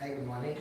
Hi, good morning.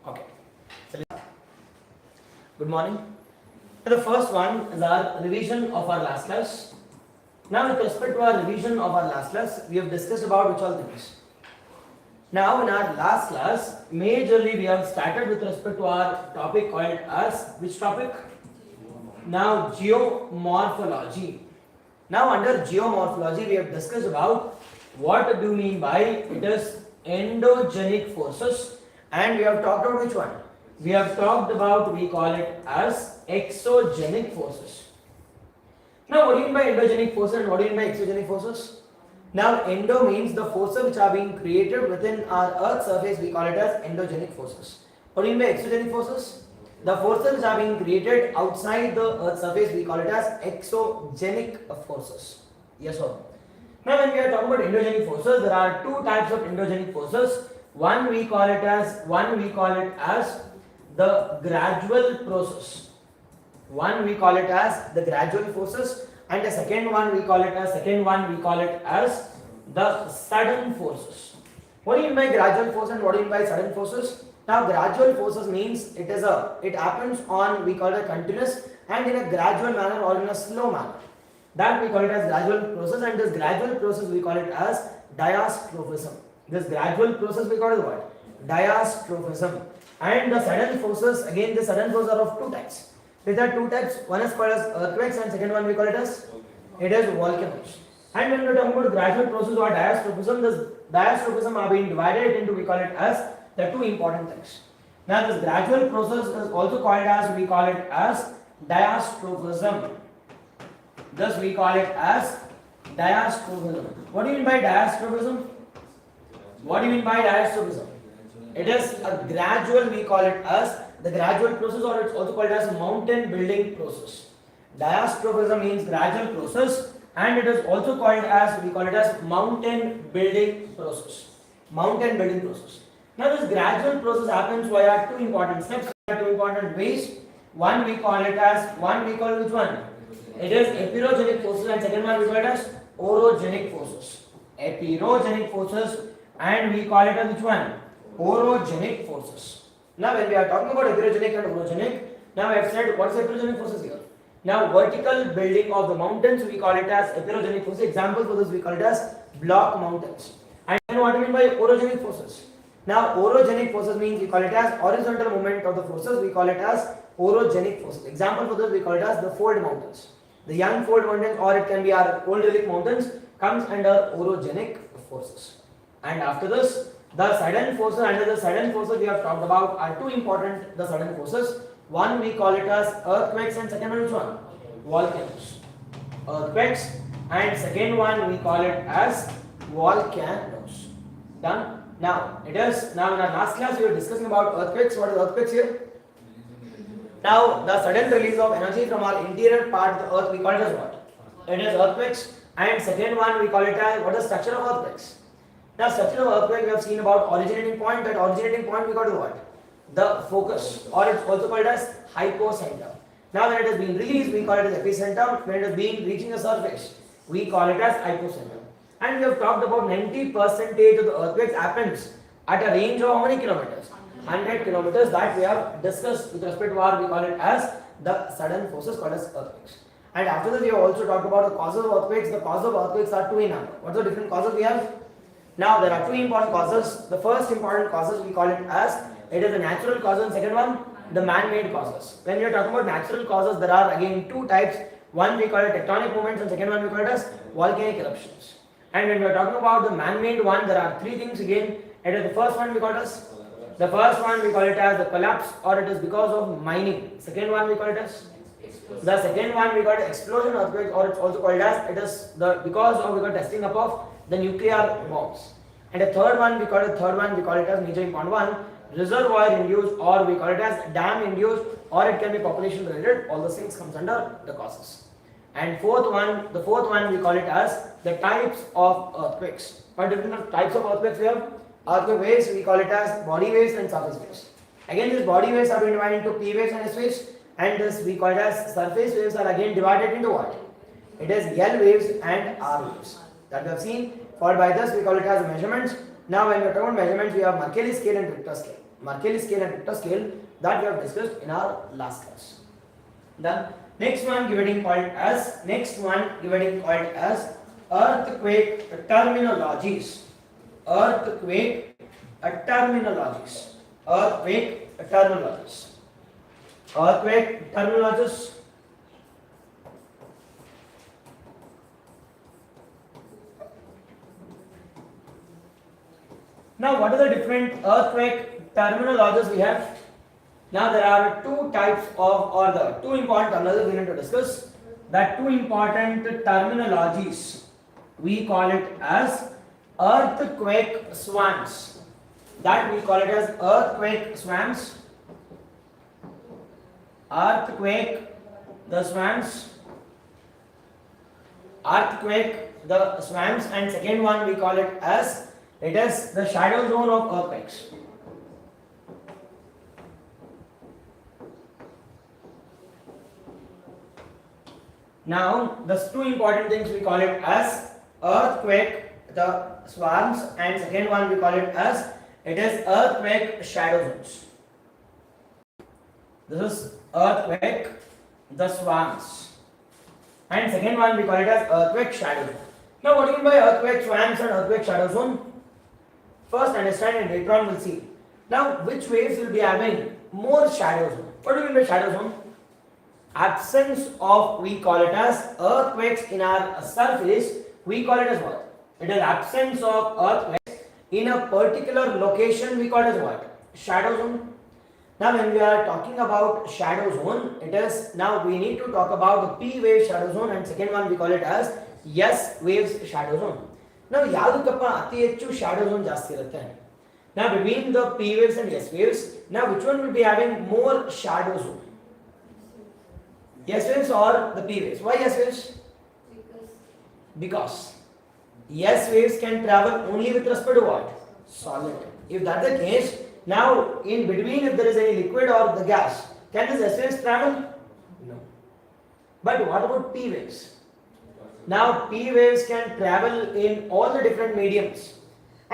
Okay. Good morning. The first one is our revision of our last class. Now, with respect to our revision of our last class, we have discussed about which all things. Now, in our last class, majorly we have started with respect to our topic called as which topic? Now, geomorphology. Now, under geomorphology, we have discussed about what do you mean by it is endogenic forces, and we have talked about which one? We have talked about, we call it as exogenic forces. Now, what do you mean by endogenic forces and what do you mean by exogenic forces? Now, endo means the forces which are being created within our Earth's surface, we call it as endogenic forces. What do you mean by exogenic forces? The forces which are being created outside the Earth's surface, we call it as exogenic forces. Yes or no? Now, when we are talking about endogenic forces, there are two types of endogenic forces. One we call it as the gradual process. One we call it as the gradual forces, and the second one we call it as the sudden forces. What do you mean by gradual force and what do you mean by sudden forces? Now, gradual forces means it happens on, we call it continuous and in a gradual manner or in a slow manner. That we call it as gradual process, and this gradual process we call it as diastrophism. This gradual process we call it what? Diastrophism. And the sudden forces, again the sudden forces are of two types. These are two types. One is called as earthquakes and second one we call it as volcanoes. And when we are talking about gradual process or diastrophism, this diastrophism are being divided into, we call it as the two important things. Now, this gradual process is also called as, we call it as diastrophism. Thus we call it as diastrophism. What do you mean by diastrophism? What do you mean by diastrophism? It is a gradual, we call it as the gradual process, or it's also called as mountain building process. Diastrophism means gradual process, and it is also called as, we call it as mountain building process. Mountain building process. Now, this gradual process happens via two important steps, two important ways. One we call which one? It is epirogenic forces, and second one we call it as orogenic forces. Epirogenic forces, and we call it as which one? Orogenic forces. Now, when we are talking about epirogenic and orogenic, now I have said what is epirogenic forces here. Now, vertical building of the mountains, we call it as epirogenic forces. Example for this we call it as block mountains. And what do you mean by orogenic forces? Now, orogenic forces means we call it as horizontal movement of the forces, we call it as orogenic forces. Example for this we call it as the fold mountains. The young fold mountains, or it can be our old relic mountains, comes under orogenic forces. And after this, the sudden forces, under the sudden forces we have talked about are two important, the sudden forces. One we call it as earthquakes, and second one which one? Volcanoes. Earthquakes, and second one we call it as volcanoes. Done? Now, in our last class we were discussing about earthquakes. What is earthquakes here? Now, the sudden release of energy from our interior part of the earth, we call it as what? It is earthquakes. And second one we call it as, what is the structure of earthquakes? Now, structure of earthquake we have seen about originating point. That originating point we call it what? The focus, or it's also called as hypocenter. Now, when it is being released, we call it as epicenter. When it is reaching the surface, we call it as hypocenter. And we have talked about 90% of the earthquakes happens at a range of how many kilometers? 100 kilometers, that we have discussed with respect to our, we call it as the sudden forces called as earthquakes. And after that, we have also talked about the causes of earthquakes. The causes of earthquakes are two in number. What are the different causes we have? Now there are two important causes. The first important causes we call it as it is the natural causes, and second one the man-made causes. When we are talking about natural causes, there are again two types. One we call it tectonic movements, and second one we call it as volcanic eruptions. And when we are talking about the man-made one, there are three things again. It is the first one we call it as the collapse, or it is because of mining. Second one we call it as the second one we call it explosion earthquake, or it's also called as it is the because of testing up of the nuclear bombs. And the third one we call it as major important one, reservoir induced, or we call it as dam induced, or it can be population related. All those things comes under the causes. And the fourth one we call it as the types of earthquakes. What different types of earthquakes we have? Earthquake waves we call it as body waves and surface waves. Again, these body waves are divided into P waves and S waves, and this we call it as surface waves are again divided into what? It is L waves and R waves. That we have seen. Followed by this we call it as measurements. Now when we are talking about measurements, we have Mercalli scale and Richter scale. Mercalli scale and Richter scale that we have discussed in our last class. Then next one given called as earthquake terminologies. Earthquake terminologies. Now, what are the different earthquake terminologies we have? Now, there are two types of, or the two important terminologies we need to discuss. That two important terminologies, we call it as earthquake swamps. That we call it as earthquake swamps. Earthquake the swamps, and second one we call it as it is the shadow zone of earthquakes. Now, the two important things we call it as earthquake the swarms, and second one we call it as it is earthquake shadow zones. This is earthquake the swarms, and second one we call it as earthquake shadow zone. Now, what do you mean by earthquake swarms and earthquake shadow zone? First understand, and later on we'll see. Now, which waves will be having more shadow zone? What do you mean by shadow zone? Absence of, we call it as earthquakes in our surface, we call it as what? It is absence of earthquakes in a particular location, we call it as what? Shadow zone. Now, when we are talking about shadow zone, it is, now we need to talk about the P wave shadow zone, and second one we call it as S waves shadow zone. Now, ಯಾವುದಕ್ಕಪ್ಪ ಅತಿ ಹೆಚ್ಚು shadow zone ಜಾಸ್ತಿ ಇರುತ್ತೆ? Now, between the P waves and S waves, now which one will be having more shadow zone? S waves or the P waves? Why S waves? Because S waves can travel only with respect to what? Solid. If that's the case, now in between if there is any liquid or the gas, can this S waves travel? No. But what about P waves? Now P waves can travel in all the different mediums,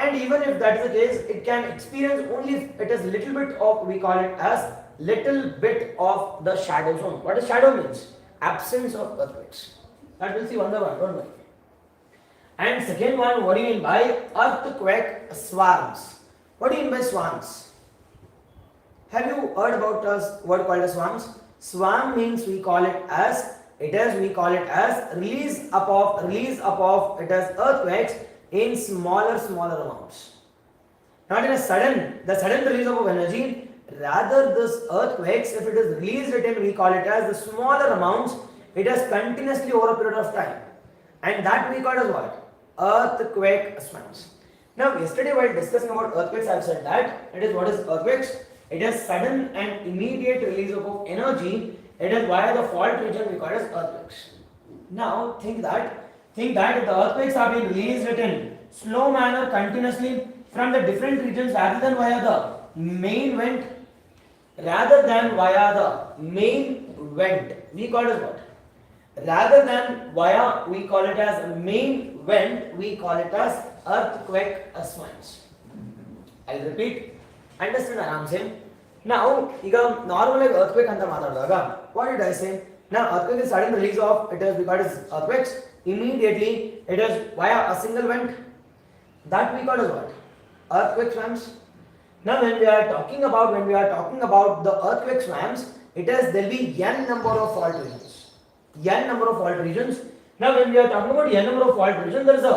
and even if that is the case, it can experience only if it is little bit of, we call it as little bit of the shadow zone. What does shadow means? Absence of earthquakes. That we'll see one by one, don't worry. And second one, what do you mean by earthquake swarms? What do you mean by swarms? Have you heard about a word called as swarms? Swarm means we call it as release up of it as earthquakes in smaller amounts. Not in a sudden release of energy. Rather, this earthquakes, if it is released in, we call it as the smaller amounts. It is continuously over a period of time, and that we call as what? Earthquake swarms. Now, yesterday while discussing about earthquakes, I have said that it is what is earthquakes? It is sudden and immediate release of energy. It is via the fault region we call as earthquakes. Now, think that if the earthquakes are being released in slow manner continuously from the different regions rather than via the main vent, we call it as what? Rather than via, we call it as main vent, we call it as earthquake swarms. I'll repeat. Understand aram se. Now ಈಗ normal ಆಗಿ earthquake ಅಂತ ಮಾತಾಡಿದಾಗ what did I say? Now earthquake is sudden release of it is because earthquakes immediately it is via a single vent that we call as what? Earthquake swarms. Now when we are talking about the earthquake swarms, it is there will be n number of fault regions. N number of fault regions. Now when we are talking about n number of fault regions, there is a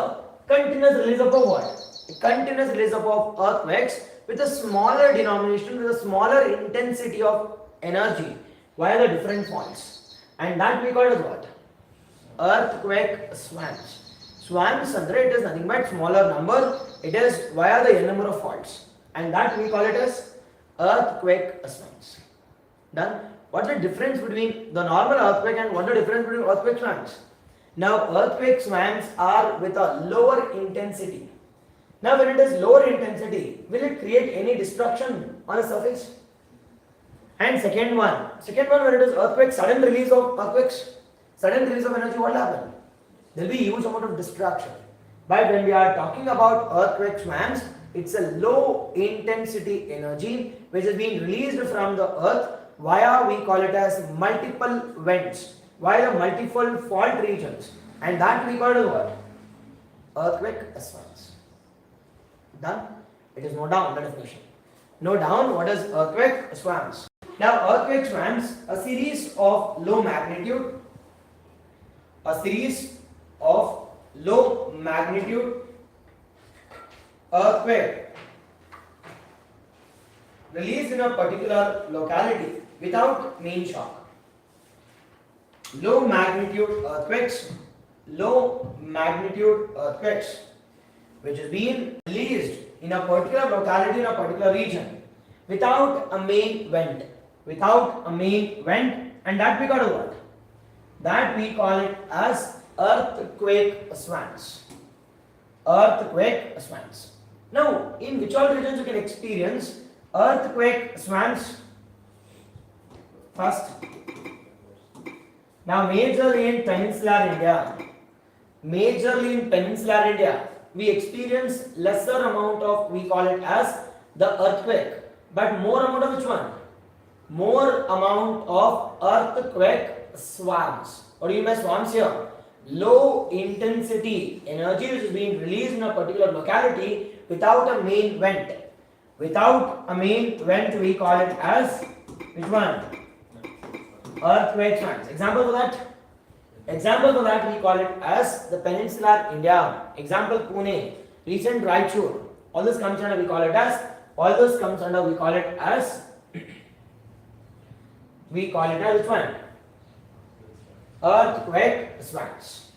continuous release of what? A continuous release of earthquakes with a smaller denomination, with a smaller intensity of energy via the different faults, and that we call as what? Earthquake swarms. Swarms andre it is nothing but smaller number. It is via the n number of faults, and that we call it as earthquake swarms. Done. What's the difference between the normal earthquake and what's the difference between earthquake swarms? Now earthquake swarms are with a lower intensity. Now when it is lower intensity, will it create any destruction on the surface? And second one when it is earthquake, sudden release of earthquakes, sudden release of energy, what will happen? There will be huge amount of destruction. But when we are talking about earthquake swarms, it's a low intensity energy which is being released from the earth via, we call it as multiple vents, via multiple fault regions, and that we call it what? Earthquake swarms. Done. It is note down the definition. Note down what is earthquake swarms. Now earthquake swarms, a series of low magnitude earthquake released in a particular locality without main shock. Low magnitude earthquakes which is being released in a particular locality, in a particular region without a main vent, and that we call it what? That we call it as earthquake swarms. Now in which all regions you can experience earthquake swarms? First, now majorly in peninsular India, we experience lesser amount of, we call it as the earthquake, but more amount of which one? More amount of earthquake swarms. What do you mean by swarms here? Low intensity energy which is being released in a particular locality without a main vent. We call it as which one? Earthquake swarms. Example for that we call it as the peninsular India. Example Pune, recent Raichur. All this comes under we call it as which one? Earthquake swarms.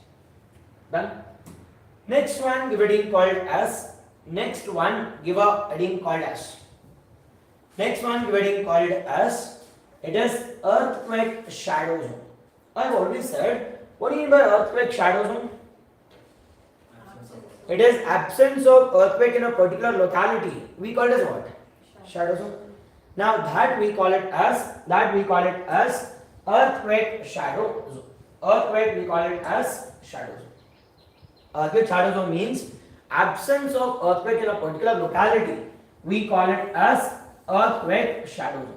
Done. Next one give a heading called as it is earthquake shadow zone. I have already said, what do you mean by earthquake shadow zone? It is absence of earthquake in a particular locality. We call it as what? Shadow zone. Now that we call it as earthquake shadow zone. Earthquake shadow zone means absence of earthquake in a particular locality. We call it as earthquake shadow zone.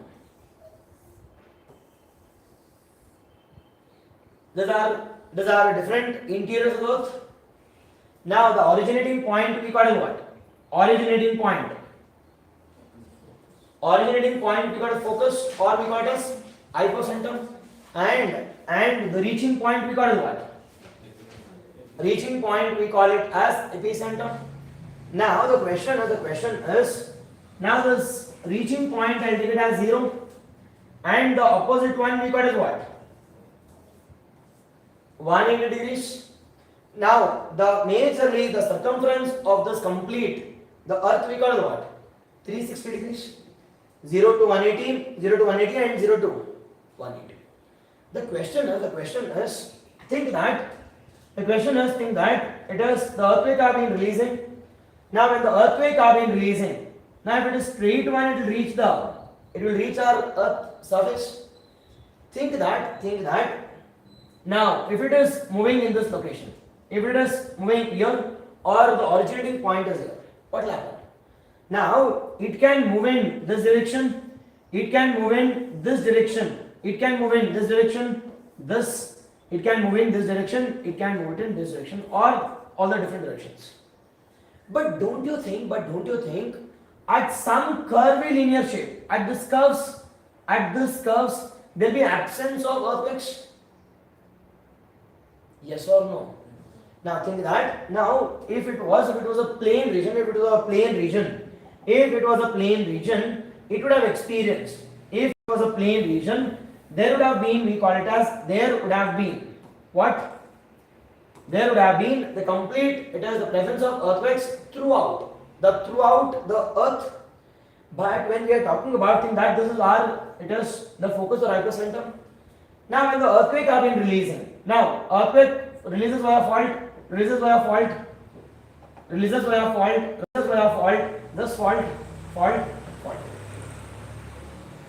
These are different interiors of the earth. Now the originating point we call it what? Originating point we call it focus, or we call it as hypocenter, and the reaching point we call it what? Reaching point we call it as epicenter. Now the question is, now this reaching point I'll take it as 0, and the opposite one we call it what? 180 degrees. Now the majorly the circumference of this complete the earth we call it what? 360 degrees. 0 to 180 and 0 to 180. The question is think that it is the earthquake are being releasing. Now when the earthquake are being releasing, now if it is straight one, it will reach our earth surface. Think that now if it is moving in this location, if it is moving here, or the originating point is here, what will happen? Now it can move in this direction, it can move in this direction, it can move in this direction, this, it can move in this direction, it can move it in this direction, or all the different directions. But don't you think, at some curvilinear shape, at this curves, there will be absence of earthquakes? Yes or no? Now think that. Now, if it was a plain region, it would have experienced. If it was a plain region, there would have been, we call it as, there would have been what? There would have been the complete, it is the presence of earthquakes throughout the earth. But when we are talking about things that this is it is the focus or hypercenter. Now when the earthquake have been releasing, now earthquake releases via fault, this fault.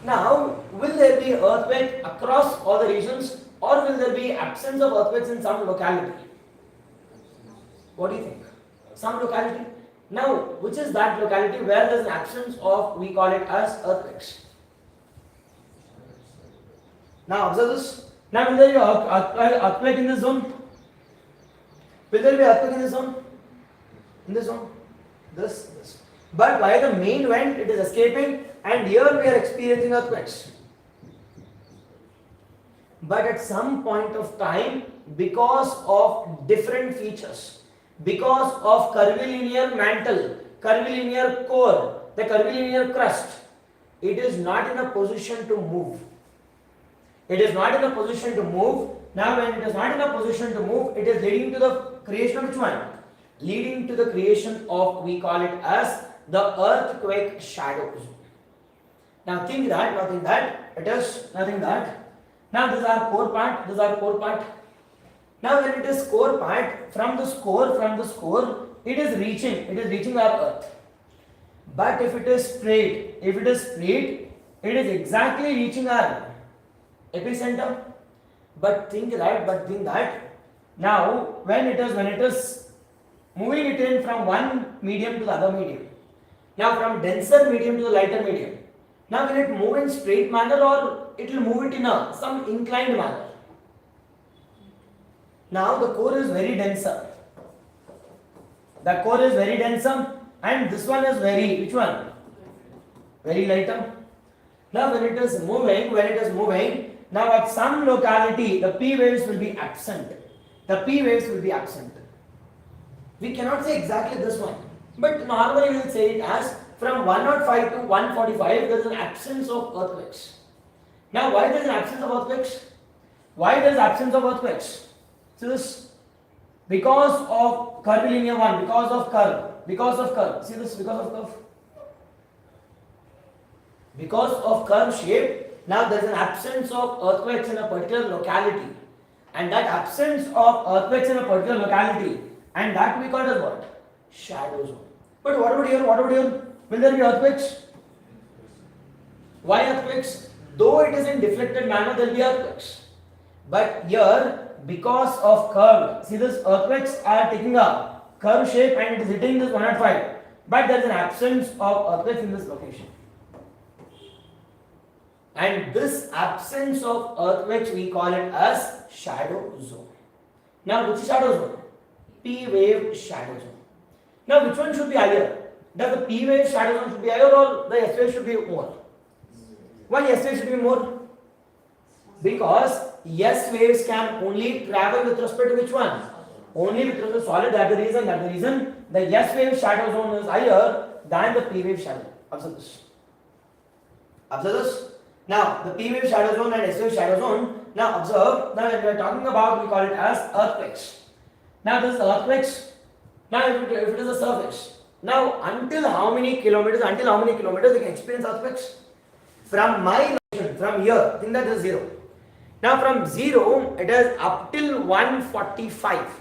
Now, will there be earthquake across all the regions, or will there be absence of earthquakes in some locality? What do you think? Some locality? Now, which is that locality where there is an absence of, we call it as earthquakes? Now, observe this. Now, will there be earthquake in this zone? Will there be earthquake in this zone? In this zone? This. But by the main vent, it is escaping, and here we are experiencing earthquakes. But at some point of time, because of different features, because of curvilinear mantle, curvilinear core, the curvilinear crust, it is not in a position to move. Now, when it is not in a position to move, it is leading to the creation of which one? Leading to the creation of, we call it as the earthquake shadows. Now think that, it is nothing that. Now this is our core part, Now when it is core part, from this core, it is reaching our earth. But if it is straight, it is exactly reaching our epicenter. But think that. Now when it is moving it in from one medium to the other medium, now from denser medium to the lighter medium, now will it move in straight manner, or it will move it in some inclined manner? Now the core is very denser. And this one is which one? Very lighter. Now when it is moving, now at some locality the P waves will be absent. We cannot say exactly this one, but normally we will say it as from 105 to 145 there is an absence of earthquakes. Now why there is an absence of earthquakes? So this, because of curvilinear one, because of curve. See this, because of curve shape. Now there is an absence of earthquakes in a particular locality, and that absence of earthquakes in a particular locality, and that we call as what? Shadow zone. But what about here? Will there be earthquakes? Why earthquakes? Though it is in deflected manner, there will be earthquakes. But here, because of curve, see this, earthquakes are taking a curve shape and it is hitting this 105. But there is an absence of earthquakes in this location. And this absence of earthquakes we call it as shadow zone. Now which is shadow zone? P wave shadow zone. Now which one should be higher? Does the P wave shadow zone should be higher, or the S wave should be more? Why S wave should be more? Because S waves can only travel with respect to which one? Only with respect to solid. That's the reason the S wave shadow zone is higher than the P wave shadow. Observe this. Now the P wave shadow zone and S wave shadow zone. Now observe. Now when we are talking about, we call it as earthquakes. Now this is earthquakes. Now if it is a surface. Now until how many kilometers they can experience earthquakes? From my location, from here, think that is 0. Now from 0, it is up till 145.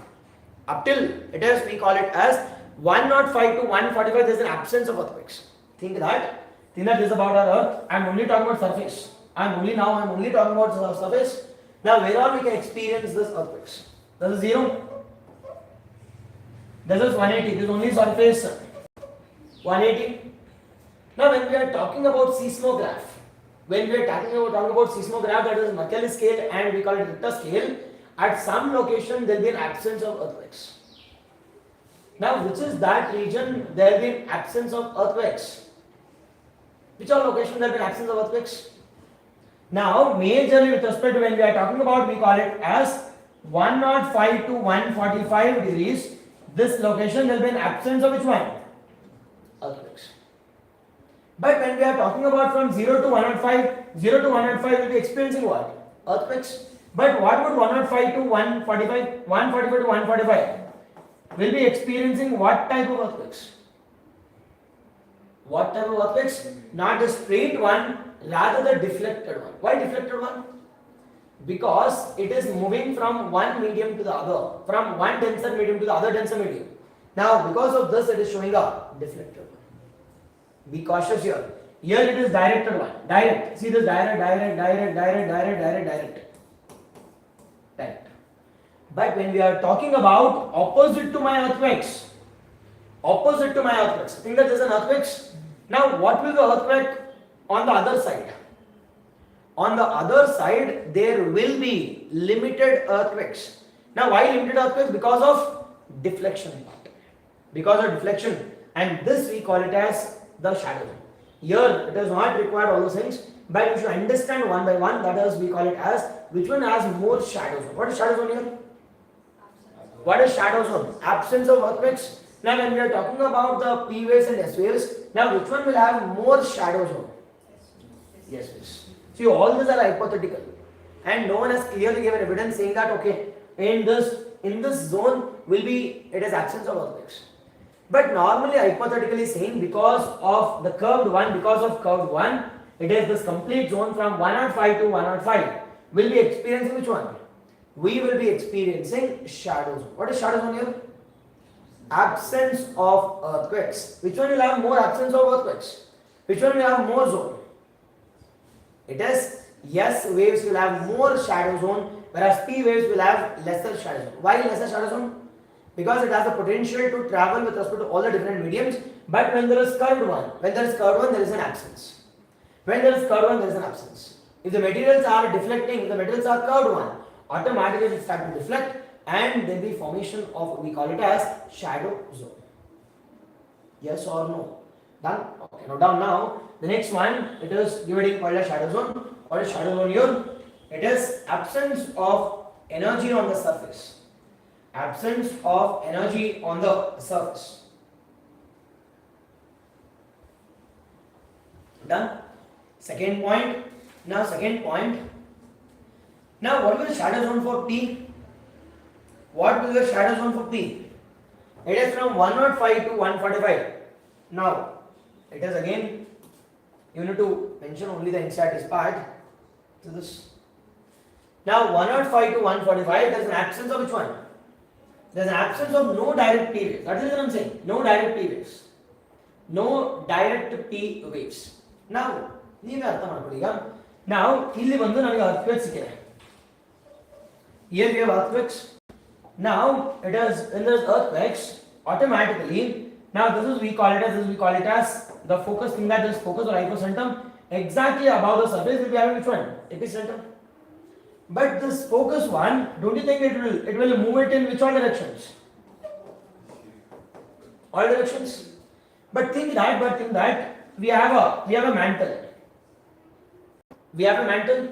Up till it is, we call it as 105 to 145, there is an absence of earthquakes. Think that this is about our earth. I am only talking about surface. I am only talking about surface. Now where all we can experience this earthquakes? This is 0. This is 180. This is only surface. 180. Now when we are talking about seismograph, when we are talking about seismograph, that is Mercalli scale and we call it Richter scale, at some location there will be an absence of earthquakes. Now, which is that region there will be an absence of earthquakes? Which are locations there will be an absence of earthquakes? Now, majorly with respect to when we are talking about, we call it as 105 to 145 degrees. This location there will be an absence of which one? Earthquakes. But when we are talking about from 0 to 105, 0 to 105 will be experiencing what? Earthquakes. But what would 105 to 145, 145 to 145 will be experiencing what type of earthquakes? What type of earthquakes? Not the straight one, rather the deflected one. Why deflected one? Because it is moving from one medium to the other, from one denser medium to the other denser medium. Now, because of this, it is showing a deflected one. Be cautious here. Here it is directed one. Direct. See this direct. But when we are talking about opposite to my earthquakes, think that there is an earthquakes. Now, what will the earthquake on the other side? On the other side, there will be limited earthquakes. Now, why limited earthquakes? Because of deflection. Because of deflection. And this we call it as the shadow zone. Here, it does not require all those things, but you should understand one by one. That is, we call it as which one has more shadow zone. What is shadow zone here? What is shadow zone? Absence of earthquakes. Now, when we are talking about the P waves and S waves, now which one will have more shadow zone? Yes, waves. See, all these are hypothetical, and no one has clearly given evidence saying that okay, in this zone will be it is absence of earthquakes. But normally, hypothetically saying, because of the curved one, it is this complete zone from 105 to 105 will be experiencing which one? We will be experiencing shadow zone. What is shadow zone here? Absence of earthquakes. Which one will have more absence of earthquakes? Which one will have more zone? It is S waves will have more shadow zone, whereas P waves will have lesser shadow zone. Why lesser shadow zone? Because it has the potential to travel with respect to all the different mediums. But when there is curved one, there is an absence. When there is curved one, there is an absence. If the materials are deflecting, if the materials are curved one, automatically it will start to deflect, and there will be formation of, we call it as shadow zone. Yes or no? Done? Okay, now down now. The next one, it is dividing called as shadow zone. What is shadow zone here? It is absence of energy on the surface. Absence of energy on the surface. Done? Second point. Now, what will the shadow zone for P? What will the shadow zone for P? It is from 105 to 145. Now, it is again, you need to mention only the NCERT's part to this. Now, 105 to 145, there is an absence of which one? There is an absence of no direct P waves. That is what I am saying. No direct P waves. No direct P waves. Now, now, here we have earthquakes. Here we have earthquakes. Now, it is when there is earthquakes, automatically. Now, we call it as the focus thing, that is focus or hypocentrum. Exactly above the surface will be having which one? Epicenter. But this focus one, don't you think it will move it in which all directions? All directions. But think that we have a mantle. We have a mantle.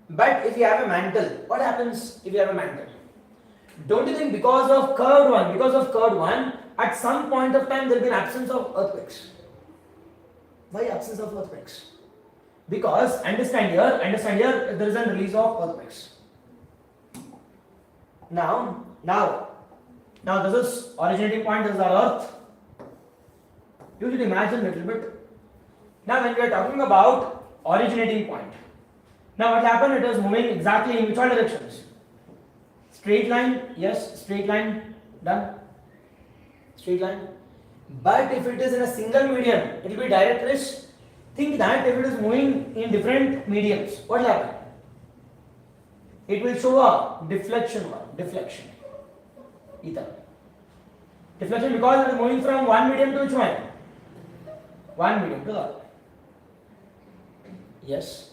But if you have a mantle, what happens if you have a mantle? Don't you think because of curved one, at some point of time there will be an absence of earthquakes? Why absence of earthquakes? Because understand here there is a release of earthquakes. Now this is originating point, this is our earth. You should imagine a little bit. Now when we are talking about originating point, now what happened? It is moving exactly in which all directions? Straight line, yes, straight line, done. Straight line. But if it is in a single medium, it will be directress. Think that if it is moving in different mediums, what will happen? It will show a deflection. Ether. Deflection because it is moving from one medium to which one? One medium to the other. Yes.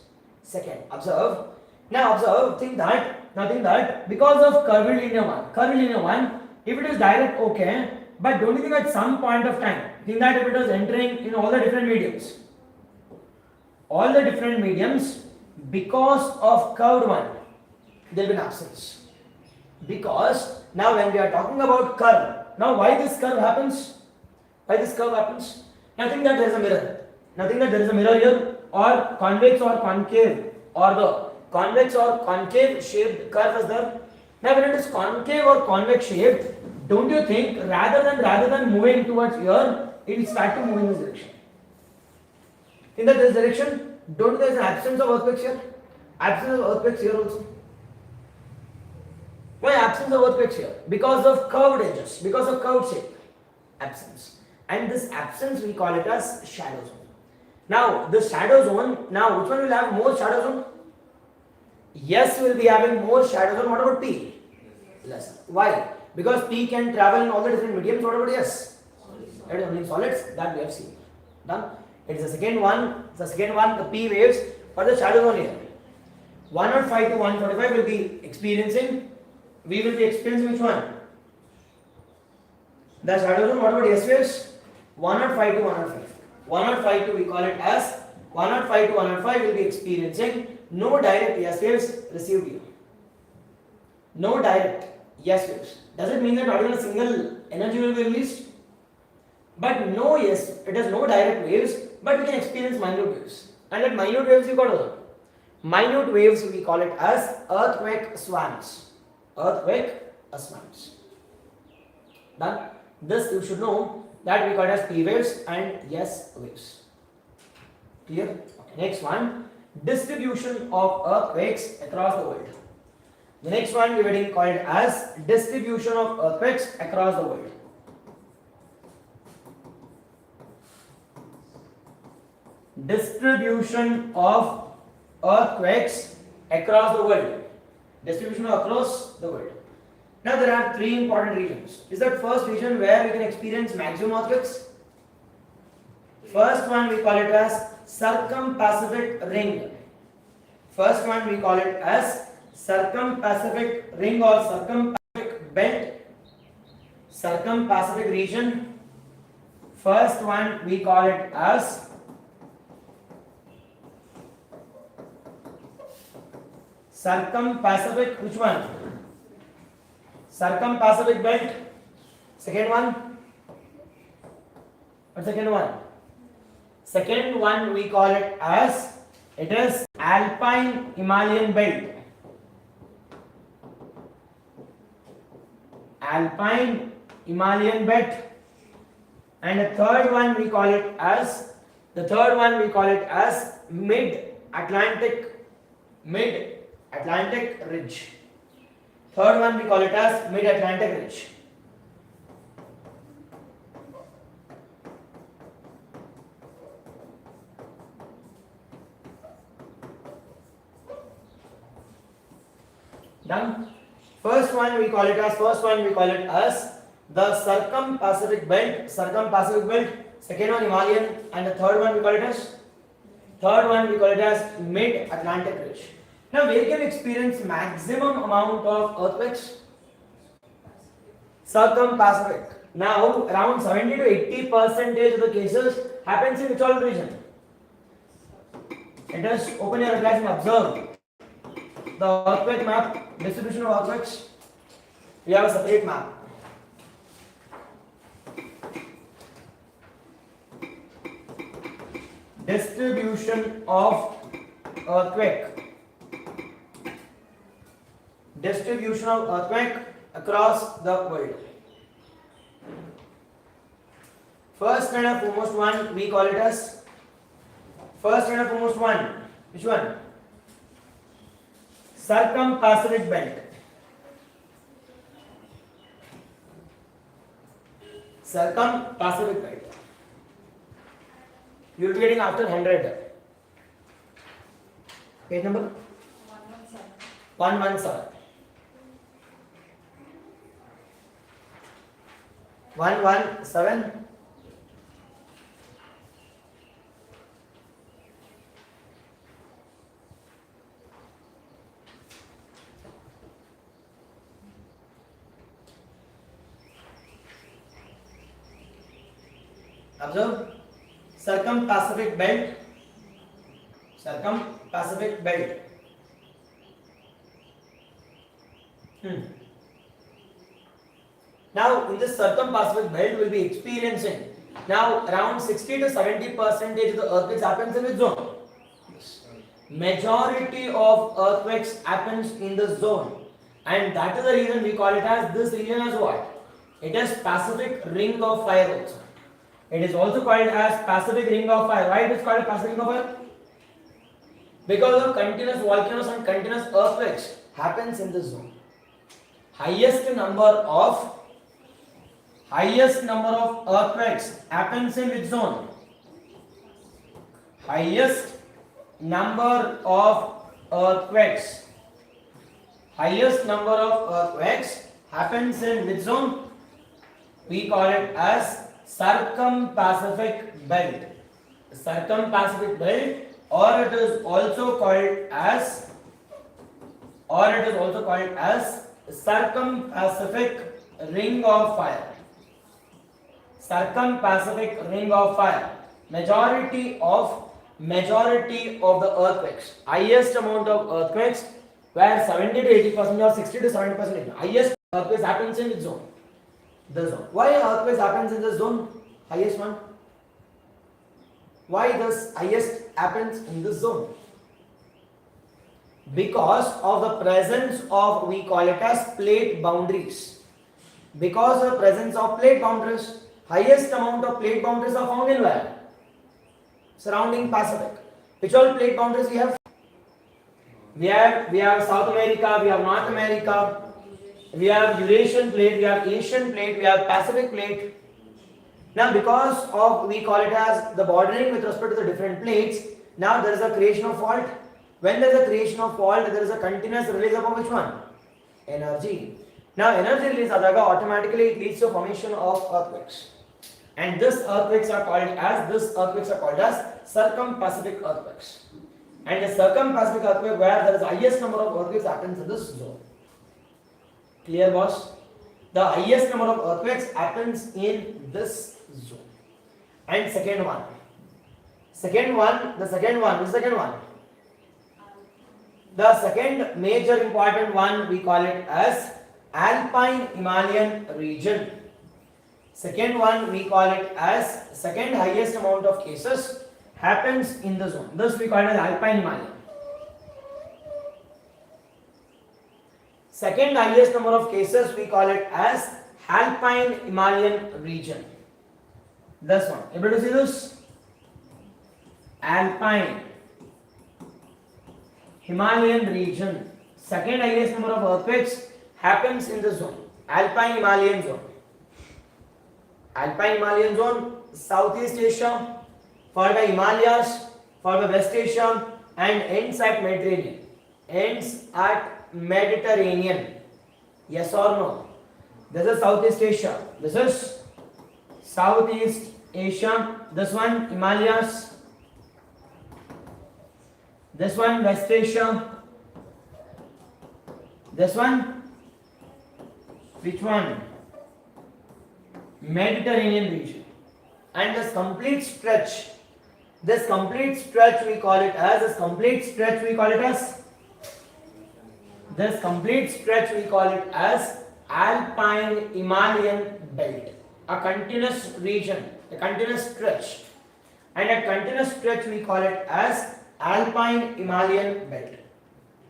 Second, observe. Now observe, think that because of curvilinear one, if it is direct, okay, but don't you think at some point of time, think that if it was entering in all the different mediums, because of curved one, there will be an absence. Because now when we are talking about curve, now why this curve happens? Nothing that there is a mirror. Nothing that there is a mirror here, or convex or concave, or the convex or concave shaped curve is there. Now when it is concave or convex shaped, don't you think rather than moving towards here, it will start to move in this direction? In this direction, don't there is an absence of earthquakes here? Absence of earthquakes here also. Why absence of earthquakes here? Because of curved edges, because of curved shape. Absence. And this absence we call it as shadow zone. Now this shadow zone, now which one will have more shadow zone? Yes, will be having more shadow zone. What about P? Less. Why? Because P can travel in all the different mediums. What about S? It is only solids that we have seen. Done. It is the second one, the P waves for the shadow zone here. 105 to 145 will be experiencing. We will be experiencing which one? The shadow zone. What about S waves? 105 to 105. 105 to we call it as 105 to 105 will be experiencing no direct S waves received here. No direct S waves. Does it mean that not even a single energy will be released? But no, yes, it has no direct waves, but we can experience minute waves. And that minute waves we call it. Minute waves we call it as earthquake swans. Earthquake swans. Done. This you should know that we call it as P waves and S waves. Clear? Okay. Next one, distribution of earthquakes across the world. The next one we will call it as distribution of earthquakes across the world. Distribution of earthquakes across the world. Distribution across the world. Now there are three important regions. Is that first region where we can experience maximum earthquakes? First one we call it as circum-Pacific ring. First one we call it as circum-Pacific ring or circum-Pacific belt. Circum-Pacific region. First one we call it as circum-Pacific, which one? Circum-Pacific belt. Second one? What second one? Second one we call it as, it is Alpine Himalayan belt. Alpine Himalayan belt. And the third one we call it as, Mid-Atlantic ridge. Third one we call it as Mid-Atlantic ridge. Done. First one we call it as the circum-Pacific belt. Second one Himalayan, and the third one we call it as Mid-Atlantic ridge. Now where can we experience maximum amount of earthquakes? Circum-Pacific. Now around 70 to 80% of the cases happens in which all region? Let us open your class and observe the earthquake map, distribution of earthquakes. We have a separate map. Distribution of earthquake. Distribution of earthquake across the world. First and foremost one we call it as which one? Circum-Pacific belt. Circum-Pacific belt. You will be getting after 100. Page number 117. 117. Observe. Circum-Pacific belt. Circum-Pacific belt. Now, in this circum-Pacific belt, we'll be experiencing now around 60 to 70% of the earthquakes happens in which zone? Majority of earthquakes happens in the zone, and that is the reason we call it as this region as what? It is Pacific Ring of Fire also. It is also called as Pacific Ring of Fire. Why it is called Pacific Ring of Fire? Because of continuous volcanoes and continuous earthquakes happens in this zone. Highest number of earthquakes happens in which zone? Highest number of earthquakes happens in which zone? We call it as circum-Pacific belt. Circum-Pacific belt, or it is also called as circum-Pacific ring of fire. Circum-Pacific ring of fire. Majority of the earthquakes, highest amount of earthquakes, where 70 to 80% or 60 to 70%, highest earthquakes happens in which zone? The zone. Why earthquakes happens in the zone? Highest one. Why this highest happens in this zone? Because of the presence of, we call it as plate boundaries. Because of the presence of plate boundaries, highest amount of plate boundaries are found in where? Surrounding Pacific. Which all plate boundaries we have? We have South America, we have North America, we have Eurasian plate, we have Asian plate, we have Pacific plate. Now, because of, we call it as the bordering with respect to the different plates, now there is a creation of fault. When there is a creation of fault, there is a continuous release of which one? Energy. Now, energy release automatically it leads to formation of earthquakes. And these earthquakes are called as circum-Pacific earthquakes. And the circum-Pacific earthquake, where there is the highest number of earthquakes happens in this zone. Clear, boss? The highest number of earthquakes happens in this zone. And the second one. The second major important one, we call it as Alpine Himalayan region. Second one, we call it as second highest amount of cases happens in the zone. This we call it as Alpine Himalayan. Second highest number of cases, we call it as Alpine Himalayan region. This one. Able to see this? Alpine Himalayan region. Second highest number of earthquakes happens in the zone. Alpine Himalayan zone. Alpine Himalayan zone, Southeast Asia, for the Himalayas, for the West Asia, and ends at Mediterranean. Ends at Mediterranean. Yes or no? This is Southeast Asia. This is Southeast Asia. This one Himalayas. This one West Asia. This one, which one? Mediterranean region. And this complete stretch we call it as Alpine Himalayan belt. A continuous region, a continuous stretch. And a continuous stretch we call it as Alpine Himalayan belt.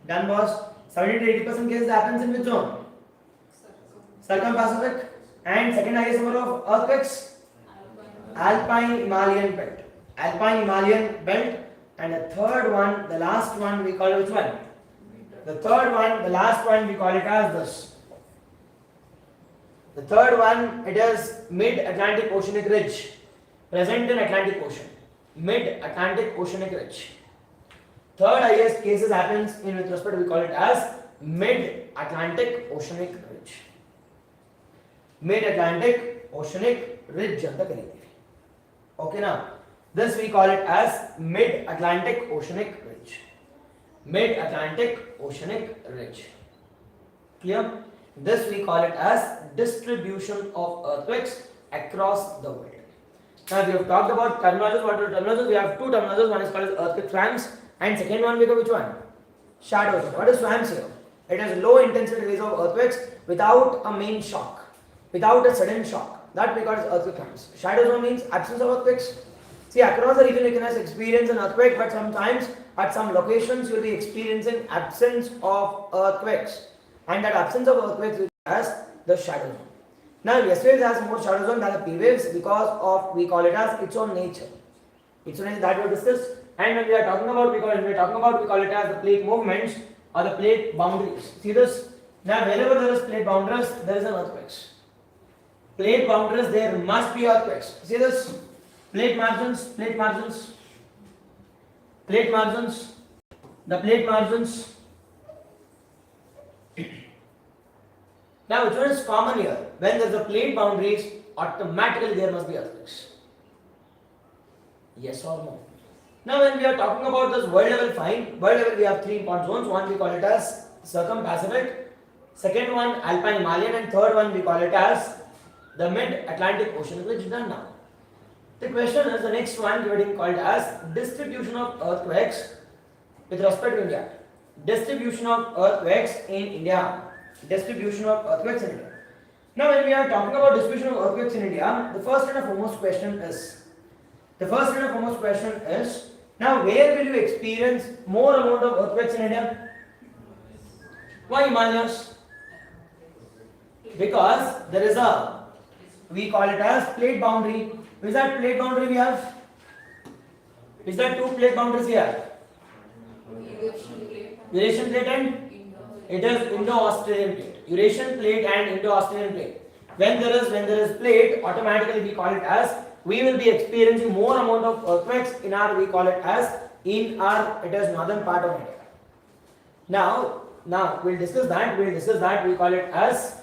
Done, boss? 70 to 80% cases happens in which zone? Circum-Pacific. And second highest number of earthquakes? Alpine Himalayan belt. Alpine Himalayan belt. And the third one, the last one, we call it which one? The third one, the last one, we call it as this. The third one, it is Mid-Atlantic Oceanic Ridge, present in Atlantic Ocean. Mid-Atlantic Oceanic Ridge. Third highest cases happens in with respect, we call it as Mid-Atlantic Oceanic Ridge. Mid-Atlantic Oceanic Ridge anta kareenge. Okay, now this we call it as Mid-Atlantic Oceanic Ridge. Mid-Atlantic Oceanic Ridge. Clear? This we call it as distribution of earthquakes across the world. Now we have talked about terminologies. What are terminologies? We have two terminologies. One is called as earthquake swarms, and second one we go which one? Shadows. What is swarms here? It is low intensity release of earthquakes without a main shock, without a sudden shock. That we call as earthquake swarms. Shadow zone means absence of earthquakes. See, across the region you can experience an earthquake, but sometimes at some locations you will be experiencing absence of earthquakes, and that absence of earthquakes we call as the shadow zone. Now, S waves has more shadow zone than the P waves because of we call it as its own nature. Its own nature that we have discussed. And when we are talking about we call it as the plate movements or the plate boundaries. See this? Now, wherever there is plate boundaries, there is an earthquakes. Plate boundaries, there must be earthquakes. See this? Plate margins, plate margins, plate margins, the plate margins. Now, which one is common here? When there is a plate boundaries, automatically there must be earthquakes. Yes or no? Now, when we are talking about this world level, fine. World level, we have three important zones. One we call it as circum-Pacific. Second one, Alpine Himalayan, and third one we call it as the Mid-Atlantic Ocean, which is done now. The question is the next one getting called as distribution of earthquakes with respect to India. Distribution of earthquakes in India. Distribution of earthquakes in India. Now, when we are talking about distribution of earthquakes in India, the first and foremost question is, now where will you experience more amount of earthquakes in India? Why Himalayas? Because there is a, we call it as plate boundary. Is that plate boundary we have? Is that two plate boundaries we have? Eurasian plate and it is Indo-Australian plate. Eurasian plate and Indo-Australian plate. When there is plate, automatically we call it as, we will be experiencing more amount of earthquakes in our, we call it as, in our, it is northern part of India. Now we'll discuss that, we call it as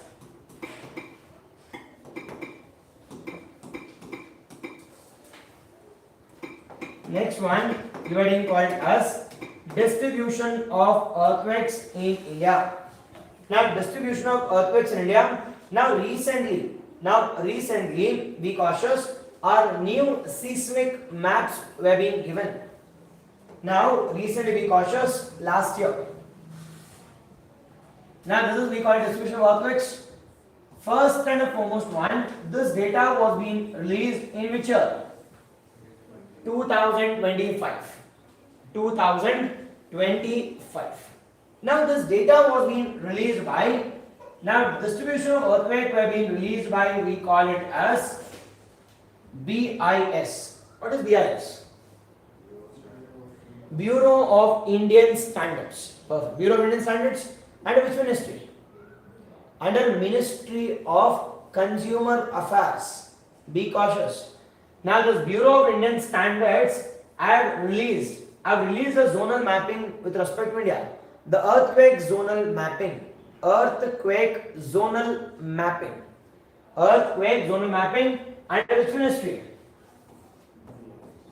next one, dividing called as distribution of earthquakes in India. Now, distribution of earthquakes in India. Now, recently, be cautious. Our new seismic maps were being given. Now, recently, be cautious. Last year. Now, this is we call distribution of earthquakes. First and foremost one. This data was being released in which year? 2025. 2025. Now this data was being released by, now distribution of earthquake were being released by, we call it as BIS. What is BIS? Bureau of Indian Standards. Perfect. Bureau of Indian Standards. Under which ministry? Under Ministry of Consumer Affairs. Be cautious. Now this Bureau of Indian Standards have released a zonal mapping with respect to India. The earthquake zonal mapping. Earthquake zonal mapping. Earthquake zonal mapping under which ministry?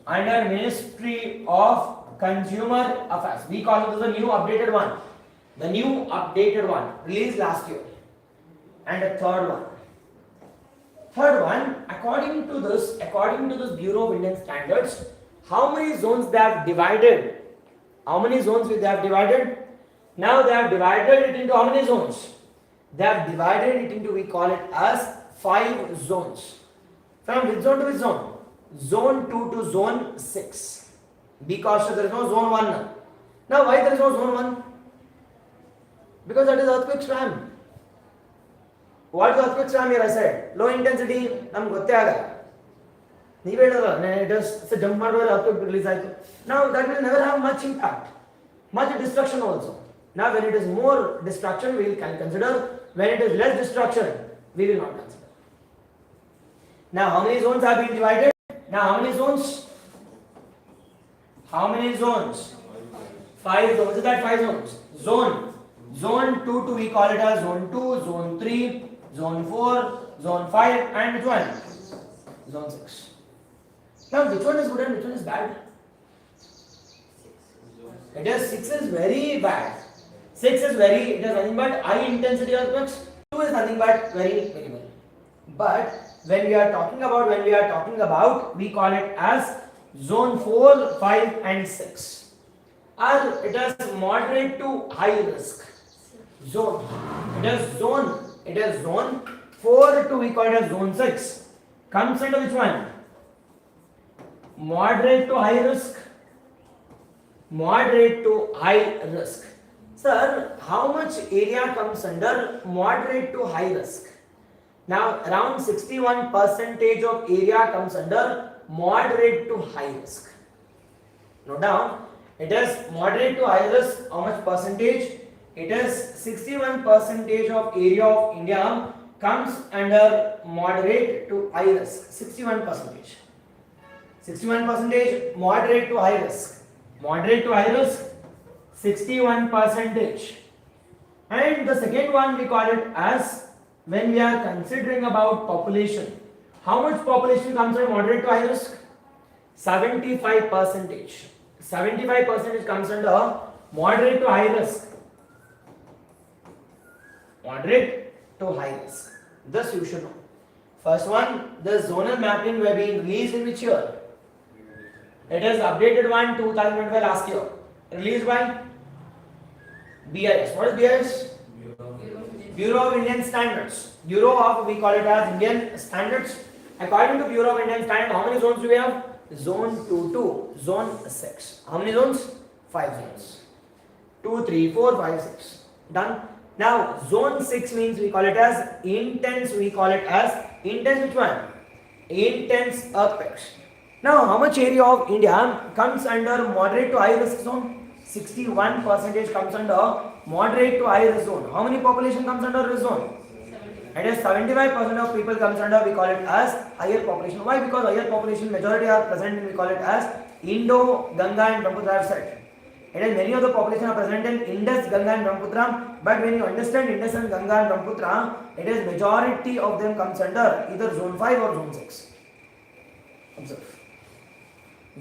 Under Ministry of Consumer Affairs. We call it as the new updated one. The new updated one released last year. And the third one, according to this Bureau of Indian Standards, how many zones they have divided? How many zones they have divided? Now they have divided it into how many zones? They have divided it into, we call it as 5 zones. From which zone to which zone? Zone 2 to zone 6. Because there is no zone 1 now. Now why there is no zone 1? Because that is earthquake swarm. What is earthquake swarm here I said? Low intensity, naಮಗೆ ಗೊತ್ತೇ ಆಗಲ್ಲ. ನೀವೇ ಹೇಳಿದ್ರಲ್ಲ, it is jump ಮಾಡಿದ್ರೆ earthquake release ಆಯಿತು. Now that will never have much impact. Much destruction also. Now when it is more destruction we will consider. When it is less destruction we will not consider. Now how many zones have been divided? Now how many zones? How many zones? 5 zones. Is that 5 zones? Zone 2 to we call it as zone 2, zone 3, zone 4, zone 5 and which one? Zone 6. Now which one is good and which one is bad? It is 6 is very bad. 6 is very, it is nothing but high intensity earthquakes. 2 is nothing but very minimal. But when we are talking about, we call it as zone 4, 5 and 6. Or it is moderate to high risk zone. It is zone 4 to we call it as zone 6. Comes under which one? Moderate to high risk. Moderate to high risk. Sir, how much area comes under moderate to high risk? Now, around 61% of area comes under moderate to high risk. Note down, it is moderate to high risk. How much percentage? It is 61% of area of India comes under moderate to high risk. 61%. 61% moderate to high risk. Moderate to high risk, 61%. And the second one we call it as when we are considering about population. How much population comes under moderate to high risk? 75%. 75% comes under moderate to high risk. Moderate to high risk. This you should know. First one, the zonal mapping were being released in which year? It is updated one 2012 last year. Released by BIS. What is BIS? Bureau of Indian Standards. Bureau of, we call it as Indian Standards. According to Bureau of Indian Standards, how many zones do we have? Zone 2 to zone 6. How many zones? 5 zones. 2, 3, 4, 5, 6. Done. Now, zone 6 means we call it as intense. We call it as intense which one? Intense earthquakes. Now, how much area of India comes under moderate to high risk zone? 61% comes under moderate to high risk zone. How many population comes under this zone? It is 75% of people comes under, we call it as higher population. Why? Because higher population majority are present in, we call it as Indo, Ganga and Brahmaputra side. It is many of the population are present in Indus, Ganga and Brahmaputra. But when you understand Indus and Ganga and Brahmaputra, it is majority of them comes under either zone 5 or zone 6. Observe.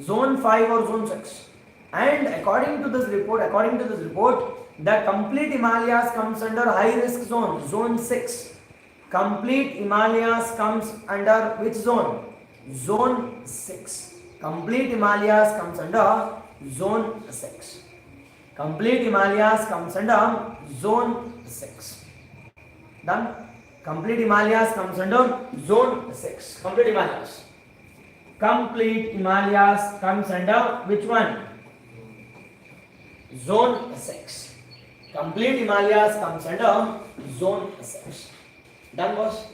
Zone 5 or zone 6. And according to this report, the complete Himalayas comes under high risk zone, zone 6. Complete Himalayas comes under which zone? Zone 6. Complete Himalayas comes under zone 6. Complete Himalayas comes under zone 6. Done? Complete Himalayas comes under zone 6. Complete Himalayas. Complete Himalayas comes under which one? Zone 6. Complete Himalayas comes under zone 6. Done, boss?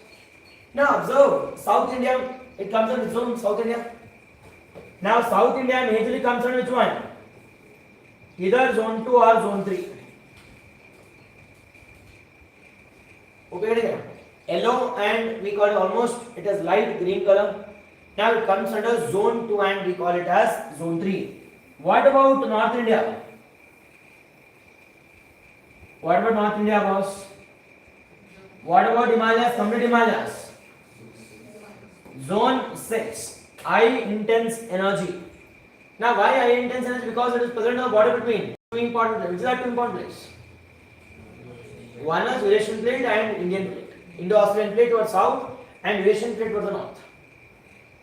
Now observe South India. It comes under zone South India. Now South India majorly comes under which one? Either zone 2 or zone 3. Okay, yellow and we call it almost, it is light green color. Now it comes under zone 2 and we call it as zone 3. What about North India? What about North India, boss? What about Himalayas? Complete Himalayas. Zone 6. High intense energy. Now why high intense energy? Because it is present on the border between two important places. Which are two important places? One is Eurasian plate and Indian plate. Indo-Australian plate towards south and Eurasian plate towards the north.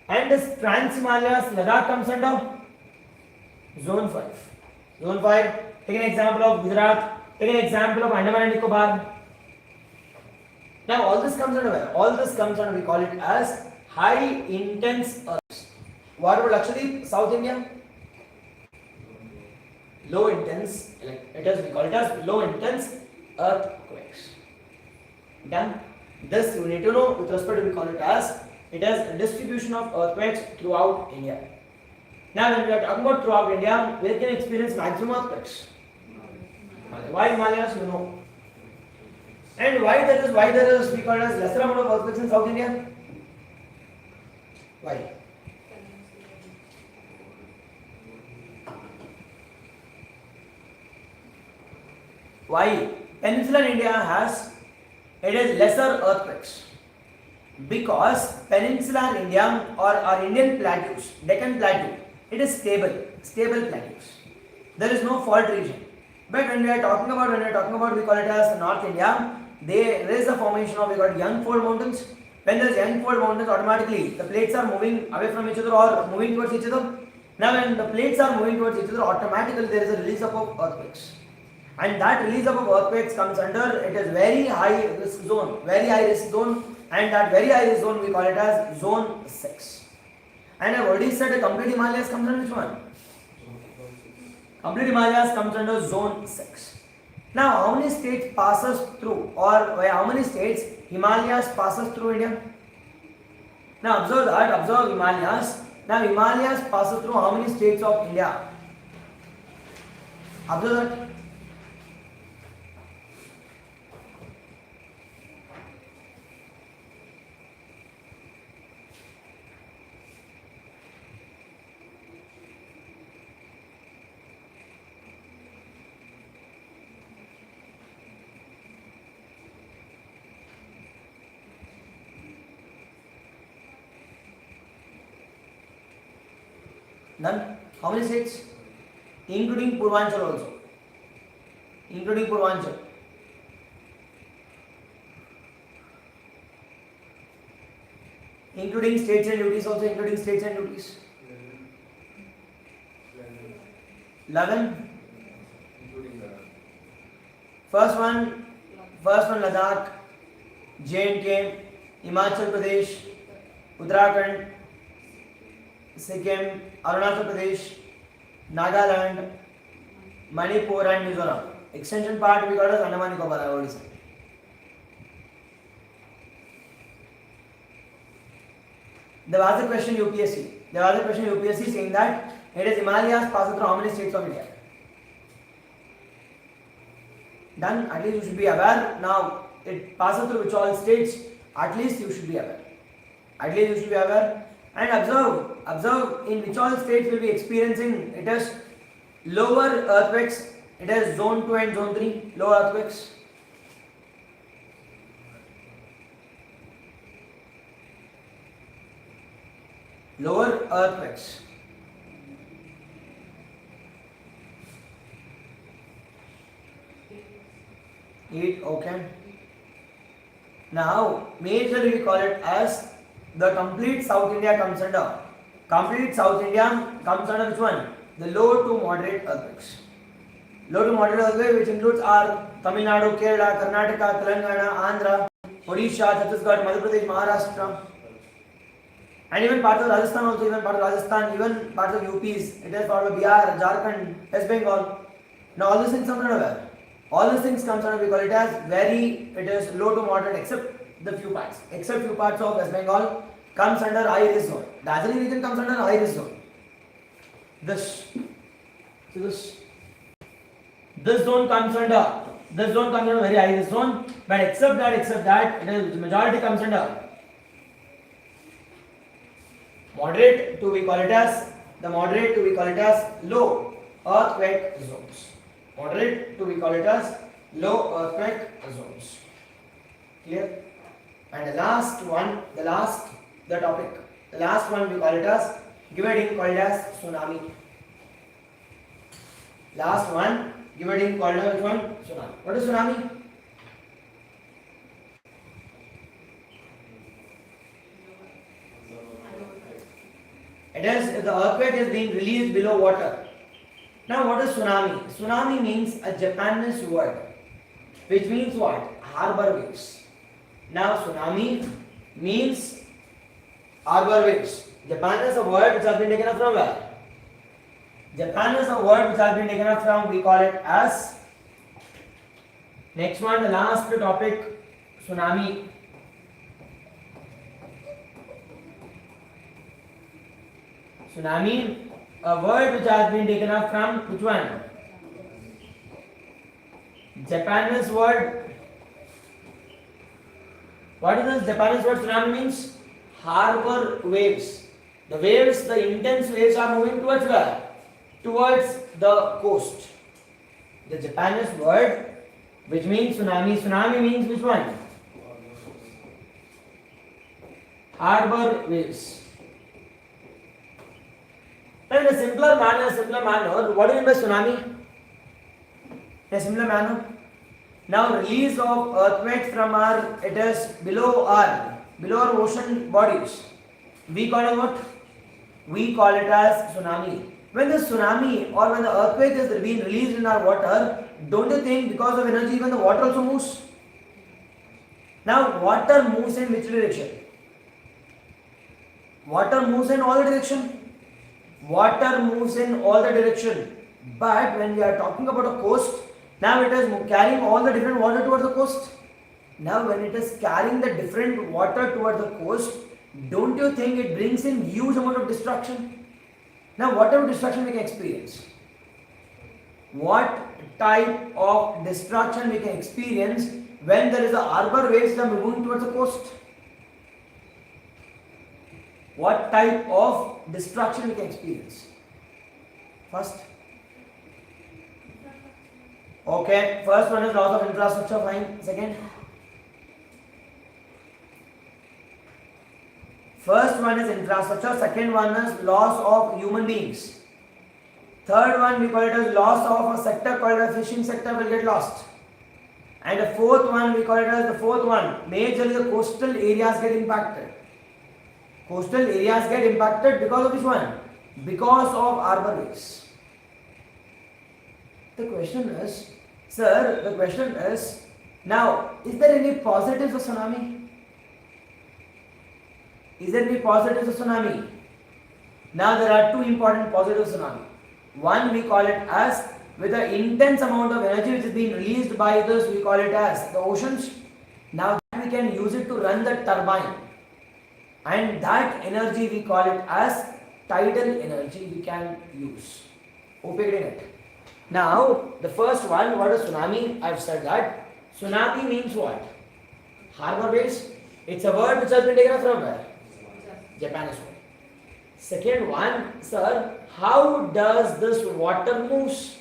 And this Trans-Himalayas, Ladakh comes under zone 5. Zone 5. Take an example of Gujarat. Take an example of Andaman and Nicobar. Now all this comes under where? All this comes under, we call it as high intense earthquakes. What about Lakshadweep, South India? Low intense, it is, we call it as low intense earthquakes. Done? This you need to know with respect to, we call it as, it is a distribution of earthquakes throughout India. Now when we are talking about throughout India, where can experience maximum earthquakes? Why Himalayas, you know. And why there is we call it as lesser amount of earthquakes in South India? Why? Why? Peninsular India has, it is lesser earthquakes. Because peninsular India or our Indian plateaus, Deccan Plateau, it is stable plateaus. There is no fault region. But when we are talking about, we call it as North India, there is a formation of, we got young fold mountains When there is n-fold mountains, automatically the plates are moving away from each other or moving towards each other. Now when the plates are moving towards each other, automatically there is a release up of earthquakes. And that release up of earthquakes comes under, it is very high risk zone, very high risk zone, and that very high risk zone we call it as zone 6. And I've already said a complete Himalayas comes under which one? Complete Himalayas comes under zone 6. Now how many states passes through, or how many states Himalayas passes through India? Now observe that, observe Himalayas. Now Himalayas passes through how many states of India? Observe that. Done. How many states? Including Purvanchal also. Including Purvanchal. Including states and duties also, including states and duties. 11. First one Ladakh, J&K, Himachal Pradesh, Uttarakhand, Sikkim, Arunachal Pradesh, Nagaland, Manipur and Mizoram. Extension part we got as Andaman Nicobar, I already said. There was a question UPSC saying that it is Himalayas passing through how many states of India? Done. At least you should be aware. Now it passes through which all states? At least you should be aware. And observe in which all states will be experiencing it is lower earthquakes. It is zone 2 and zone 3 lower earthquakes. Lower earthquakes. Okay. Now majorly we call it as the complete South India comes under. Complete South India comes under which one? The low to moderate earthquakes. Low to moderate earthquake, which includes our Tamil Nadu, Kerala, Karnataka, Telangana, Andhra, Odisha, Chhattisgarh, Madhya Pradesh, Maharashtra, and even parts of Rajasthan also, even parts of UPs. It is part of Bihar, Jharkhand, West Bengal. Now all these things come under where? All these things comes under, we call it as it is low to moderate, except few parts of West Bengal comes under high risk zone. Darjeeling region comes under high risk zone. This zone comes under very high risk zone, but except that it is majority comes under moderate to we call it as low earthquake zones. Moderate to we call it as low earthquake zones. Clear? And the last one we call it as given called as tsunami. Last one given called as which one? Tsunami. What is tsunami? It is if the earthquake is being released below water. Now what is tsunami? Tsunami means a Japanese word which means what? Harbor waves. Now tsunami means harbor waves. Japan is a word which has been taken up from where? We call it as, next one, the last topic, tsunami. Tsunami, a word which has been taken up from which one? Japanese word. What is this Japanese word tsunami means? Harbor waves. The intense waves are moving towards where? Towards the coast. The Japanese word which means tsunami. Tsunami means which one? Harbor waves. Now in a simpler manner, what do you mean by tsunami? In a simpler manner. Now release of earthquakes from it is below below our ocean bodies, we call it what? We call it as tsunami. When the tsunami or when the earthquake is being released in our water, don't you think because of energy even the water also moves? Now water moves in which direction? Water moves in all the direction. Water moves in all the direction. But when we are talking about a coast, now it is carrying all the different water towards the coast. Now when it is carrying the different water towards the coast, don't you think it brings in huge amount of destruction? Now what type of destruction we can experience? What type of destruction we can experience when there is a harbor waves that are moving towards the coast? What type of destruction we can experience? First. Okay, first one is loss of infrastructure, fine. Second. First one is infrastructure, second one is loss of human beings. Third one we call it as loss of a sector called as fishing sector will get lost. And the fourth one we call it as the fourth one, majorly the coastal areas get impacted. Coastal areas get impacted because of which one? Because of harbor waves. The question is, sir, the question is, now is there any positives of tsunami? Is there any positives of tsunami? Now there are two important positives of tsunami. One we call it as with the intense amount of energy which is being released by this, we call it as the oceans. Now we can use it to run the turbine, and that energy we call it as tidal energy we can use. Hope you're getting it. Now the first one, what is tsunami? I've said that tsunami means what? Harbor waves. It's a word which has been taken from where? Japanese word. Second one, sir, how does this water moves?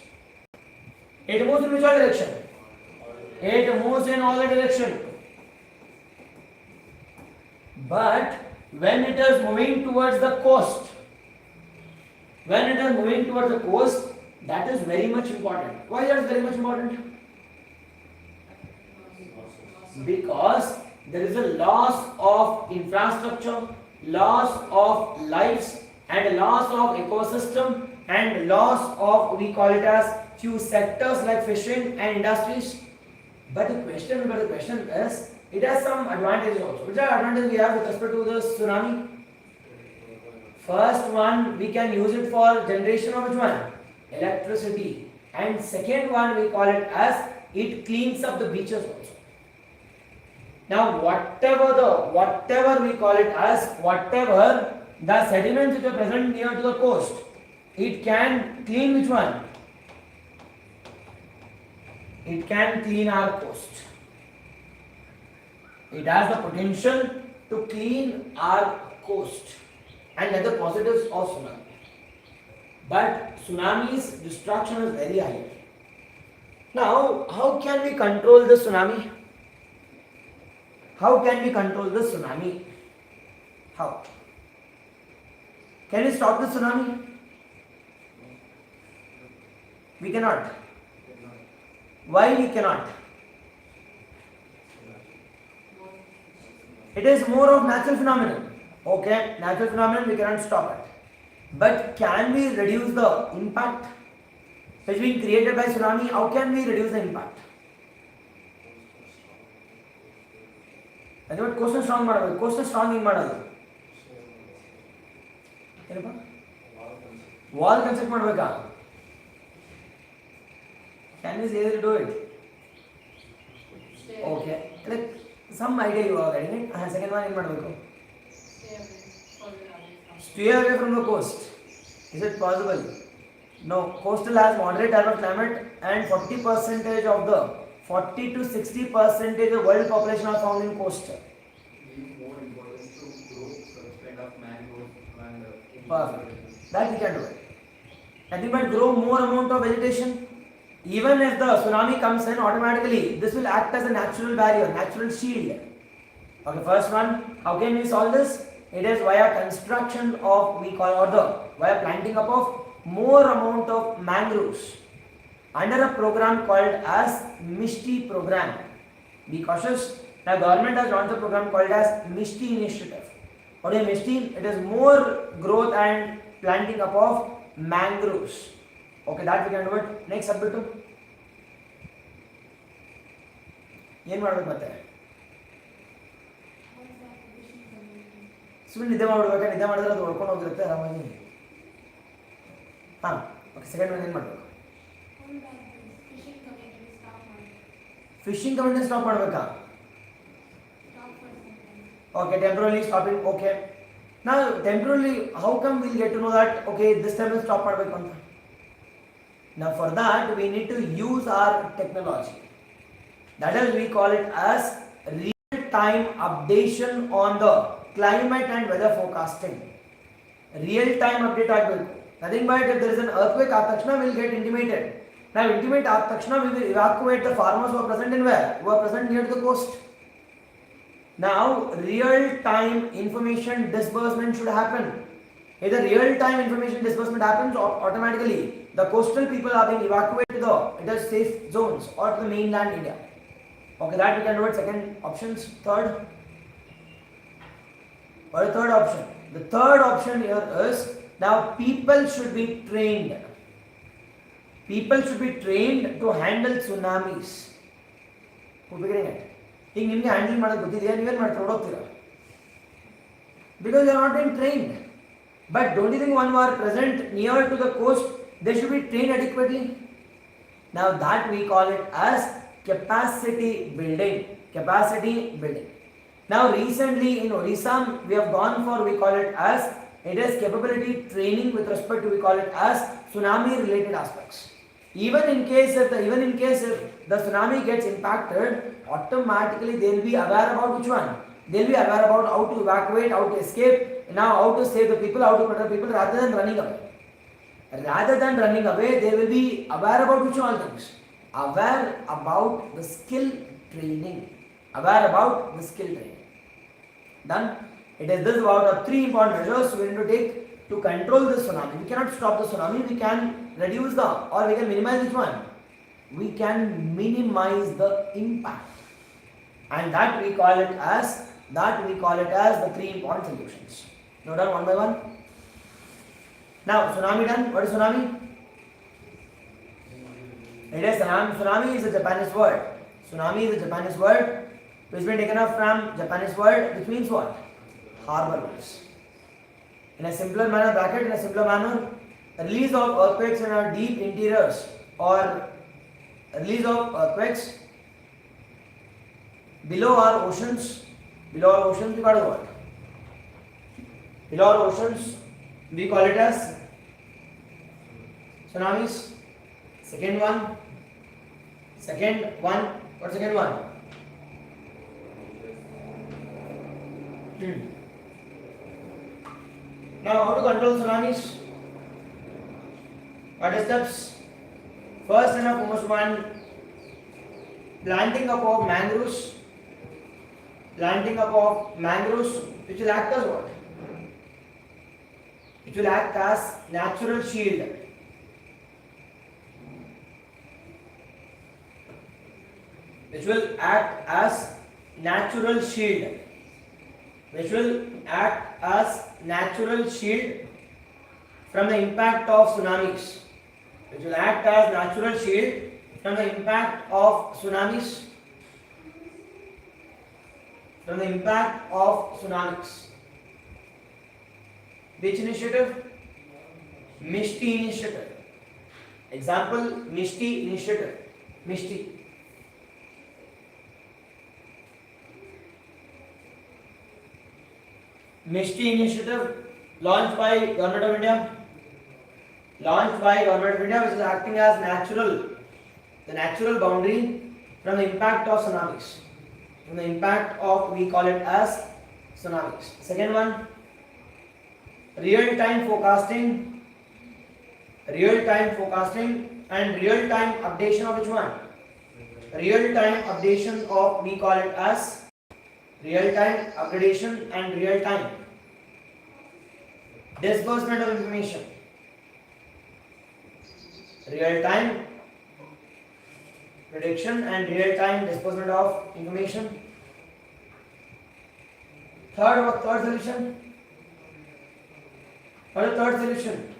It moves in which direction? It moves in all the direction. But when it is moving towards the coast, that is very much important. Why that is very much important? Because there is a loss of infrastructure, loss of lives, and loss of ecosystem, and loss of, we call it as, few sectors like fishing and industries. But the question is, it has some advantages also. Which are advantages we have with respect to the tsunami? First one, we can use it for generation of which one? Electricity. And second one, we call it as, it cleans up the beaches also. Now whatever we call it as, whatever the sediments which are present near to the coast, it can clean which one? It can clean our coast. It has the potential to clean our coast, and that the positives of tsunami. But tsunami's destruction is very high. Now, how can we control the tsunami? How can we control the tsunami? How? Can we stop the tsunami? We cannot. Why we cannot? It is more of natural phenomenon. Okay, natural phenomenon, we cannot stop it. But can we reduce the impact which is being created by tsunami? How can we reduce the impact? That's what coastal strong ಮಾಡಬೇಕು. Coastal strong ಏನು ಮಾಡೋದು? ಏನಪ್ಪ? Wall concept ಮಾಡಬೇಕಾ? Can we say to do it? Okay. Like some idea you are getting it. Second one ಏನು ಮಾಡಬೇಕು? Stay away from the coast. Is it possible? No. Coastal has moderate type of climate, and 40% of the 40 to 60% of world population are found in coastal. More important to grow such kind of mangrove and perfect. That we can do it. Nothing but grow more amount of vegetation. Even if the tsunami comes in, automatically this will act as a natural barrier, natural shield. Okay, first one, how can we solve this? It is via construction of, we call, or the via planting up of more amount of mangroves under a program called as MISTI program. Be cautious. Now government has launched a program called as Mishti Initiative. What is Mishti? It is more growth and planting up of mangroves. Okay, that we can do it. Next subject to ಏನು ಮಾಡ್ಬೇಕು ಮತ್ತೆ ಸುಮ್ಮನೆ ನಿದ್ದೆ ಮಾಡ್ಬೇಕಾ ನಿದ್ದೆ ಮಾಡಿದ್ರೆ ಅದು ಹೊಡ್ಕೊಂಡು ಹೋಗಿರುತ್ತೆ ಆರಾಮಾಗಿ ಹಾಂ ಓಕೆ ಸೆಕೆಂಡ್ ಒನ್ ಏನು ಮಾಡಬೇಕು ಫಿಶಿಂಗ್ ಕಮಿಟಿ ಸ್ಟಾಪ್ ಮಾಡಬೇಕಾ okay temporarily stopping okay now temporarily how come we'll get to know that okay this time we'll stop ಮಾಡಬೇಕು ಅಂತ now for that we need to use our technology that is we call it as real time updation on the climate and weather forecasting real time update ಆಗಬೇಕು nothing but if there is an earthquake ಆದ ತಕ್ಷಣ we'll get intimated now intimate ಆದ ತಕ್ಷಣ we will evacuate the farmers who are present in where who are present near the coast. Now real time information disbursement should happen. If the real time information disbursement happens automatically the coastal people are being evacuated to the safe zones or to the mainland India. Okay, that we can do it. Second options. Third, what is the third option? The third option here is now people should be trained. People should be trained to handle tsunamis. Who is getting it? ಈಗ ನಿಮಗೆ handle ಮಾಡೋದು ಗೊತ್ತಿದೆಯಾ ನೀವೇನು ಮಾಡ್ತಾರೆ ಹೊಡೋಗ್ತೀರಾ because you are not been trained but don't you think one are present near to the coast they should be trained adequately ನಾವು that we call it as capacity building now recently in Odisha we have gone for we call it as it is capability training with respect to we call it as tsunami related aspects. Even in case if the tsunami gets impacted, automatically they will be aware about which one. They will be aware about how to evacuate, how to escape, now how to save the people, how to protect people rather than running away. Rather than running away, they will be aware about which all things. Aware about the skill training. Aware about the skill training. Done. It is this about the three important measures we need to take to control the tsunami. We cannot stop the tsunami. We can reduce the or we can minimize which one. We can minimize the impact, and that we call it as the three important solutions. Note down one by one. Now tsunami done. What is tsunami? It is tsunami is a Japanese word. Tsunami is a Japanese word which has been taken up from Japanese word which means what? Harbor waves. In a simpler manner, bracket in a simpler manner, release of earthquakes in our deep interiors or release of earthquakes below our oceans we got what? Below our oceans we call it as tsunamis. Second one, what's second one? Now how to control tsunamis? What are steps? First and foremost one, planting up of mangroves which will act as what? Which will act as natural shield. Which will act as natural shield from the impact of tsunamis. Which will act as natural shield from the impact of tsunamis. Which initiative? Mishti initiative. Example, Mishti initiative. Mishti initiative launched by Government of India, which is acting as the natural boundary from the impact of tsunamis. We call it as tsunamis. Second one, real-time forecasting and real-time updation of which one? Real-time updation of we call it as real-time upgradation and real-time disbursement of information. Real-time prediction and real-time disbursement of information. Third solution. What is the third solution?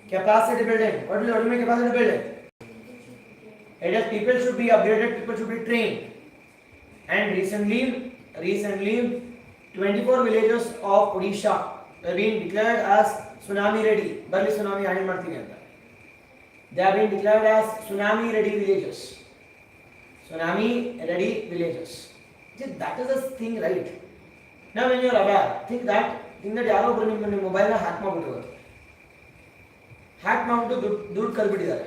Capacity building. What will you make capacity building? It is people should be upgraded, people should be trained. And recently 24 villages of Odisha have been declared as tsunami ready. Barely tsunami handle ಮಾಡ್ತೀನಿ ಅಂತ. They have been declared as tsunami ready villages. Tsunami ready villages. See, that is the thing, right? Now when you are aware, think that ಯಾರೋ ಒಬ್ಬರು ನಿಮ್ಮ mobile ನ hack ಮಾಡ್ಬಿಟ್ಟಿರೋದು. Hack ಮಾಡ್ಬಿಟ್ಟು ದುಡ್ಡು ಕಳ್ಬಿಟ್ಟಿದ್ದಾರೆ.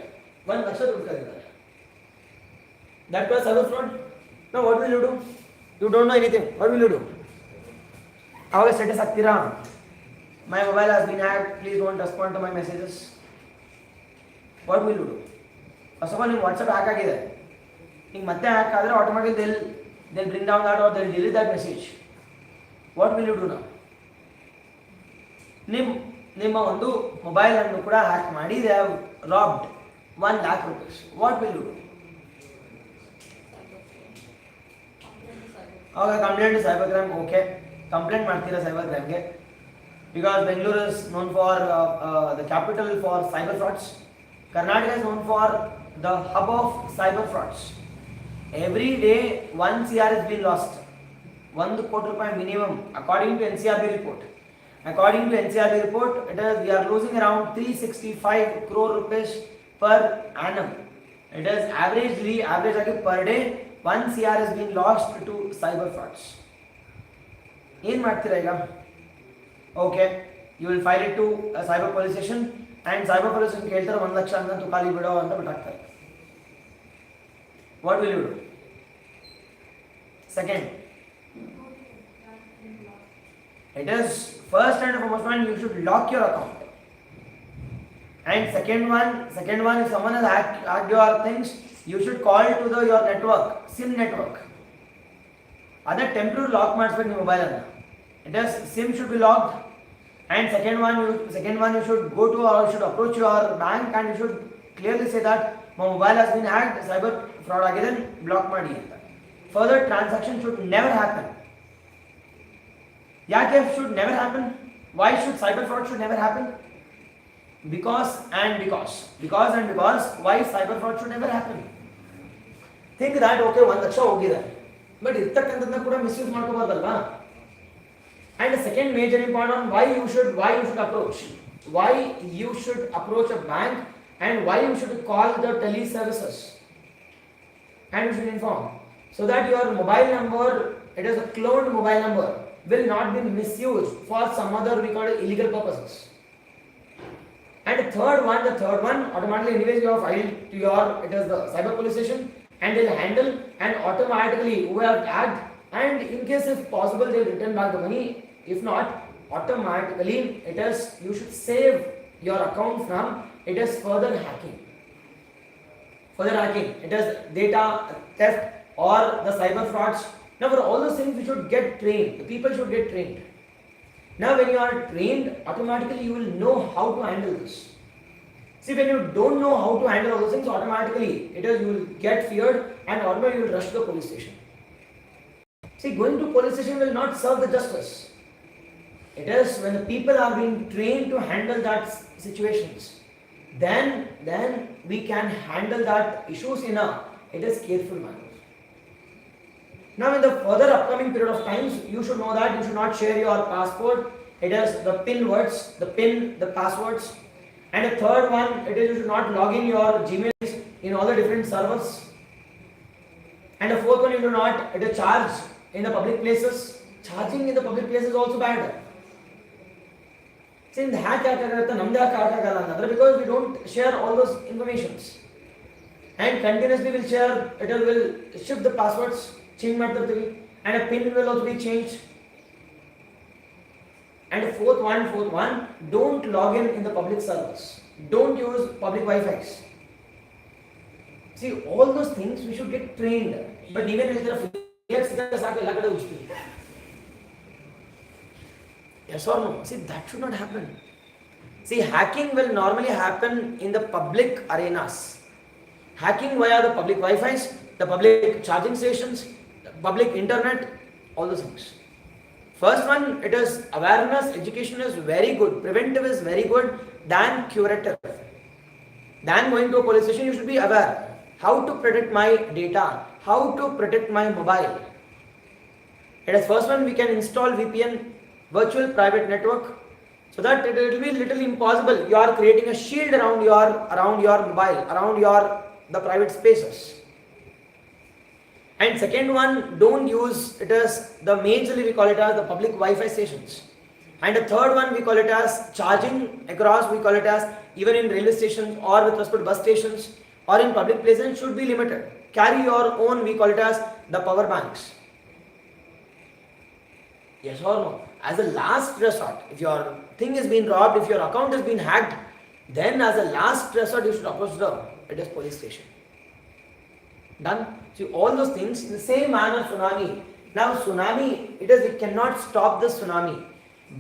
1 ಲಕ್ಷ ದುಡ್ಡು ಕಳ್ದಿದ್ದಾರೆ. That was cyber fraud. Now what will you do? You don't know anything. What will you do? ಅವಾಗ status ಹಾಕ್ತೀರಾ? My mobile has been hacked. Please don't respond to my messages. What will you do? First of all, ನಿಮ್ಮ WhatsApp hack ಆಗಿದೆ. ಈಗ ಮತ್ತೆ hack ಆದರೆ automatically they'll bring down that or they'll delete that message. What will you do now? ನಿಮ್ಮ ಒಂದು mobile ಅನ್ನು ಕೂಡ hack ಮಾಡಿ they have robbed 1 lakh rupees. What will you do? Okay, complaint to cybercrime. Okay, complaint ಮಾಡ್ತೀರಾ cybercrime ಗೆ because Bangalore is known for the capital for cyber frauds. Karnataka is known for the hub of cyber frauds. Every day 1 crore is being lost. 1 crore rupees minimum according to NCRB report. According to NCRB report, we are losing around 365 crore rupees per annum. It is average per day 1 crore has been lost to cyber frauds. ಏನು ಮಾಡ್ತೀರಾ ಈಗ? Okay, you will file it to a cyber police station and cyber police station ಕೇಳ್ತಾರೆ 1 ಲಕ್ಷ ಅಂತ ಖಾಲಿ ಬಿಡೋ ಅಂತ ಬಿಟ್ಟಾಕ್ತಾರೆ. What will you do? Second, it is first and foremost one, you should lock your account. And second one, if someone has hacked your things, you should call to your network, SIM network. Other temporary lock ಮಾಡಿಸಬೇಕು ನಿಮ್ಮ mobile ಅನ್ನು. It is SIM should be locked. And second one you should go to or you should approach your bank and you should clearly say that my mobile has been hacked, cyber fraud ಆಗಿದೆ, block ಮಾಡಿ ಅಂತ. Further transaction should never happen. ಯಾಕೆ should never happen? Why should cyber fraud should never happen? Because why cyber fraud should never happen? Think that okay 1 lakh ಹೋಗಿದೆ, but ಇರ್ತಕ್ಕಂಥದ್ದನ್ನ ಕೂಡ misuse ಮಾಡ್ಕೋಬಾರ್ದಲ್ವಾ? And the second major important why you should approach a bank and why you should call the tele services and you should inform so that your mobile number, it is a cloned mobile number, will not be misused for some other we call it illegal purposes. And the third one automatically anyways you have filed to your the cyber police station and they'll handle and automatically who have tagged, and in case if possible they'll return back the money. If not, automatically you should save your account from further hacking. It is data theft or the cyber frauds. Now for all those things we should get trained. The people should get trained. Now when you are trained, automatically you will know how to handle this. See, when you don't know how to handle all those things, automatically you will get feared and automatically you will rush to the police station. See, going to police station will not serve the justice. It is when the people are being trained to handle that situations, then we can handle that issues in a careful manner. Now in the further upcoming period of times, you should know that you should not share your passport. It is the PIN words, the passwords. And the third one, you should not log in your Gmails in all the different servers. And the fourth one, you do not charge in the public places. Charging in the public places is also bad. See, in the hack because we don't share all those informations. And continuously we'll share, will shift the passwords, change ಮಾಡ್ತಿರ್ತೀವಿ, and a PIN will also be changed. And the fourth one, don't log in the public servers. Don't use public Wi-Fi's. See, all those things we should get trained. But even if there are yes or no? See, that should not happen. See, hacking will normally happen in the public arenas. Hacking via the public Wi-Fi's, the public charging stations, the public internet, all those things. First one, it is awareness, education is very good, preventive is very good than curative. Than going to a police station, you should be aware how to protect my data, how to protect my mobile. It is first one, we can install VPN, virtual private network, so that it will be little impossible. You are creating a shield around your mobile, around the private spaces. And second one, don't use it as the majorly we call it as the public Wi-Fi stations. And the third one, we call it as charging across, we call it as even in railway stations or with respect to bus stations or in public places should be limited. Carry your own, we call it as the power banks. Yes or no? As a last resort, if your thing is being robbed, if your account has been hacked, then as a last resort you should approach the police station. Done? See, all those things in the same manner tsunami. Now tsunami, it cannot stop the tsunami.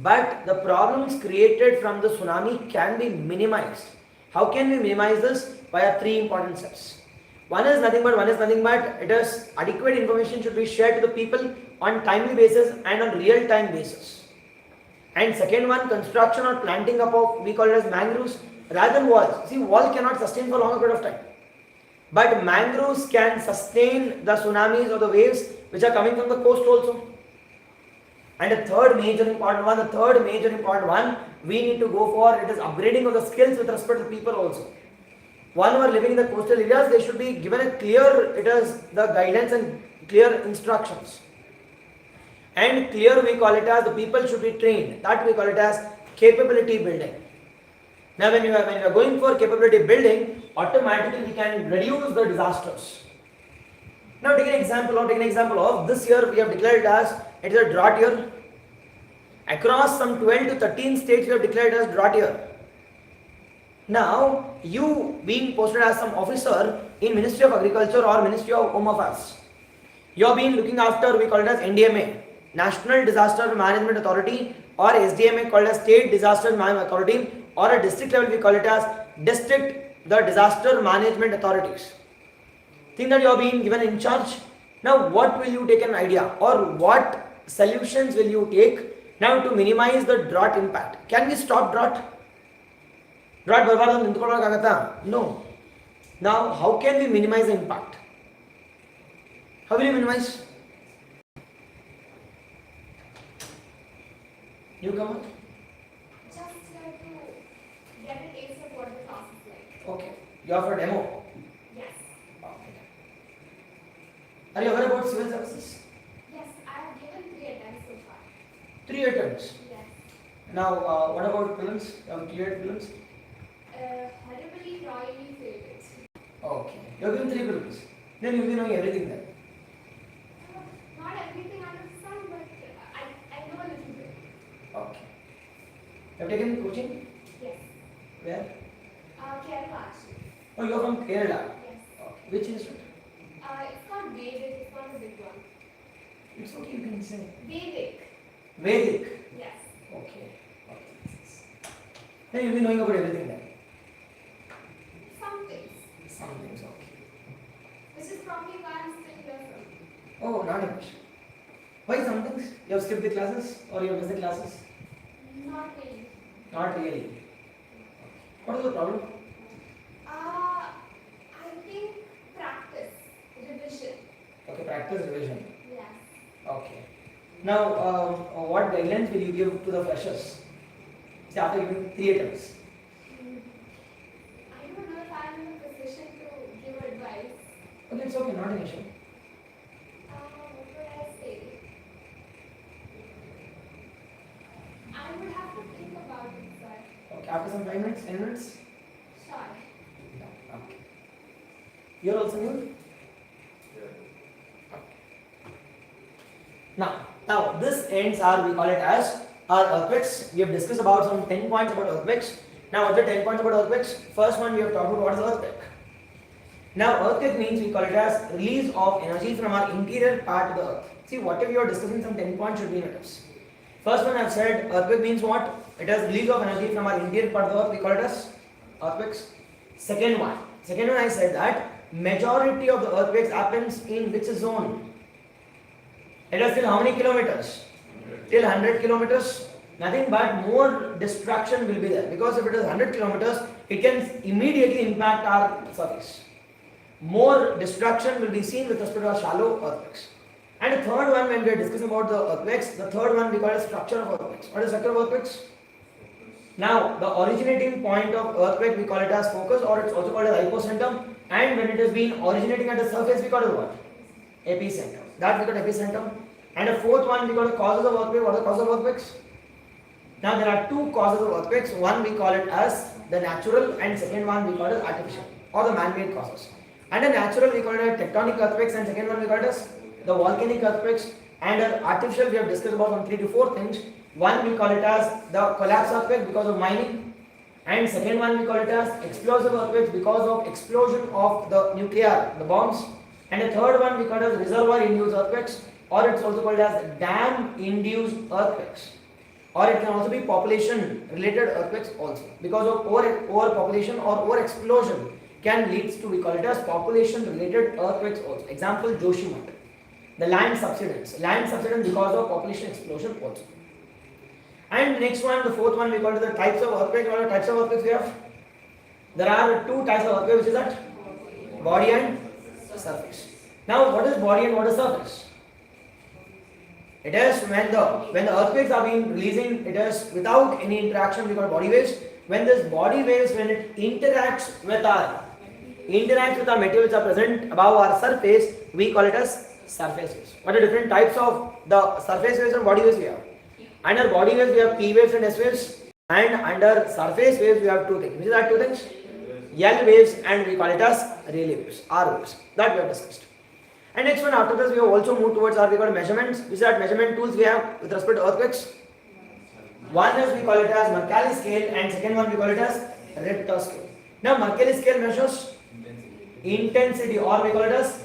But the problems created from the tsunami can be minimized. How can we minimize this? Via three important steps. One is nothing but it is adequate information should be shared to the people on timely basis and on real time basis. And second one, construction or planting up of, we call it as mangroves rather than walls. See, wall cannot sustain for a longer period of time. But mangroves can sustain the tsunamis or the waves which are coming from the coast also. And the third major important one, we need to go for, it is upgrading of the skills with respect to people also. One who are living in the coastal areas, they should be given a clear, it is the guidance and clear instructions. And clear we call it as, the people should be trained. That we call it as capability building. Now when you are going for capability building, automatically we can reduce the disasters. Now take an example of this year we have declared as, it is a drought year. Across some 12 to 13 states we have declared as drought year. Now you being posted as some officer in Ministry of Agriculture or Ministry of Home Affairs, you are being looking after, we call it as NDMA, National Disaster Management Authority, or SDMA called as State Disaster Management Authority, or a district level we call it as the Disaster Management Authorities. Think that you are being given in charge. Now what will you take an idea or what solutions will you take now to minimize the drought impact? Can we stop drought? No. Now how can we minimize the impact? How will you minimize? You come on. Just try to get a taste of what the class is like. Okay. You are for a demo? Yes. Okay. Are you aware about civil services? Yes, I have given 3 attempts so far. 3 attempts. Yes. Now, what about prelims? You have cleared prelims? Horribly, royally failed it. Okay. You have given 3 prelims. Then you will be knowing everything then. Not everything under the sun, but I know a little bit. Okay. You have taken coaching? Yes. Where? Kerala actually. Oh, you are from Kerala. Yes. Okay. Which institute? It's not Vedic, it's not a big one. It's okay, you can say. Vedic. Vedic. Yes. Okay. Then you will be knowing about everything then. Some things. Some things, okay. Which is probably why I'm still here from. Oh, not English. Why some things? You have skipped the classes or you have missed the classes? Not really. Not really. What is the problem? I think practice, revision. Okay, practice revision. Yes. Okay. Now, what guidelines will you give to the freshers? See, after giving 3 attempts. I don't know if I'm in a position to give advice. Okay, it's okay, not an issue. What would I say? I would have to think about it, sir. Okay, after some 5 minutes, 10 minutes? Sure. No, okay. You're also new? Now, this ends our, we call it as our earthquakes. We have discussed about some 10 points about earthquakes. Now, what are the 10 points about earthquakes? First one, we have talked about what is earthquake. Now, earthquake means we call it as release of energy from our interior part of the earth. See, whatever you are discussing, some 10 points should be noticed. First one I have said, earthquake means what? It is release of energy from our interior part of the earth. We call it as earthquakes. Second one I said that majority of the earthquakes happens in which zone? Let us tell how many kilometers? till 100 kilometers, nothing but more destruction will be there, because if it is 100 kilometers, it can immediately impact our surface. More destruction will be seen with respect to our shallow earthquakes. And the third one, when we are discussing about the earthquakes, the third one we call as structure of earthquakes. What is structure of earthquakes? Now, the originating point of earthquake we call it as focus, or it's also called as hypocenter. And when it has been originating at the surface, we call it what? Epicenter. That we call epicenter. And the fourth one we call the causes of earthquake. What are the causes of earthquakes? Now there are two causes of earthquakes. One we call it as the natural, and second one we call it as artificial or the man-made causes. And the natural we call it as tectonic earthquakes, and second one we call it as the volcanic earthquakes. And artificial we have discussed about from 3 to 4 things. One we call it as the collapse earthquake because of mining, and second one we call it as explosive earthquakes because of explosion of the nuclear, the bombs. And the third one we call it as reservoir induced earthquakes, or it's also called as dam induced earthquakes, or it can also be population related earthquakes also, because of overpopulation or over explosion can lead to, we call it as population related earthquakes also. Example, Joshimath, the land subsidence because of population explosion also. And next one, the fourth one we call it the types of earthquakes. What are the types of earthquakes we have? There are two types of earthquakes, which is that body and surface. Now what is body and what is surface? It is when the earthquakes are being releasing, it is without any interaction, we call it body waves. When this body waves, when it interacts with our materials are present above our surface, we call it as surface waves. What are different types of the surface waves and body waves we have? Under body waves we have P waves and S waves, and under surface waves we have two things. Which are two things? L waves, and we call it as Rayleigh waves, R waves. That we have discussed. And next one, after this we have also moved towards our we call measurements. Which are measurement tools we have with respect to earthquakes? One is we call it as Mercalli scale, and second one we call it as Richter scale. Now Mercalli scale measures intensity, or we call it as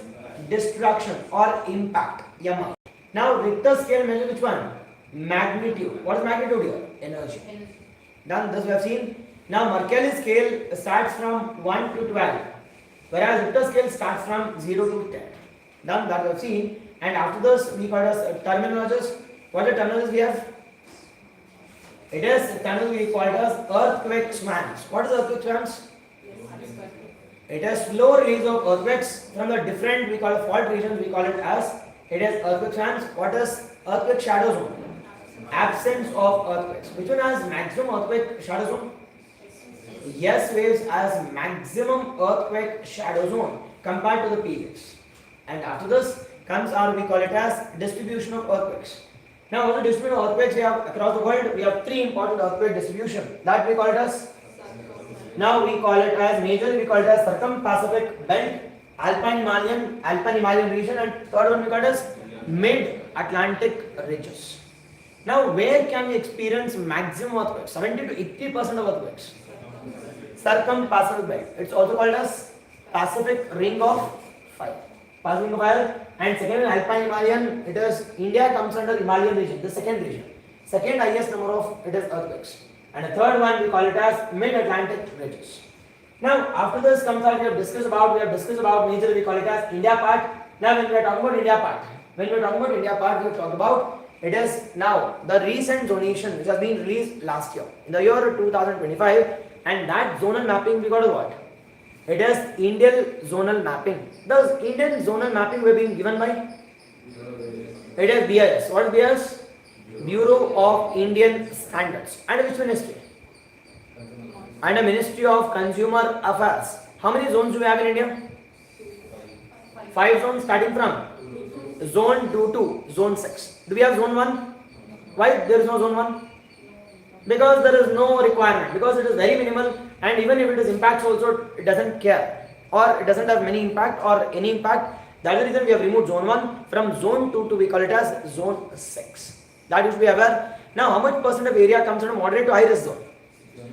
destruction or impact, MI. Now Richter scale measures which one? Magnitude. What is magnitude here? Energy. Done. This we have seen. Now Mercalli scale starts from 1 to 12, whereas Richter scale starts from 0 to 10. Done. That we have seen. And after this we call it as terminologies. What are the terminologies we have? It is terminology we call it as earthquake swans. What is earthquake swans? It is slow release of earthquakes from the different we call it fault regions. We call it as it is earthquake swans. What is earthquake shadow zone? Absence of earthquakes. Which one has maximum earthquake shadow zone? S waves as maximum earthquake shadow zone compared to the P waves. And after this comes our we call it as distribution of earthquakes. Now what is the distribution of earthquakes we have across the world? We have three important earthquake distribution. That we call it as, now we call it as majorly we call it as circum-Pacific belt, Alpine Himalayan region, and third one we call it as mid-Atlantic ridges. Now where can we experience maximum earthquakes? 70 to 80% of earthquakes. Circum-Pacific belt. It's also called as Pacific Ring of Fire. Pacific Ring of Fire. And second is Alpine Himalayan. It is India comes under Himalayan region, the second region. Second highest number of it is earthquakes. And the third one we call it as mid-Atlantic ridges. Now after this comes out we have discussed about major we call it as India part. Now when we are talking about India part, we have talked about it is now the recent zonation which has been released last year in the year 2025, and that zonal mapping we got to what? It is Indian zonal mapping. The Indian zonal mapping we have been given by it is BIS. What is BIS? Bureau of Indian Standards. And which ministry? And the Ministry of Consumer Affairs. How many zones do we have in India? 5 zones starting from zone 2 to zone 6. Do we have zone 1? Why there is no zone 1? Because there is no requirement, because it is very minimal, and even if it is impacts also it doesn't care, or it doesn't have many impact or any impact. That is the reason we have removed zone 1. From zone 2 to we call it as zone 6. That you should be aware. Now how much percent of area comes under moderate to high risk zone?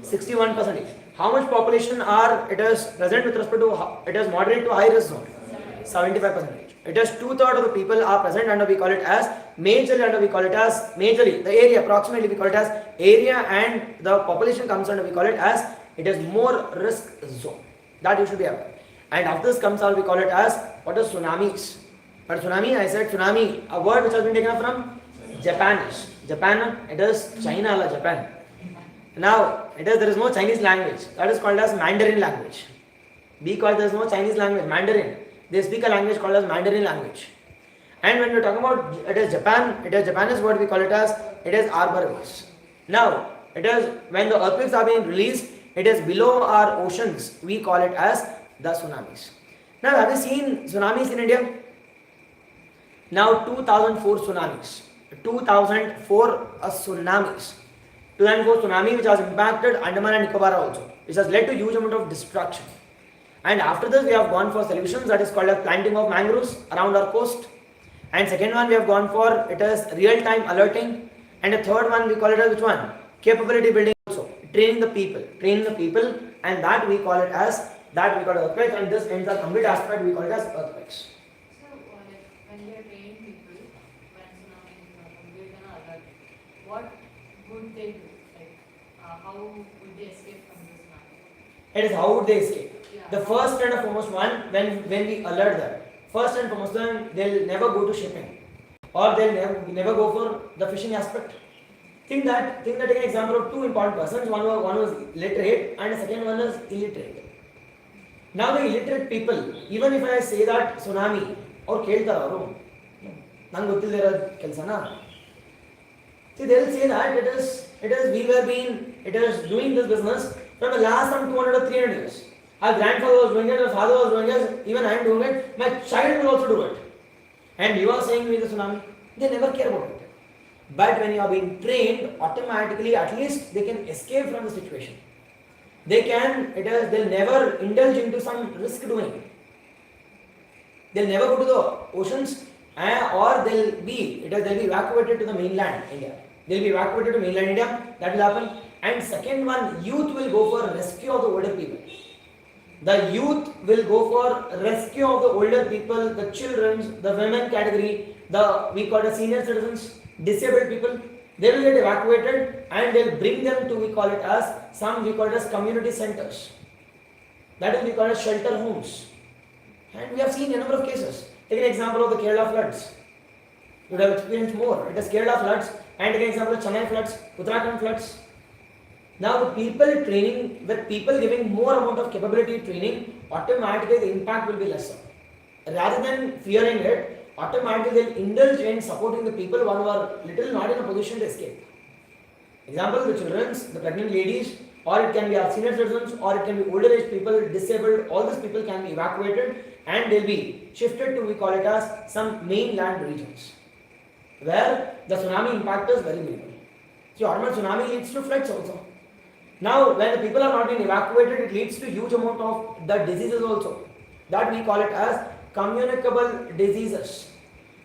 61%. How much population are it is present with respect to it is moderate to high risk zone? 75%. It is 2/3 of the people are present under we call it as majorly the area approximately we call it as area, and the population comes under we call it as it is more risk zone. That you should be aware. And after this comes out we call it as what is tsunamis. But tsunami, I said tsunami, a word which has been taken from Japanese. Japan, it is China or Japan. Now, there is no Chinese language. That is called as Mandarin language. Because there is no Chinese language, Mandarin. They speak a language called as Mandarin language. And when we are talking about it is Japan is what we call it as, it is arbor waves. Now, it is when the earthquakes are being released, it is below our oceans, we call it as the tsunamis. Now, have you seen tsunamis in India? Now, 2004 tsunamis. 2004 tsunamis. 2004 tsunami which has impacted Andaman and Nicobar also, which has led to huge amount of destruction. And after this, we have gone for solutions that is called as planting of mangroves around our coast. And second one we have gone for, it is real-time alerting. And the third one we call it as which one? Capability building also. Training the people, and that we call it as earthquakes, and this ends the complete aspect we call it as earthquakes. So, when they are training people, when tsunami is complete and alert, what would they do? Like, how would they escape from the tsunami? It is how would they escape? Yeah. The first and foremost one, when we alert them, first and foremost one, they'll never go to shipping, or they'll never go for the fishing aspect. Think that take an example of two important persons. One was literate and the second one is illiterate. Now the illiterate people, even if I say that tsunami or keltara ಅವರು ನಂಗೆ ಗೊತ್ತಿಲ್ಲದಿರೋ ಕೆಲಸನಾ, see they'll say that it is doing this business from the last 200 or 300 years. Our grandfather was doing it, our father was doing it, even I am doing it, my child will also do it. And you are saying me the tsunami, they never care about it. But when you are being trained, automatically at least they can escape from the situation. They'll never indulge into some risk doing. They'll never go to the oceans or they'll be evacuated to the mainland India. That will happen. And second one, youth will go for rescue of the older people. The youth will go for rescue of the older people, the children, the women category, we call the senior citizens, disabled people. They will get evacuated and they'll bring them to, we call it as community centers. That is we call it shelter homes. And we have seen a number of cases. Take an example of the Kerala floods. You would have experienced more. It is Kerala floods, and take an example of Chennai floods, Uttarakhand floods. Now with people giving more amount of capability training, automatically the impact will be lesser. Rather than fearing it, automatically they'll indulge in supporting the people who are little not in a position to escape. Example, the children, the pregnant ladies, or it can be our senior citizens, or it can be older age people, disabled, all these people can be evacuated and they'll be shifted to, we call it as some mainland regions where the tsunami impact is very minimal. See, automatic tsunami leads to floods also. Now, when the people are not being evacuated, it leads to huge amount of the diseases also. That we call it as communicable diseases.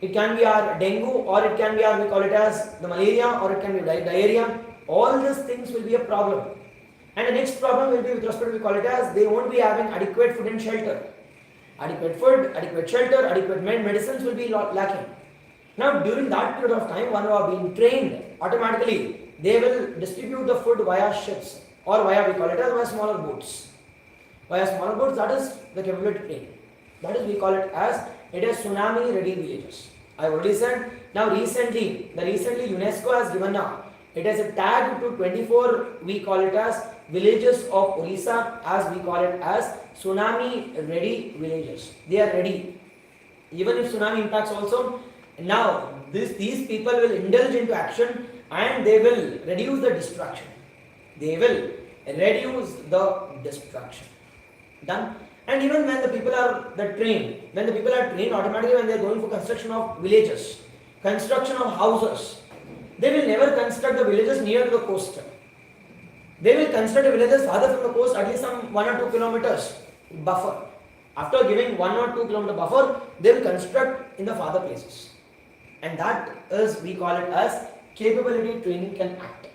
It can be our dengue, or it can be our, we call it as the malaria, or it can be diarrhea. All these things will be a problem. And the next problem will be with respect to, we call it as, they won't be having adequate food and shelter. Adequate food, adequate shelter, adequate medicines will be lacking. Now, during that period of time, when you are being trained, automatically they will distribute the food via ships, or via, we call it as, via smaller boats. Via smaller boats, that is the capability training. That is, we call it as, it is tsunami ready villages. I already said. Now recently UNESCO has given now, it has a tag to 24, we call it as villages of Orissa, as we call it as tsunami ready villages. They are ready. Even if tsunami impacts also, now these people will indulge into action and they will reduce the destruction. Done. And even when the people are trained, automatically when they are going for construction of villages, construction of houses, they will never construct the villages near to the coast. They will construct the villages farther from the coast, at least some 1 or 2 kilometers buffer. After giving 1 or 2 kilometer buffer, they will construct in the farther places. And that is, we call it as capability training can act.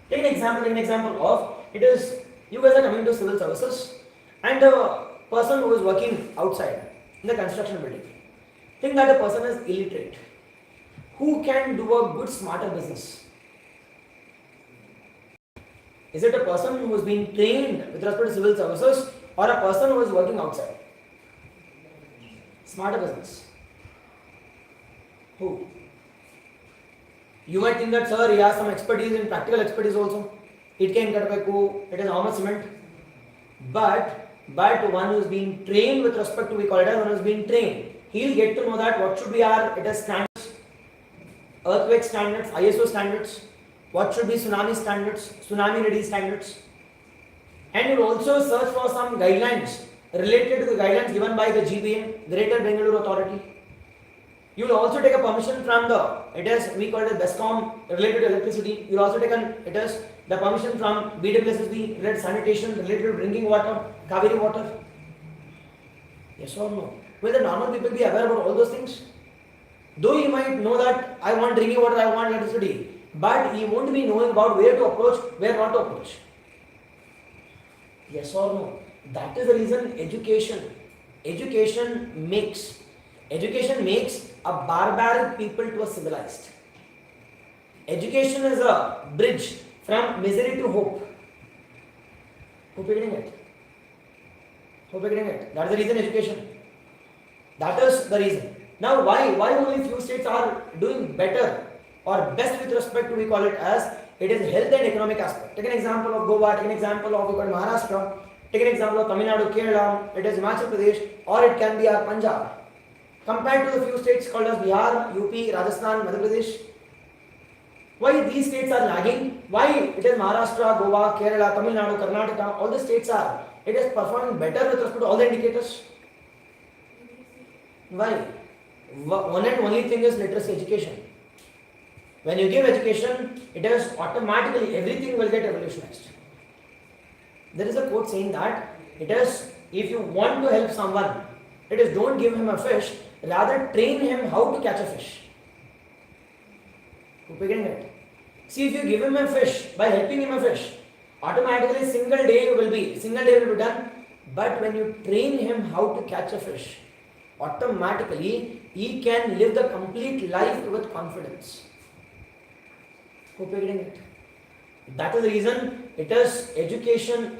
Take an example of, it is, you guys are coming to civil services, and a person who is working outside in the construction building, think that a person is illiterate. Who can do a good, smarter business? Is it a person who is being trained with respect to civil services, or a person who is working outside? Smarter business. Who? You might think that sir, he has some expertise in practical expertise also. It can cut it is how much cement. But one who is being trained with respect to, we call it as one who is being trained, he'll get to know that what should be our, it is standards, earthquake standards, ISO standards, what should be tsunami standards, tsunami ready standards. And you'll also search for some guidelines related to the guidelines given by the GBA, Greater Bengaluru Authority. You will also take a permission from we call it BESCOM related to electricity. You will also take the permission from BWSSB related to sanitation, related to drinking water, Kaveri water. Yes or no? Will the normal people be aware about all those things? Though you might know that I want drinking water, I want electricity, but you won't be knowing about where to approach, where not to approach. Yes or no? That is the reason education makes a barbaric people to a civilized. Education is a bridge from misery to hope. Hope you're getting it? That's the reason education. That is the reason. Now why only few states are doing better or best with respect to, we call it as, it is health and economic aspect. Take an example of Goa, take an example of Maharashtra, take an example of Tamil Nadu, Kerala, it is Himachal Pradesh, or it can be our Punjab. Compared to the few states called as Bihar, UP, Rajasthan, Madhya Pradesh. Why these states are lagging? Why it is Maharashtra, Goa, Kerala, Tamil Nadu, Karnataka, all the states are, it is performing better with respect to all the indicators. Why? One and only thing is literacy education. When you give education, it is automatically everything will get revolutionized. There is a quote saying that it is, if you want to help someone, it is don't give him a fish, rather train him how to catch a fish. You getting it? See, if you give him a fish by helping him a fish, automatically single day will be done. But when you train him how to catch a fish, automatically he can live the complete life with confidence. Hope you're getting it. That is the reason it is education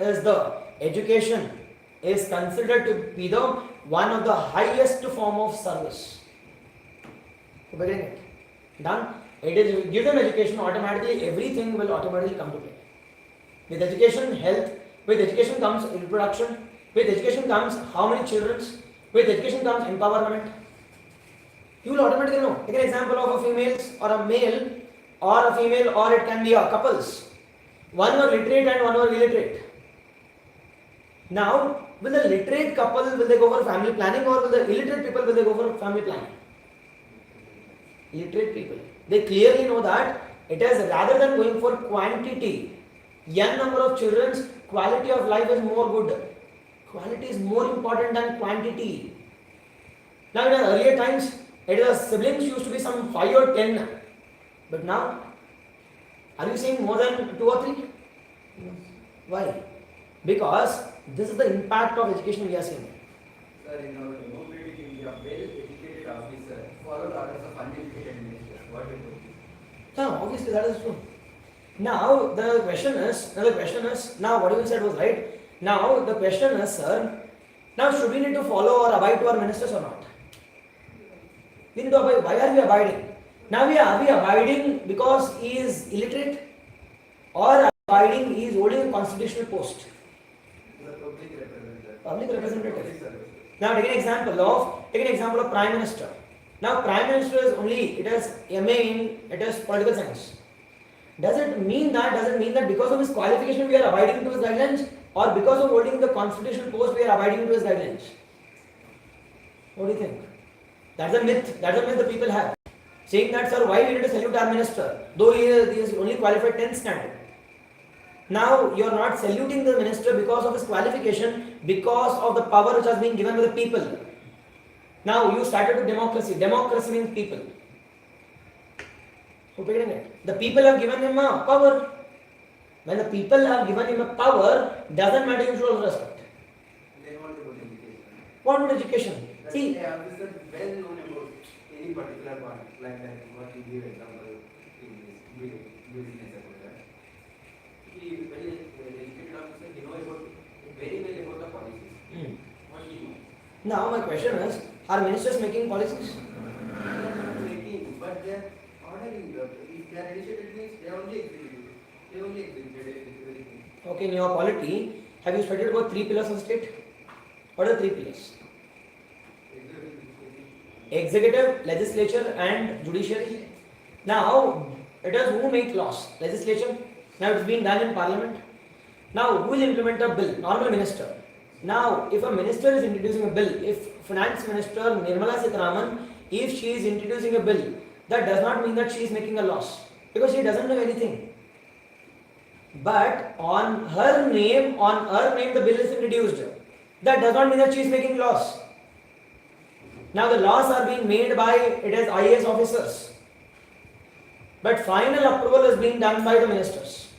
is considered to be the one of the highest form of service. Hope you're getting it. Done. It is give them education, automatically everything will automatically come to play. With education, health. With education comes reproduction. With education comes how many children. With education comes empowerment. You will automatically know. Take an example of a female or a male or a female, or it can be a couples. One were literate and one were illiterate. Now, will the literate couple, will they go for family planning, or will the illiterate people, will they go for family planning? Literate people. They clearly know that it is rather than going for quantity, n number of children, quality of life is more good. Quality is more important than quantity. Now, in the earlier times, it was siblings used to be some 5 or 10. But now, are you saying more than 2 or 3? No. Why? Because this is the impact of education we are seeing. Sir, in our democratic India, well-educated officer followed orders of uneducated minister. What do you think? No, obviously that is true. Now the question is, now what you said was right. Now the question is, sir, now should we need to follow or abide to our ministers or not? We need to abide. Why are we abiding? Now are we abiding because he is illiterate, or abiding he is holding a constitutional post? The public representative. Public representative. Public service. Now take an example of Prime Minister. Now Prime Minister is only, it is MA in, it is political science. Does it mean that because of his qualification we are abiding to his guidelines, or because of holding the constitutional post we are abiding to his guidelines? What do you think? That's a myth the people have. Saying that, sir, why we need to salute our minister, though he is only qualified 10th standard. Now you are not saluting the minister because of his qualification, because of the power which has been given by the people. Now you started with democracy. Democracy means people. The people have given him a power. When the people have given him a power, doesn't matter, you should also respect. They want about education. What about education? See, the officer well known about any particular one, like that, what you give example in this business about that. He well educated officer, he know about very well about the policies. What he knows. now my question is, are ministers making policies? They are not making, but their orders having the, if they are educated means they are only executive. They only executed everything. Okay, in your polity, have you studied about three pillars of state? What are the three pillars? Executive, legislature, and judiciary. Now, it is who make laws? Legislature. Now it's been done in parliament. Now, who will implement a bill? Normal minister. Now, if a minister is introducing a bill, if finance minister Nirmala Sitharaman, if she is introducing a bill, that does not mean that she is making a loss because she doesn't know anything. But on her name, the bill is introduced. That does not mean that she is making laws. Now the laws are being made by IAS officers. But final approval is being done by the ministers.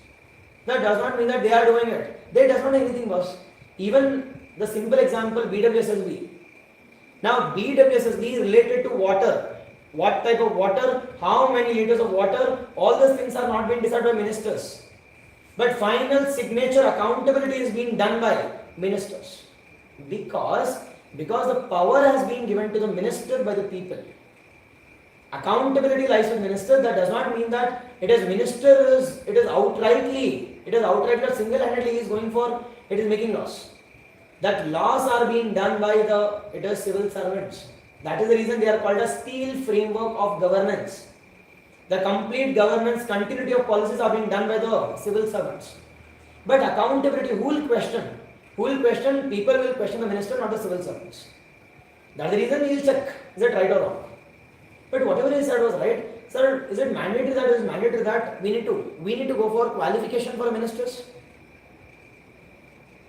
That does not mean that they are doing it. They does not know anything, boss. Even the simple example, BWSSB. Now BWSSB is related to water. What type of water, how many liters of water, all those things are not being decided by ministers. But final signature accountability is being done by ministers. Because the power has been given to the minister by the people. Accountability lies with minister. That does not mean that it is outrightly that single-handedly he is going for, it is making laws. That laws are being done by the civil servants. That is the reason they are called a steel framework of governance. The complete governance, continuity of policies are being done by the civil servants. But accountability, who will question? People will question the minister, not the civil servants. That is the reason we will check, is it right or wrong? But whatever he said was right. Sir, is it mandatory that we need to go for qualification for ministers?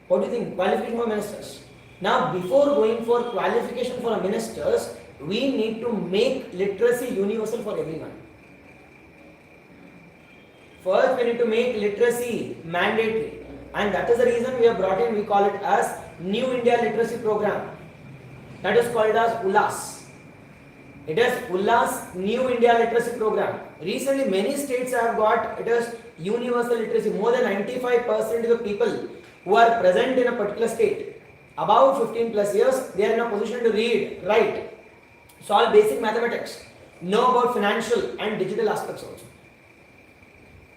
What do you think? Qualification for ministers. Now, before going for qualification for ministers, we need to make literacy universal for everyone. First, we need to make literacy mandatory. And that is the reason we have brought in, we call it as New India Literacy Program. That is called as ULAS. It is ULAS New India Literacy Program. Recently, many states have got it as universal literacy. More than 95% of the people who are present in a particular state, above 15 plus years, they are in a position to read, write, solve basic mathematics, know about financial and digital aspects also.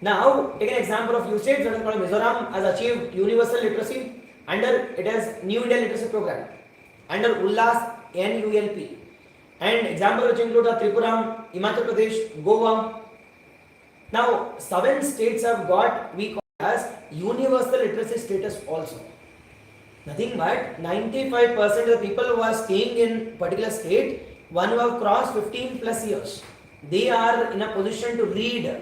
Now, take an example of few states. That is called Mizoram has achieved universal literacy under it as New India Literacy Program under ULAS NULP. And example which include Tripura, Himachal Pradesh, Goa. Now, 7 states have got, we call as universal literacy status also. Nothing but 95% of the people who are staying in particular state, one who have crossed 15 plus years, they are in a position to read,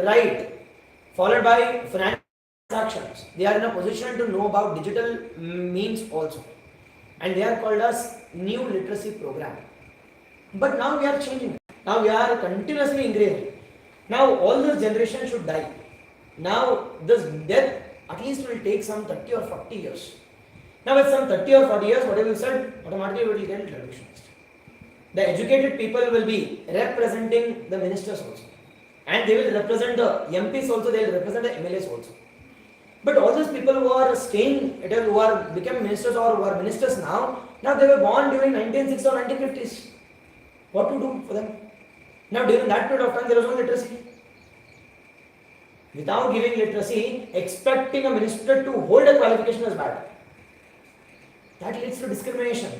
write, followed by financial transactions. They are in a position to know about digital means also. And they are called as New Literacy Program. But now we are changing. Now we are continuously engraving. Now all this generation should die. Now this death at least will take some 30 or 40 years. Now with some 30 or 40 years, whatever you said, automatically we will get reductionist. The educated people will be representing the ministers also. And they will represent the MPs also, they will represent the MLAs also. But all those people who are staying, who are become ministers or who are ministers now they were born during 1960s or 1950s. What to do for them? Now during that period of time there was no literacy. Without giving literacy, expecting a minister to hold a qualification is bad. That leads to discrimination.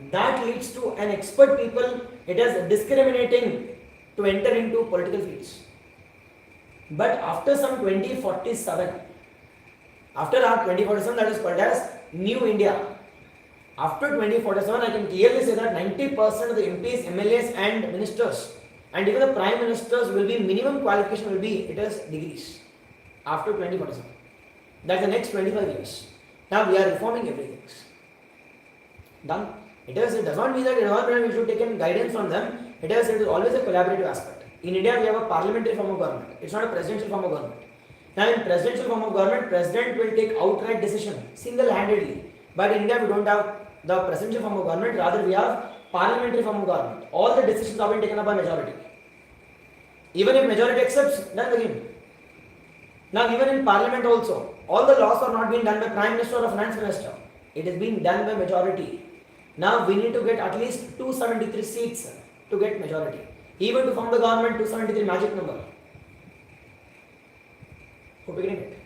That leads to an expert people, it is discriminating to enter into political fields. But after some 2047, after our 2047, that is called as New India. After 2047, I can clearly say that 90% of the MPs, MLAs and ministers and even the prime ministers will be, minimum qualification will be, it is degrees. After 2047. That's the next 25 years. Now we are reforming everything. Done. It does not mean that we should take in guidance from them. It is always a collaborative aspect. In India, we have a parliamentary form of government. It's not a presidential form of government. Now, in presidential form of government, president will take outright decision single-handedly. But in India, we don't have the presidential form of government. Rather, we have parliamentary form of government. All the decisions are being taken up by majority. Even if majority accepts, done again. Now, even in parliament also, all the laws are not being done by prime minister or finance minister. It is being done by majority. Now, we need to get at least 273 seats to get majority. Even to form the government, 273 magic number. Hope you getting it.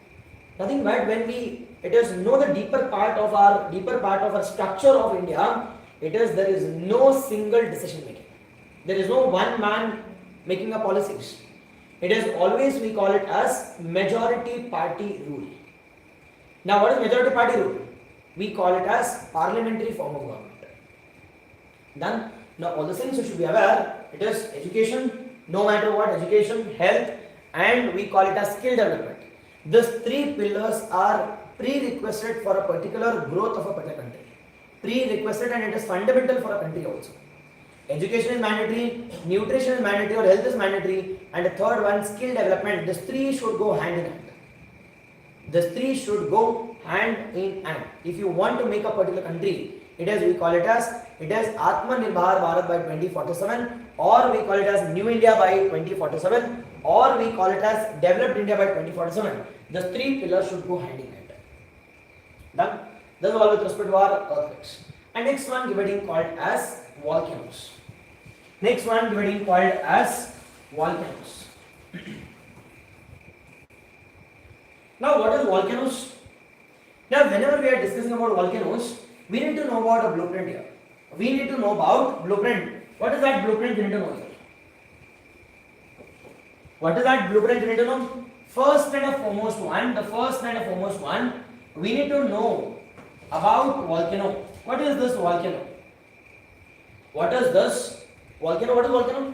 Nothing but when it is know the deeper part of our structure of India. There is no single decision making. There is no one man making a policies. It is always, we call it as majority party rule. Now what is majority party rule? We call it as parliamentary form of government. Done. Now all the things you should be aware, it is education, no matter what, education, health, and we call it as skill development. These three pillars are prerequisite for a particular growth of a particular country. Prerequisite, and it is fundamental for a country also. Education is mandatory, nutrition is mandatory, or health is mandatory, and the third one, skill development. These three should go hand in hand. These three should go hand in hand. If you want to make a particular country, we call it as Atmanirbhar Bharat by 2047, or we call it as New India by 2047, or we call it as Developed India by 2047. These three pillars should go hand in hand. Done. This is all with respect to our earthquakes. And next one getting called as volcanoes. Next one getting called as volcanoes. Now what is volcanoes? Now whenever we are discussing about volcanoes, we need to know about a blueprint here. We need to know about blueprint. What is that blueprint you need to know here? What is that blueprint you need to know? First and foremost one, we need to know about volcano. What is this volcano? What is this volcano? What is volcano?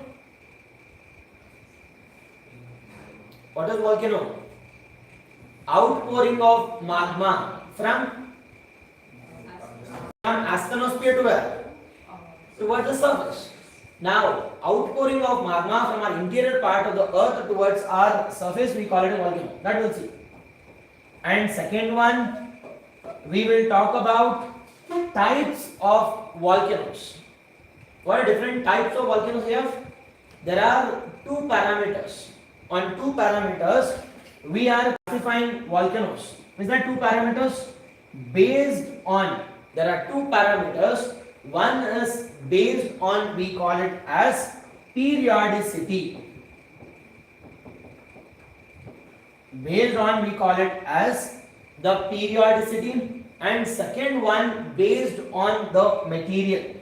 What is volcano? Outpouring of magma from asthenosphere to where? Towards the surface. Now, outpouring of magma from our interior part of the earth towards our surface, we call it a volcano. That we'll see. And second one, we will talk about types of volcanoes. What are different types of volcanoes we have? There are two parameters. On two parameters, we are classifying volcanoes. Is that two parameters? Based on, there are two parameters. One is based on, we call it as periodicity. Based on, we call it as the periodicity, and second one based on the material.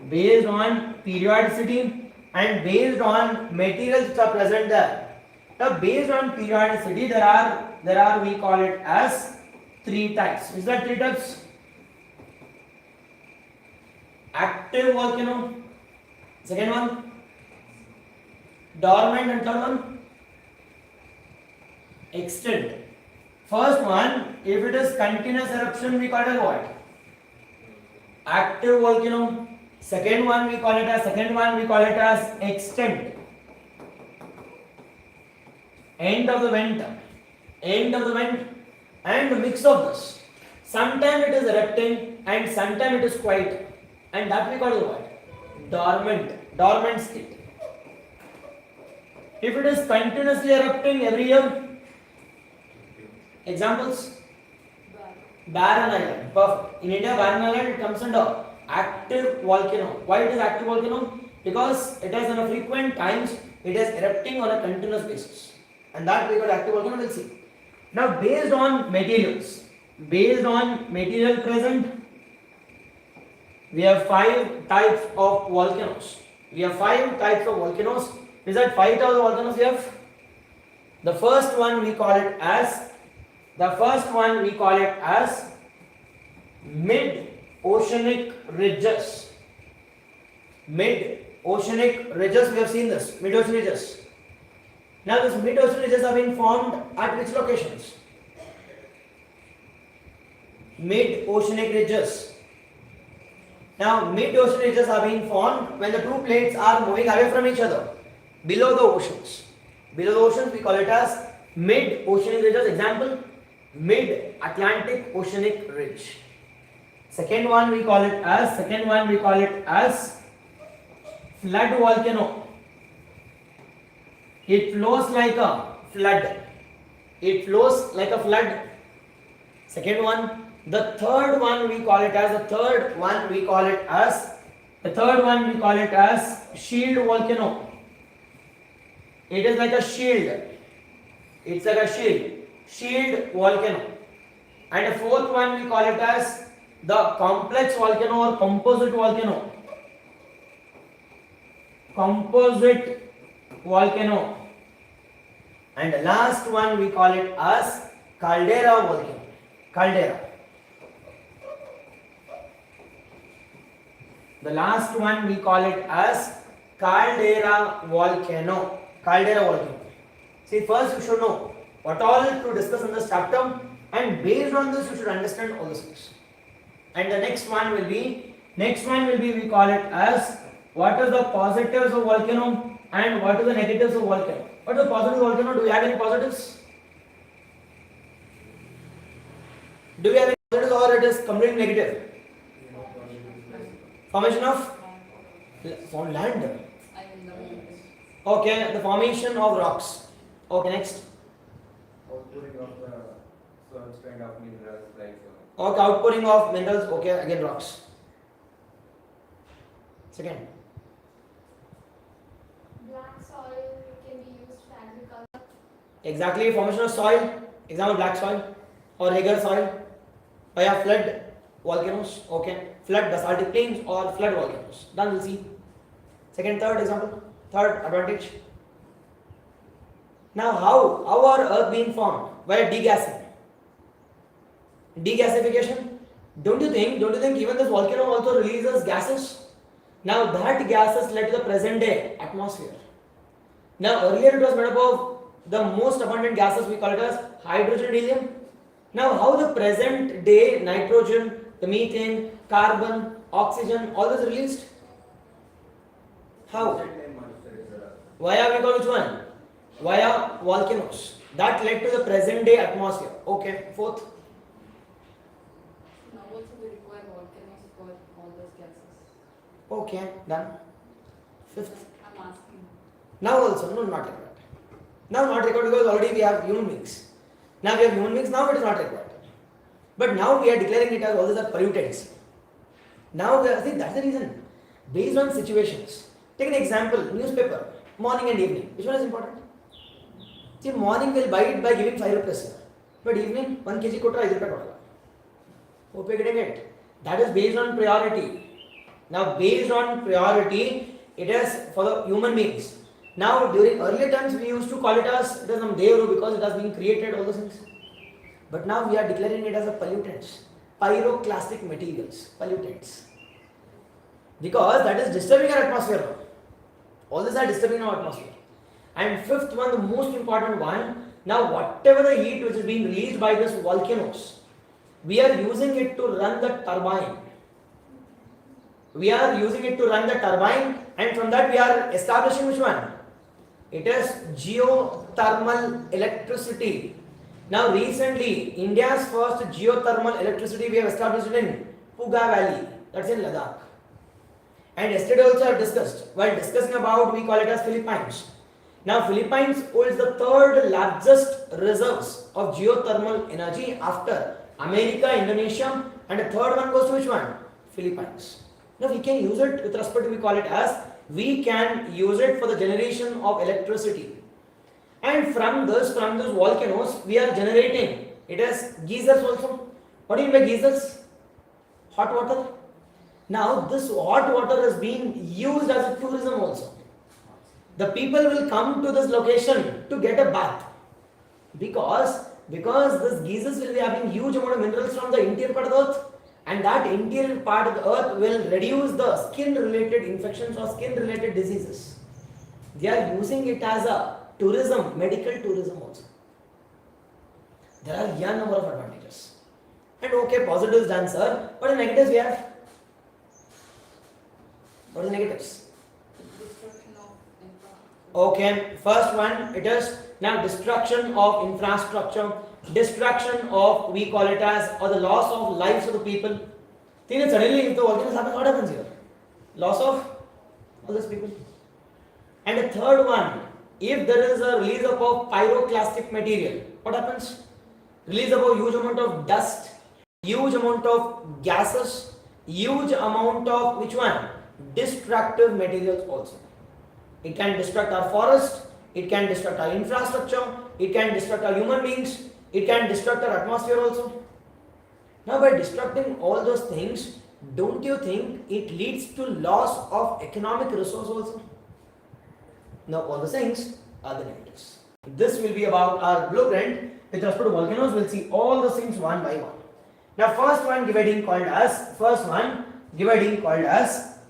Based on periodicity and based on materials which are present there. Now based on periodicity, there are we call it as three types. Is that three types? Active volcano, second one, dormant, and third one, extinct. First one, if it is continuous eruption, we call it what? Active volcano. Second one we call it as extinct. End of the vent, and mix of this. Sometimes it is erupting and sometimes it is quiet, and that we call it what? Dormant state. If it is continuously erupting every year, examples? Barren island. Perfect. In India, barren island, it comes under active volcano. Why it is active volcano? Because it is on a frequent times, it is erupting on a continuous basis, and that we got active volcano. We'll see. Now based on materials present, we have five types of volcanoes. Is that five types of volcanoes we have? The first one we call it as mid-oceanic ridges. Mid-oceanic ridges, we have seen this, mid-ocean ridges. Now these mid-ocean ridges have been formed at which locations? Mid-oceanic ridges. Now mid-ocean ridges are being formed when the two plates are moving away from each other, below the oceans. Below the oceans we call it as mid-oceanic ridges. Example, mid-Atlantic oceanic ridge. Second one we call it as flood volcano. It flows like a flood. Second one. The third one we call it as The third one we call it as shield volcano. It is like a shield. It's like a shield volcano. And the fourth one we call it as the complex volcano or composite volcano. Composite volcano. And the last one we call it as caldera volcano. Caldera. The last one we call it as caldera volcano. Caldera volcano. See, first you should know what all to discuss in this chapter, and based on this you should understand all the things. And the next one will be we call it as what is the positives of volcano and what is the negatives of volcano. What is the positives of volcano? Do we have any positives? Do we have any positives or it is completely negative? Formation of from land. Okay, the formation of rocks. Okay, next. Outpouring of some kind of minerals like Okay, outpouring of minerals. Okay, again rocks. Second. Black soil can be used for agriculture. Exactly, formation of soil. Example, black soil or regular soil. Or yeah, flood volcanoes. Okay, flood basaltic plains or flood volcanoes. Done. We'll see. Second, third example. Third advantage. Now, how are Earth being formed? By degassing. Degasification. Don't you think even this volcano also releases gases? Now that gases led to the present day atmosphere. Now earlier it was made up of the most abundant gases, we call it as hydrogen and helium. Now how the present day nitrogen, the methane, carbon, oxygen, all this released? How? Via we call which one? Via volcanoes. That led to the present day atmosphere. Okay, fourth. Now also we require volcanoes for all those gases. Okay, done. Fifth. I'm asking. Now also, no, not required. Now not required because already we have human beings. Now we have human beings, now it is not required. But now we are declaring it as all these are pollutants. Now, I think that's the reason. Based on situations. Take an example, newspaper, morning and evening. Which one is important? See, morning will buy it by giving 5 rupees here. But evening, 1 kg kotra, 5 rupees. Hope you're getting it. That is based on priority. Now, based on priority, it is for the human beings. Now, during earlier times, we used to call it as some Devaru because it has been created, all those things. But now we are declaring it as a pollutants, pyroclastic materials, pollutants. Because that is disturbing our atmosphere. All these are disturbing our atmosphere. And fifth one, the most important one, now whatever the heat which is being released by this volcanoes, we are using it to run the turbine. We are using it to run the turbine, and from that we are establishing which one? It is geothermal electricity. Now recently, India's first geothermal electricity we have established in Puga Valley, that's in Ladakh. And yesterday also I have discussed, while discussing about, we call it as Philippines. Now Philippines holds the third largest reserves of geothermal energy after America, Indonesia, and the third one goes to which one? Philippines. Now we can use it with respect to, we call it as, we can use it for the generation of electricity. And from those volcanoes, we are generating, it as geysers also. What do you mean by geysers? Hot water. Now this hot water is being used as a tourism also. The people will come to this location to get a bath. Because this geysers will be having huge amount of minerals from the interior part of the earth. And that interior part of the earth will reduce the skin related infections or skin related diseases. They are using it as a tourism, medical tourism also. There are a number of advantages. And okay, positives done, sir. What are the negatives we have? What are the negatives? Destruction of infrastructure. Okay, first one, it is now destruction of infrastructure, destruction of, we call it as, or the loss of lives of the people. Think that suddenly if the volcanoes happen, what happens here? Loss of all those people. And the third one, if there is a release of pyroclastic material, what happens? Release of a huge amount of dust, huge amount of gases, huge amount of which one? destructive materials also. It can destruct our forest, it can destruct our infrastructure, it can destruct our human beings, it can destruct our atmosphere also. Now, by destructing all those things, don't you think it leads to loss of economic resource also? Now, all the things are the negatives. This will be about our blueprint. With respect to volcanoes, we'll see all the things one by one. Now, first one give a heading called as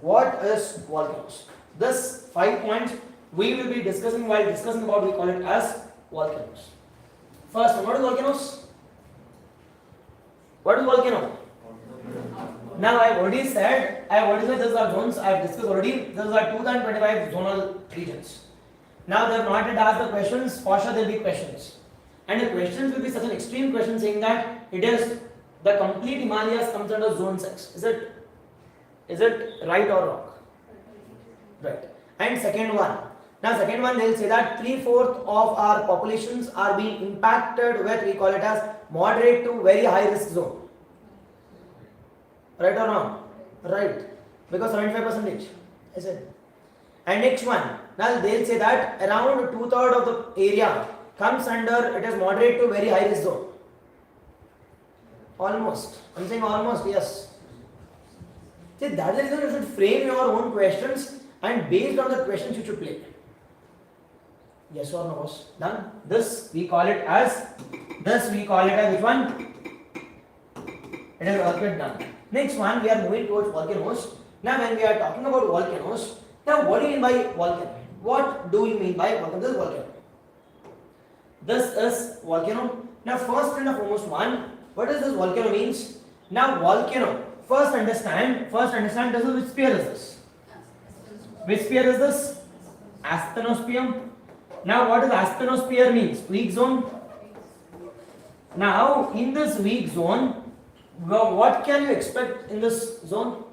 what is volcanoes? This 5 points we will be discussing while discussing about, we call it as volcanoes. First, what is volcanoes? What is volcano? Now I have already said these are zones. I have discussed already. These are 2025 zonal regions. Now they have not yet asked the questions. For sure there will be questions, and the questions will be such an extreme question saying that it is the complete Himalayas comes under zone 6. Is it right or wrong? Right. And second one. Now second one they will say that 3/4 of our populations are being impacted with, we call it as moderate to very high risk zone. Right or wrong? Right. Because 75% is it. And next one. Now they will say that around 2/3 of the area comes under, it is moderate to very high risk zone. Almost. I'm saying almost, yes. See, that is the reason you should frame your own questions, and based on the questions you should play. Yes or no, boss? Done. This we call it as which one? It is earthquake done. Next one, we are moving towards volcanoes. Now, when we are talking about volcanoes, now what do you mean by volcano? What do you mean by volcano? This is volcano. This is volcano. Now, first and foremost one, what does this volcano means? Now, volcano. First understand. This is which sphere is this? Which sphere is this? Asthenosphere. Now, what does asthenosphere means? Weak zone. Now, in this weak zone, what can you expect in this zone?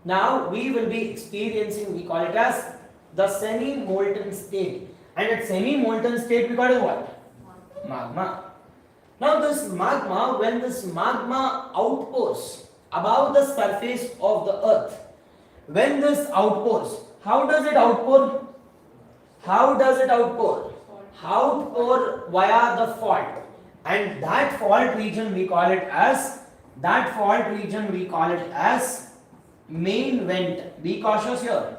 Now, we will be experiencing, we call it as the semi-molten state. And at semi-molten state, we call it what? Magma. Now, this magma, when this magma outpours above the surface of the earth, when this outpours, how does it outpour? Outpour via the fault. And that fault region we call it as main vent. Be cautious here.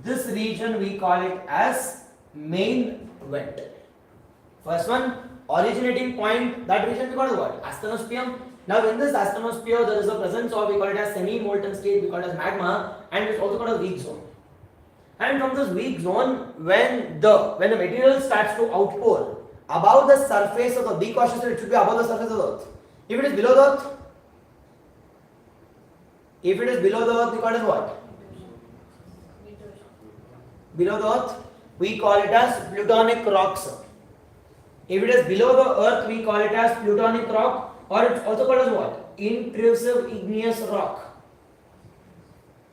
This region we call it as main vent. First one, originating point, that region we call it what? Asthenosphere. Now in this asthenosphere there is a presence of, we call it as semi-molten state, we call it as magma, and it's also called as weak zone. And from this weak zone, when the material starts to outpour above the surface of the, be cautious, it should be above the surface of the earth. If it is below the earth, we call it as what? Below the earth, we call it as plutonic rocks. If it is below the earth, we call it as plutonic rock, or it's also called as what? Intrusive igneous rock.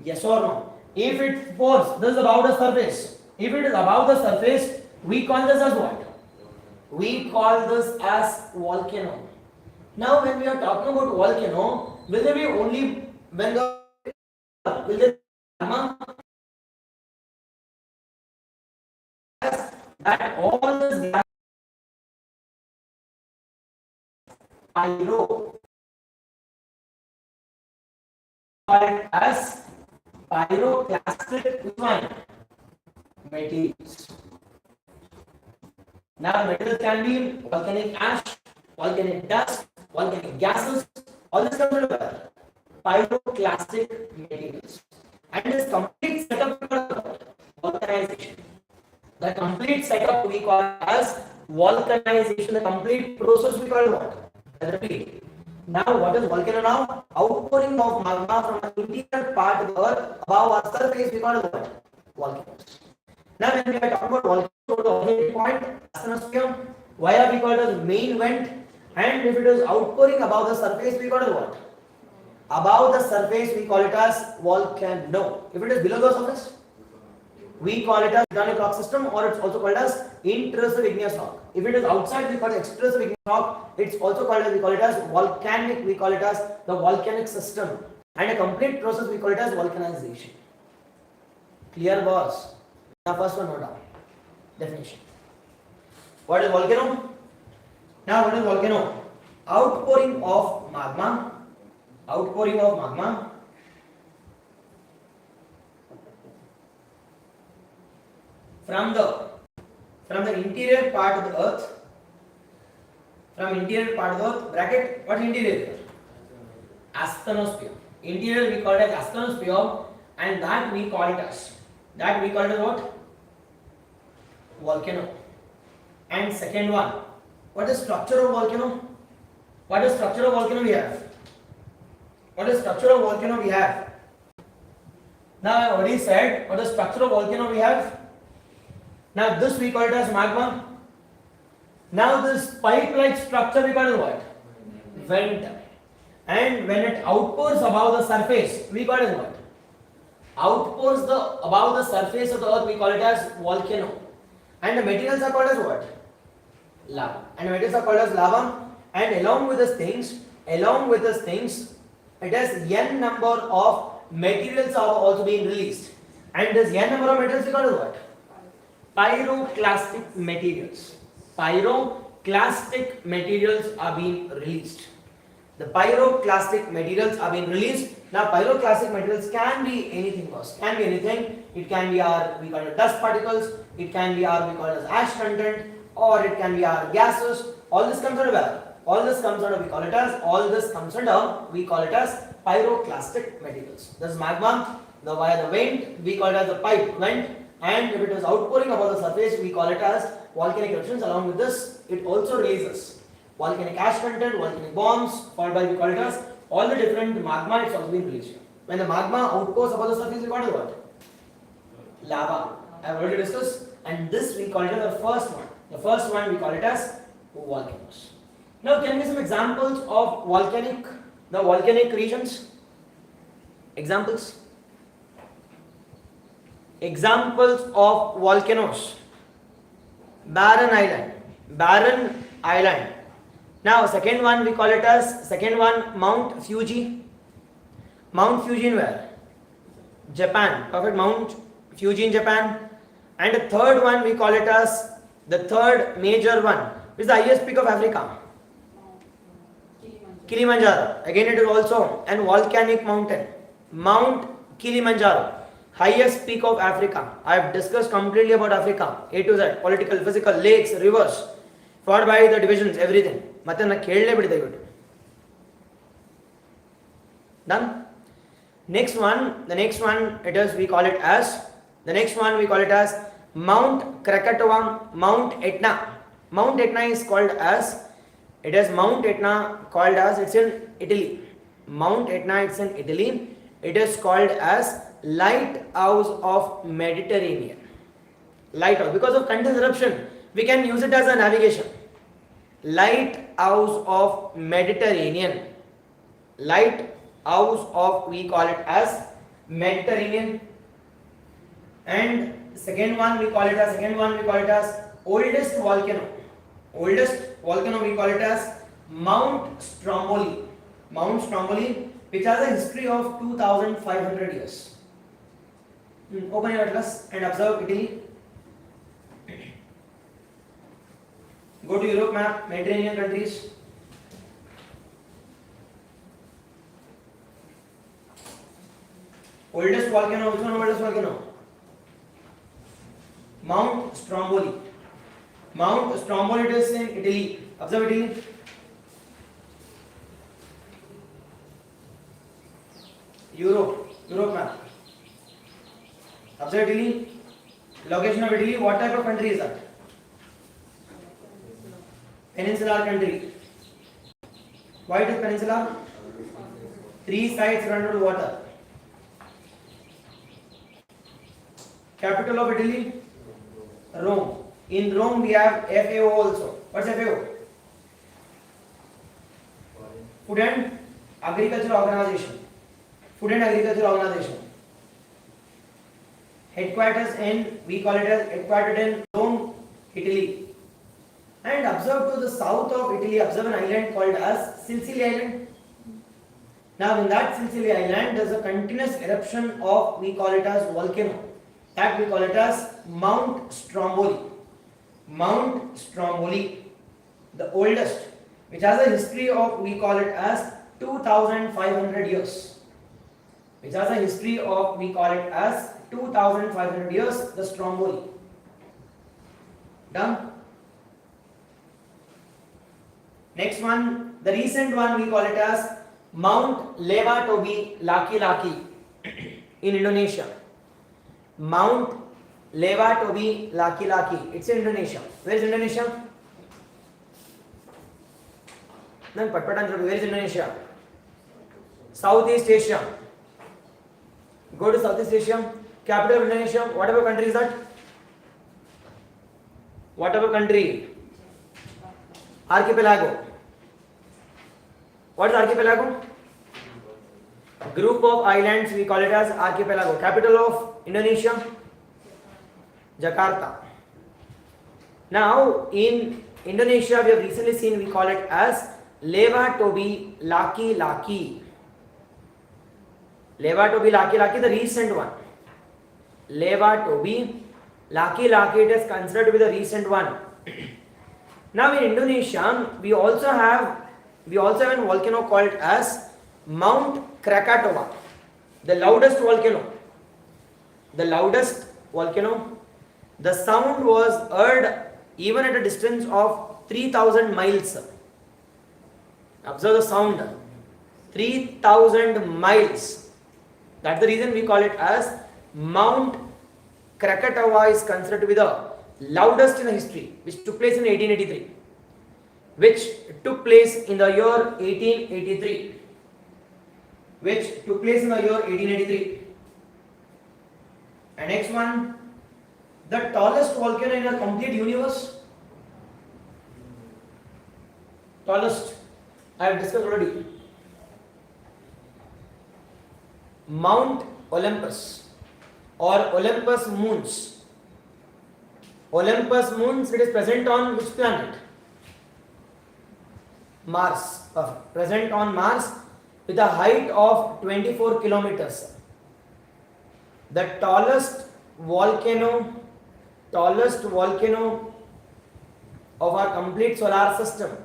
Yes or no? If it pours, this is above the surface. If it is above the surface, we call this as what? We call this as volcano. Now, when we are talking about volcano, will there be only when the will there be magma? That all this gas as pyroclastic materials. Now, materials can be volcanic ash, volcanic dust, volcanic gases, all this comes under pyroclastic materials. And this complete setup we call volcanization. The complete setup we call as volcanization. The complete process we call what? Repeat. Now, what is volcano now? Outpouring of magma from an interior part of the earth above our surface we call what? Volcanoes. Now, when we are talking about volcano, the origin point, asthenosphere, why we call it as main vent, and if it is outpouring above the surface, we call it what? Above the surface, we call it as volcano. If it is below the surface, we call it as plutonic rock system, or it's also called as intrusive igneous rock. If it is outside, we call it extrusive igneous rock. It's also called as, we call it as volcanic. We call it as the volcanic system, and a complete process we call it as volcanization. Clear, boss? Now first one, note down. Definition. What is volcano? Now what is volcano? Outpouring of magma. Outpouring of magma. From the interior part of the earth. From interior part of the earth. Bracket. What is interior? Asthenosphere. Interior we call it as asthenosphere, and that we call it as what? Volcano. And second one, what is structure of volcano? What is structure of volcano we have? What is structure of volcano we have? Now I already said what is structure of volcano we have. Now this we call it as magma. Now this pipe-like structure we call it what? Vent. And when it outpours above the surface, we call it what? Outpours above the surface of the earth, we call it as volcano. And the materials are called as what? Lava. And the materials are called as lava. And along with these things, it has n number of materials are also being released. And this n number of materials we call as what? Pyroclastic materials. Pyroclastic materials are being released. The pyroclastic materials are being released. Now pyroclastic materials can be anything, boss. Can be anything. It can be our, we call it dust particles. It can be our, we call it as ash content, or it can be our gases. All this comes under where? All this comes under, we call it as pyroclastic materials. This is magma. Via the vent, we call it as the pipe vent. And if it is outpouring above the surface, we call it as volcanic eruptions. Along with this, it also releases volcanic ash content, volcanic bombs, followed by we call it as all the different magma. It's also been released. When the magma outpours above the surface, we call it what? Lava. I have already discussed. And this we call it as the first one. The first one we call it as volcanoes. Now, can we give some examples of the volcanic regions? Examples of volcanoes. Barren Island. Now, second one we call it as Mount Fuji. Mount Fuji in where? Japan. Perfect. Mount Fuji in Japan. And the third one we call it as the third major one. Which is the highest peak of Africa? Kilimanjaro. Again, it is also an volcanic mountain. Mount Kilimanjaro. Highest peak of Africa. I have discussed completely about Africa. A to Z. Political, physical, lakes, rivers. Followed by the divisions, everything. Done? The next one we call it as Mount Krakatoa, Mount Etna. Mount Etna is called as, it's in Italy. Mount Etna, it's in Italy. It is called as Lighthouse of Mediterranean. Lighthouse. Because of continuous eruption, we can use it as a navigation. Lighthouse of Mediterranean. Lighthouse of, we call it as Mediterranean. And second one we call it as oldest volcano. Oldest volcano we call it as Mount Stromboli. Mount Stromboli, which has a history of 2,500 years. Open your atlas and observe Italy. Go to Europe map, Mediterranean countries. Oldest volcano, which one oldest volcano? Mount Stromboli. Mount Stromboli, it is in Italy. Observe Italy. Europe map. Observe Italy. Location of Italy. What type of country is that? Peninsular country. Why it is peninsular? Three sides surrounded with water. Capital of Italy? Rome. In Rome we have FAO also. What's FAO? Food and Agriculture Organization. Food and Agriculture Organization. Headquarters in, we call it as headquartered in Rome, Italy. And observe to the south of Italy, observe an island called as Sicily Island. Now in that Sicily Island, there is a continuous eruption of, we call it as volcano. That we call it as Mount Stromboli. Mount Stromboli, the oldest, which has a history of, we call it as 2500 years. Which has a history of, we call it as 2500 years, the Stromboli. Done? Next one, the recent one, we call it as Mount Lewatobi Laki Laki in Indonesia. Mount Lewatobi Laki Laki. It's in Indonesia. Where is Indonesia? No, where is Indonesia? Southeast Asia. Go to Southeast Asia. Capital of Indonesia. Whatever country is that? Whatever country. Archipelago. What is archipelago? Group of islands, we call it as archipelago. Capital of Indonesia? Jakarta. Now, in Indonesia, we have recently seen, we call it as Lewatobi Laki Laki. Lewatobi Laki Laki, the recent one. Lewatobi Laki Laki, it is considered to be the recent one. Now, in Indonesia, we also have a volcano called as Mount Krakatoa, the loudest volcano. The loudest volcano. The sound was heard even at a distance of 3000 miles. Observe the sound. 3000 miles. That's the reason we call it as Mount Krakatoa is considered to be the loudest in the history, which took place in 1883. Which took place in the year 1883. Which took place in the year 1883. And next one, the tallest volcano in the complete universe. Tallest, I have discussed already. Mount Olympus or Olympus Mons. Olympus Mons, it is present on which planet? Mars. Present on Mars with a height of 24 kilometers. The tallest volcano of our complete solar system,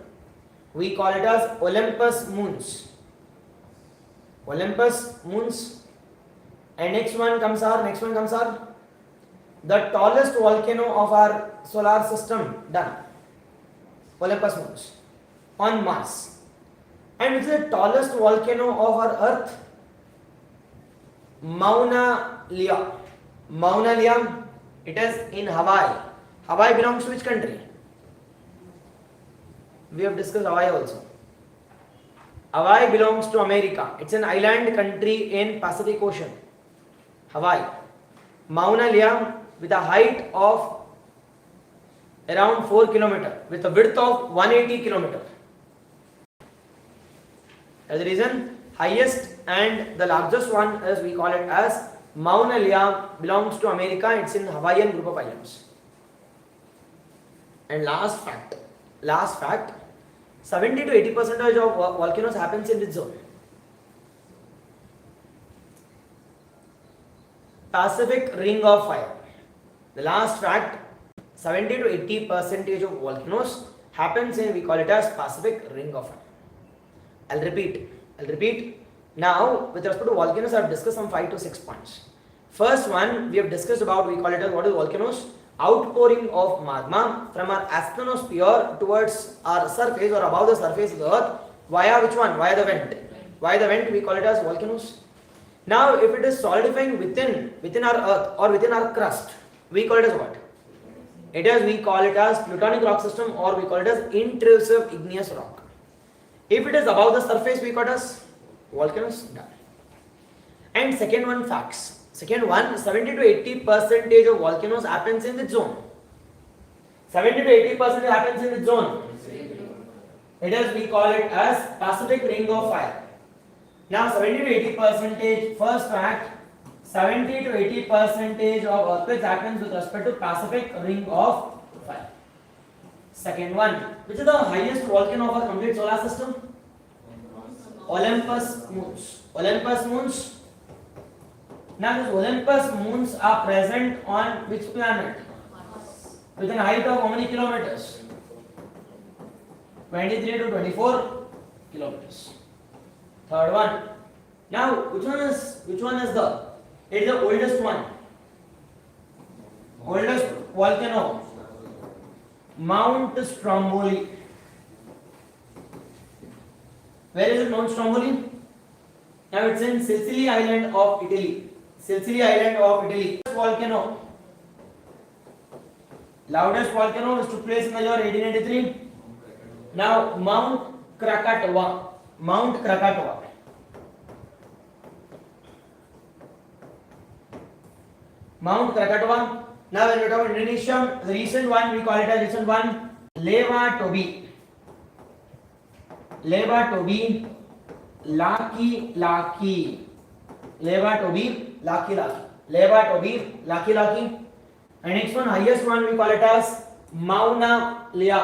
we call it as Olympus Mons. Olympus Mons. And next one comes our the tallest volcano of our solar system, done. Olympus Mons on Mars. And which is the tallest volcano of our Earth? Mauna Lea. Mauna Lea, it is in Hawaii. Hawaii belongs to which country? We have discussed Hawaii also. Hawaii belongs to America. It's an island country in Pacific Ocean. Hawaii. Mauna Lea with a height of around 4 km with a width of 180 km. As a reason, highest and the largest one is, we call it as Mauna Lea, belongs to America. It's in Hawaiian group of islands. And last fact, 70 to 80% of volcanoes happens in this zone. Pacific Ring of Fire. The last fact, 70 to 80% of volcanoes happens in, we call it as Pacific Ring of Fire. I'll repeat. Now, with respect to volcanoes, I have discussed some 5 to 6 points. First one, we have discussed about, we call it as what is volcanoes? Outpouring of magma from our astrosphere towards our surface or above the surface of the earth via which one? Via the vent. Via the vent, we call it as volcanoes. Now, if it is solidifying within our earth or within our crust, we call it as what? We call it as plutonic rock system, or we call it as intrusive igneous rock. If it is above the surface, we call it as volcanoes. Done. And second one, facts. Second one, 70 to 80% of volcanoes happens in the zone. 70 to 80% happens in the zone. We call it as Pacific Ring of Fire. Now 70 to 80%, first fact, 70 to 80% of earthquakes happens with respect to Pacific Ring of Fire. Second one, which is the highest volcano of our complete solar system? Olympus Mons. Olympus Mons. Now these Olympus moons are present on which planet? Mars. With an height of how many kilometers? 23 to 24 kilometers. Third one. Now which one is the? It is the oldest one. Oldest volcano. Mount Stromboli. Where is it, Mount Stromboli? Now it's in Sicily island of Italy. Sicily island of Italy. Volcano. Loudest volcano which took place in the year 1883. Now Mount Krakatoa. Mount Krakatoa. Mount Krakatoa. Now when we talk about Indonesia, the recent one we call it as recent one Leva Tobi. Leva Tobi. Laki Laki. Leva Tobi. Laki Laki. Leva Tobi. Laki Laki. And next one, highest one we call it as Mauna Lea.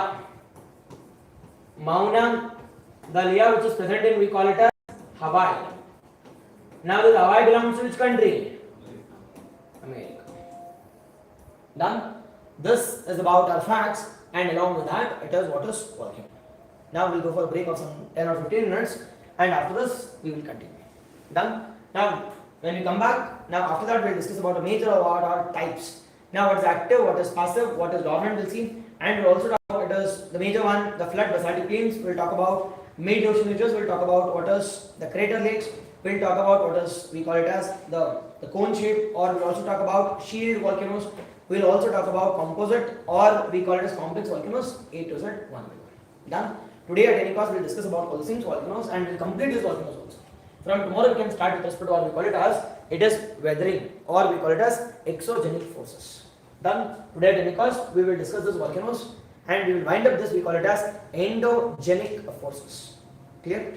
Mauna, the Lea which is present in, we call it as Hawaii. Now this Hawaii belongs to which country? America. Done. This is about our facts, and along with that, it is what is volcano. Now we'll go for a break of some 10 or 15 minutes, and after this, we will continue. Done. Now, when we come back, now after that, we'll discuss about the major of our types. Now, what is active, what is passive, what is dormant, we'll see, and we'll also talk about it is the major one, the flood basaltic plains. We'll talk about mid-ocean ridges. We'll talk about what is the crater lakes. We'll talk about what is, we call it as the cone shape, or we'll also talk about shield volcanoes. We'll also talk about composite, or we call it as complex volcanoes, A to Z, one by one. Done. Today at any cost, we'll discuss about all things volcanoes, and we'll complete these volcanoes also. From tomorrow, we can start with respect to what we call it as, it is weathering, or we call it as exogenic forces. Done. Today at any cost, we will discuss these volcanoes, and we will wind up this, we call it as endogenic forces. Clear?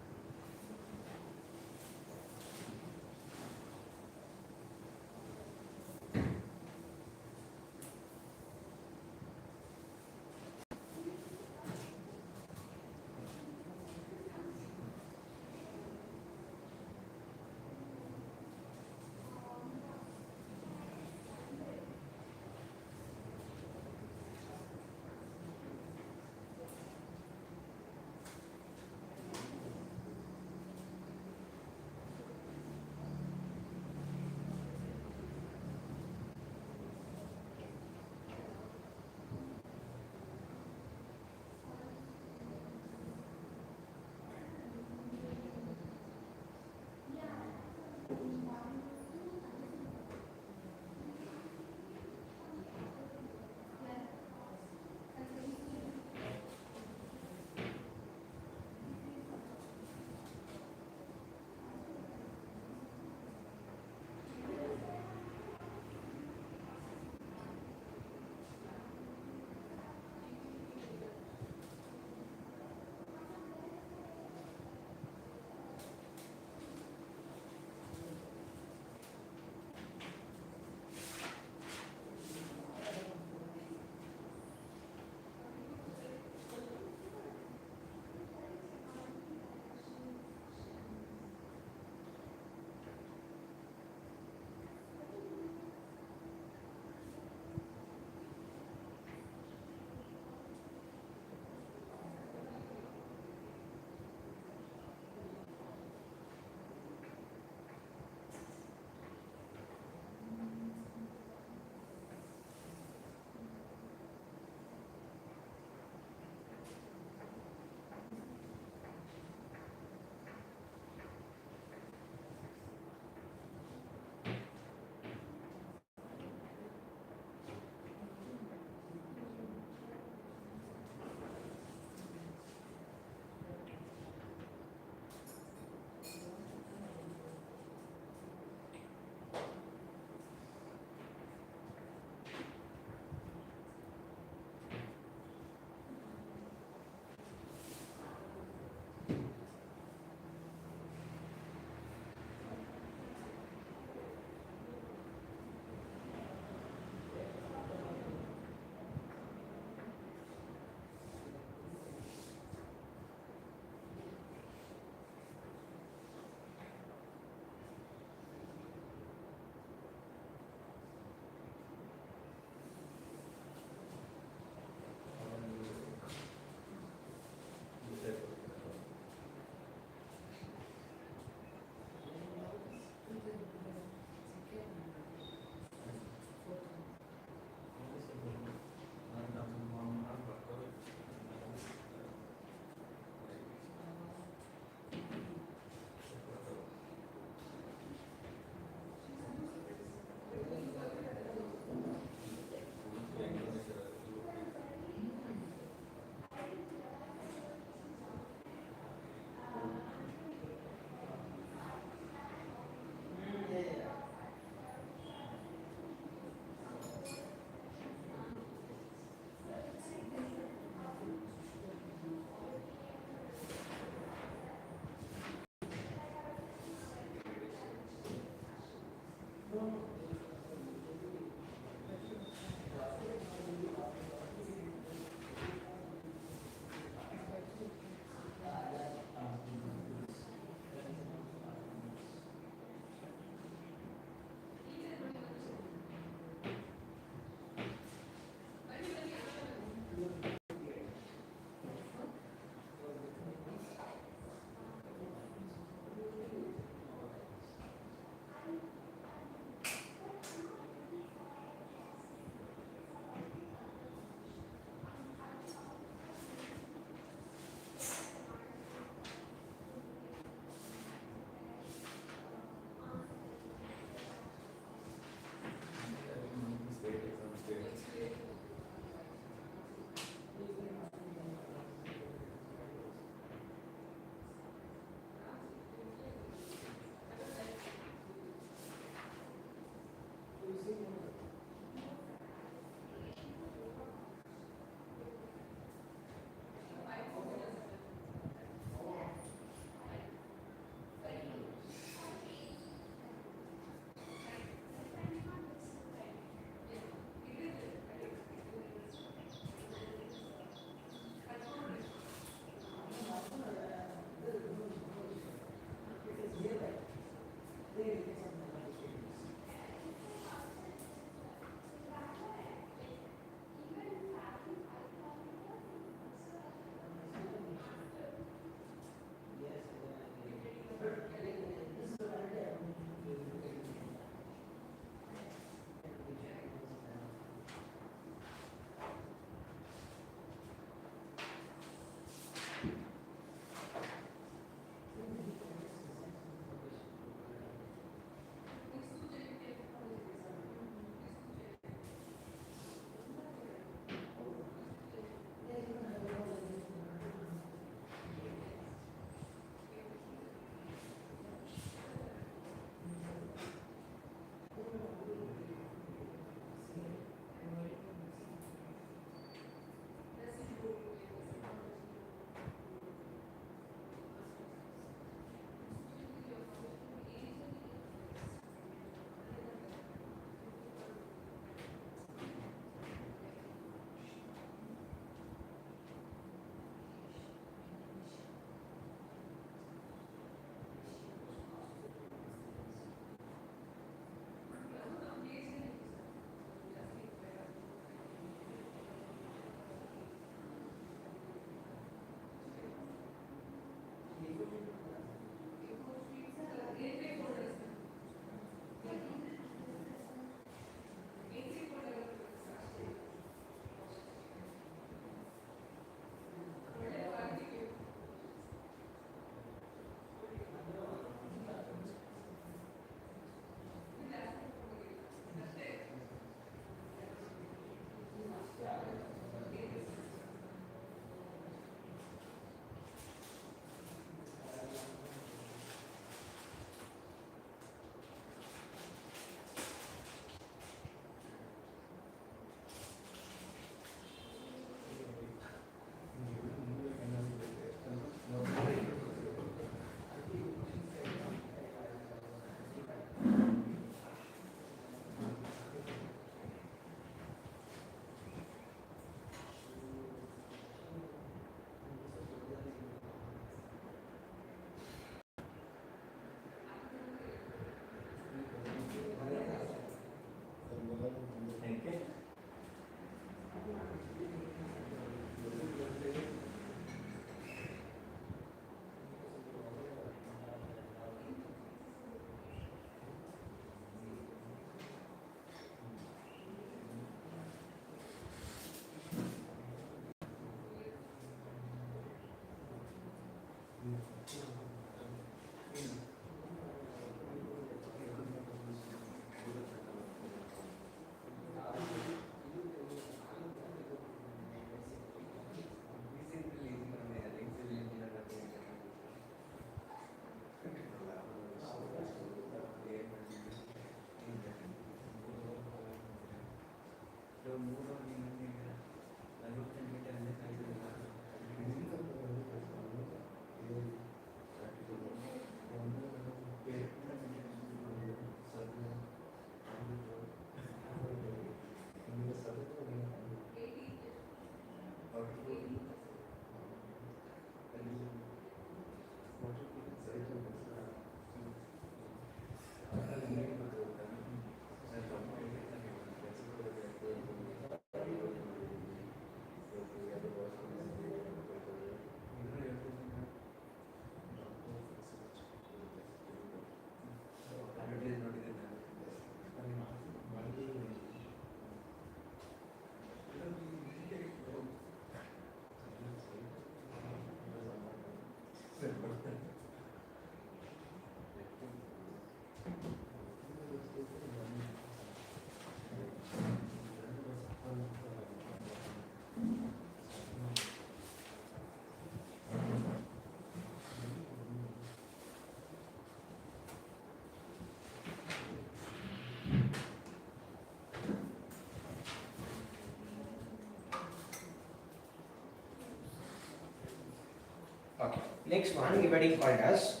Next one we being called as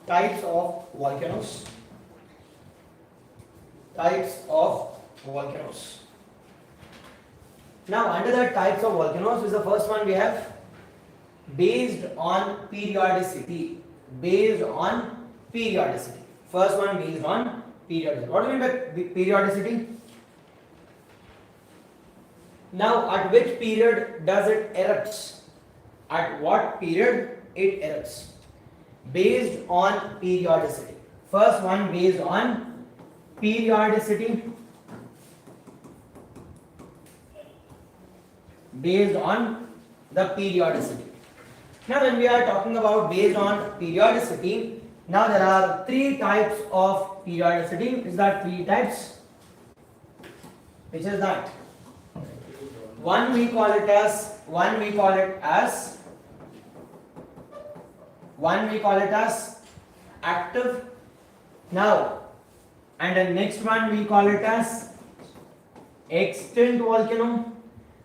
types of volcanoes. Types of volcanoes. Now under the types of volcanoes is the first one we have based on periodicity. Based on periodicity. First one based on periodicity. What do you mean by periodicity? Now at which period does it erupts? At what period it erupts? Based on periodicity. First one based on periodicity. Based on the periodicity. Now when we are talking about based on periodicity, now there are three types of periodicity. Is that three types? Which is that? One we call it as active. Now, and the next one we call it as extinct volcano.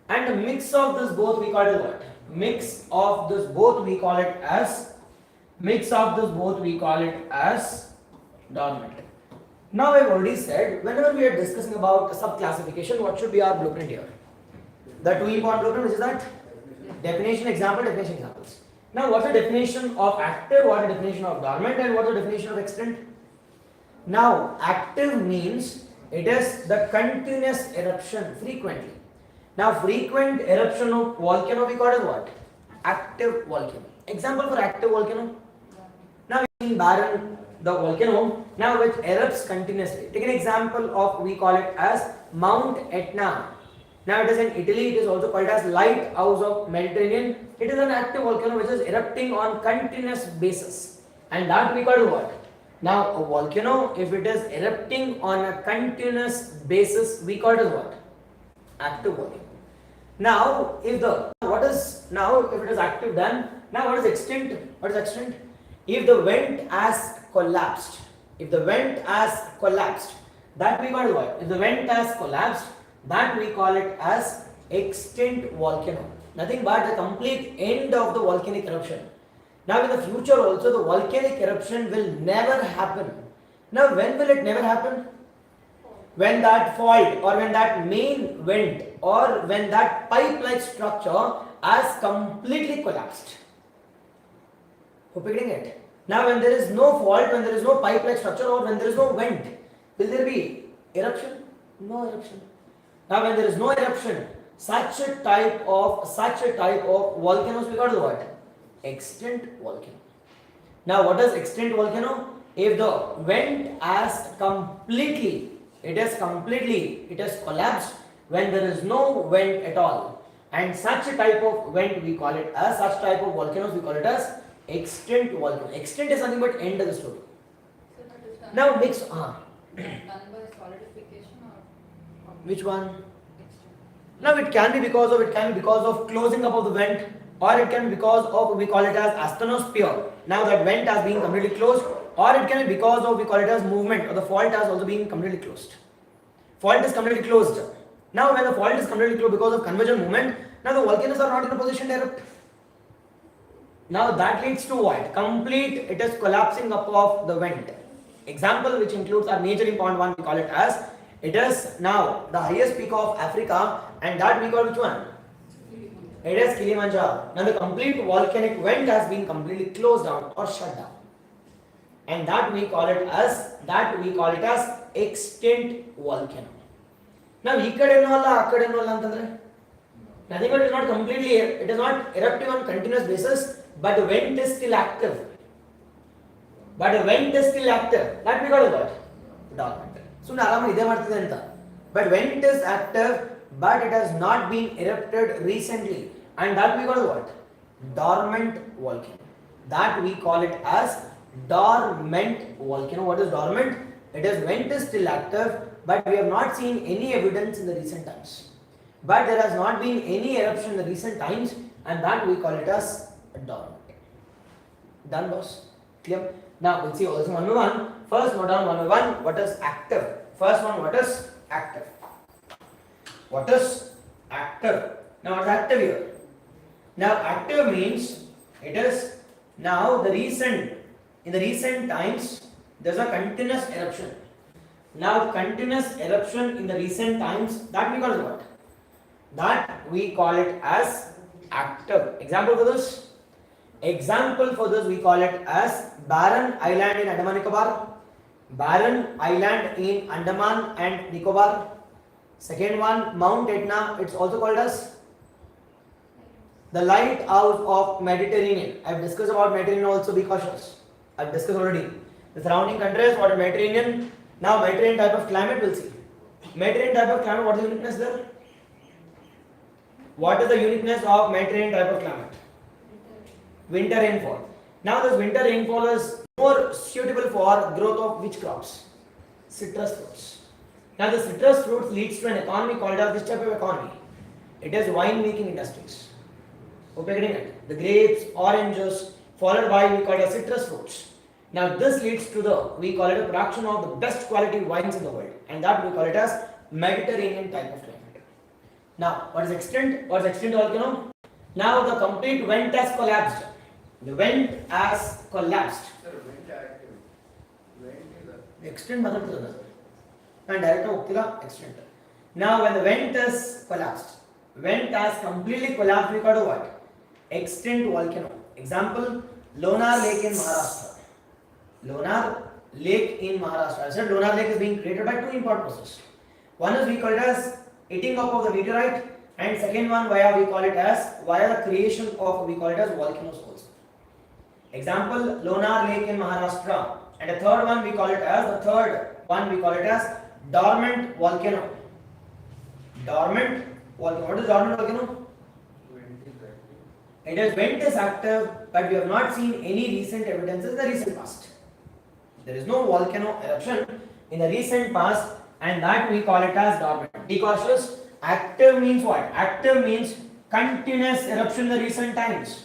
And a mix of this both we call it what? Mix of this both we call it as dormant. Now I've already said, whenever we are discussing about sub-classification, what should be our blueprint here? The two important blueprint, which is that definition, example, definition, examples. Now what's the definition of active, what's the definition of dormant, and what's the definition of extinct? Now active means it is the continuous eruption frequently. Now frequent eruption of volcano we call it what? Active volcano. Example for active volcano. Now in barren the volcano now which erupts continuously. Take an example of, we call it as Mount Etna. Now it is in Italy, it is also called as lighthouse of Mediterranean. It is an active volcano which is erupting on continuous basis. And that we call what? Now a volcano, if it is erupting on a continuous basis, we call it as what? Active volcano. Now if it is active, then now what is extinct? What is extinct? If the vent has collapsed, that we call it what? If the vent has collapsed, that we call it as extinct volcano. Nothing but the complete end of the volcanic eruption. Now in the future also the volcanic eruption will never happen. Now when will it never happen? When that fault or when that main vent or when that pipe-like structure has completely collapsed. Hope you're getting it. Now when there is no fault, when there is no pipe-like structure or when there is no vent, will there be eruption? No eruption. Now when there is no eruption, such a type of volcanoes we call it what? Extinct volcano. Now what is extinct volcano? If the vent has completely collapsed, when there is no vent at all, and such a type of vent we call it as, such type of volcanoes we call it as extinct volcano. Extinct is nothing but end of the story. So that is done, Now mix done by solidification or which one? extinct? Now it can be because of closing up of the vent, or it can be because of, we call it as asthenosphere. Now that vent has been completely closed, or it can be because of, we call it as movement, or the fault has also been completely closed. Fault is completely closed. Now when the fault is completely closed because of convergent movement, now the volcanoes are not in a position to erupt. Now that leads to what? It is collapsing up of the vent. Example which includes our major important one, we call it as, it is now the highest peak of Africa, and that we call which one? It is Kilimanjaro. Now the complete volcanic vent has been completely closed down or shut down, and that we call it as extinct volcano. Now nothing but it is not completely, it is not erupting on continuous basis, but the vent is still active. That we call it what? Dormant. So but vent is active, but it has not been erupted recently, and that we call it what? Dormant volcano. That we call it as dormant volcano. What is dormant? It is vent is still active, but we have not seen any evidence in the recent times. But there has not been any eruption in the recent times, and that we call it as dormant. Done, boss? Clear? Now we'll see also one by one. First, note down one by one. What is active? First one, what is active? What is active? Now what is active here? Now active means it is Now in the recent times, there's a continuous eruption. Now continuous eruption in the recent times, that we call it what? That we call it as active. Example for this? Example for this we call it as barren island in Andaman Nicobar. Barren island in Andaman and Nicobar. Second one, Mount Etna, it's also called as the lighthouse of Mediterranean. I have discussed about Mediterranean also, be cautious. I have discussed already. The surrounding countries, what is Mediterranean? Now Mediterranean type of climate we'll see. Mediterranean type of climate, what is the uniqueness there? What is the uniqueness of Mediterranean type of climate? Winter rainfall. Now this winter rainfall is more suitable for growth of which crops? Citrus fruits. Now the citrus fruits leads to an economy called as this type of economy. It is wine making industries. Hope you're getting it. The grapes, oranges, followed by we call it as citrus fruits. Now this leads to we call it a production of the best quality wines in the world, and that we call it as Mediterranean type of climate. Now what is extent? What is extent volcano? Now the complete vent has collapsed. The vent has collapsed. Sir, vent active. Vent is a Extent matter and direct hoಗ್ತಿಲ್ಲ extent. Now when the vent has collapsed, vent has completely collapsed, we got what? Extent volcano. Example, Lonar Lake in Maharashtra. Lonar Lake in Maharashtra. I said Lonar Lake is being created by two important processes. One is we call it as eating up of the meteorite, and second one we call it as via the creation of we call it as volcanoes also. Example, Lonar Lake in Maharashtra, and the third one we call it as dormant volcano. Dormant volcano. What is dormant volcano? vent is active. It is vent is active, but we have not seen any recent evidences in the recent past. There is no volcano eruption in the recent past, and that we call it as dormant. Be cautious. Active means what? Active means continuous eruption in the recent times.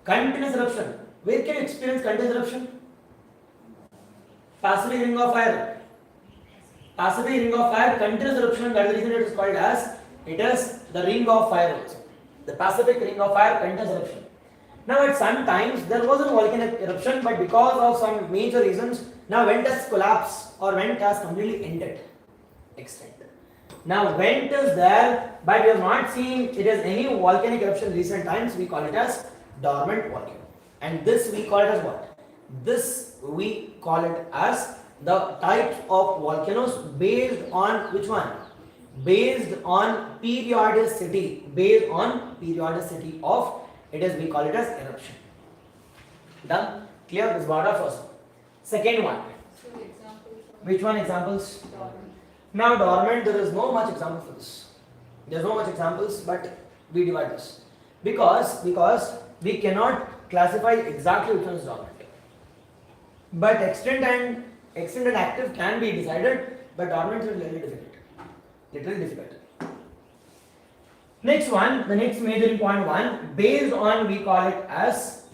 Continuous eruption. Where can you experience continuous eruption? Pacific Ring of Fire. Pacific Ring of Fire, continuous eruption, that is the reason it is called as, it is the Ring of Fire also. The Pacific Ring of Fire, continuous eruption. Now at some times there was a volcanic eruption, but because of some major reasons, now vent has collapsed or vent has completely ended. Extent. Now vent is there, but we have not seen it as any volcanic eruption in recent times. We call it as dormant volcano. And this we call it as what? This we call it as the types of volcanoes based on which one? Based on periodicity. Based on periodicity of it is we call it as eruption. Done? Clear? This was our first one. Second one. So examples of Which one examples? dormant. Now dormant, there is no much example for this. There is no much examples, but we divide this because we cannot classify exactly which one is dormant. But extent and active can be decided, but dormant is little difficult. Little difficult. Next one, the next major important one, based on we call it as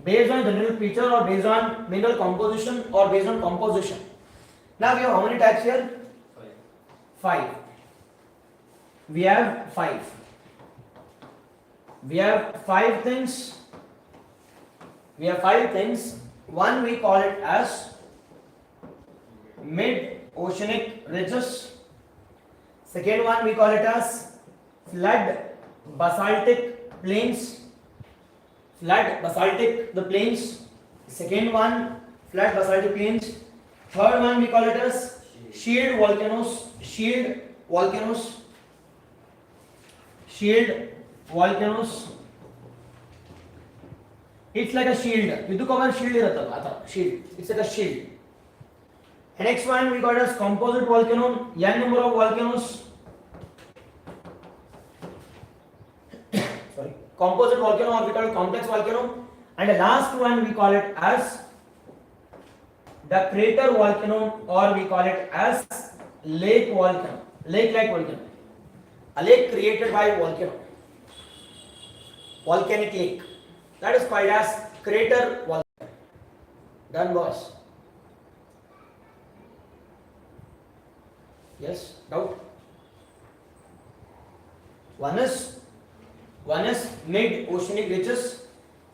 based on general feature or based on mineral composition or based on composition. Now we have how many types here? 5. We have 5. We have 5 things. We have 5 things. One we call it as mid-oceanic ridges. Second one we call it as flood basaltic plains. Flood basaltic the plains. Second one flood basaltic plains. Third one we call it as shield volcanoes. Shield volcanoes. Shield volcanoes. It's like a shield. You do cover shield iruttalla. Shield. It's like a shield. And next one we got as composite volcano. N number of volcanoes. Sorry. Composite volcano or we call it complex volcano. And the last one we call it as the crater volcano or we call it as lake volcano. Lake-like volcano. A lake created by volcano. Volcanic lake. That is called as crater volcano. Done, boss? Yes? Doubt? One is mid-oceanic ridges.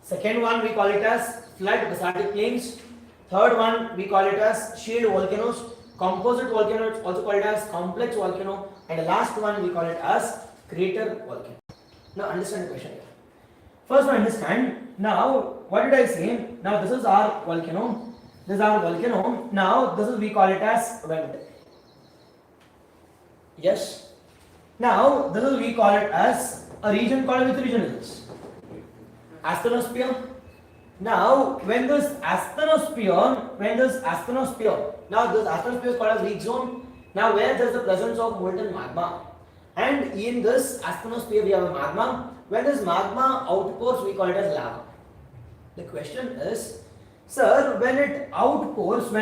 Second one we call it as flood basaltic plains. Third one we call it as shield volcanoes. Composite volcano, it's also called as complex volcano. And the last one we call it as crater volcano. Now understand the question here. First one understand. Now what did I say? Now this is our volcano. This is our volcano. Now this is we call it as vent. Yes. Now this is we call it as a region called, which region is this? Asthenosphere. Now when this asthenosphere, now this asthenosphere is called as weak zone. Now where there is the presence of molten magma, and in this asthenosphere we have a magma. When this magma outpours, we call it as lava. The question is, sir, when it outpours,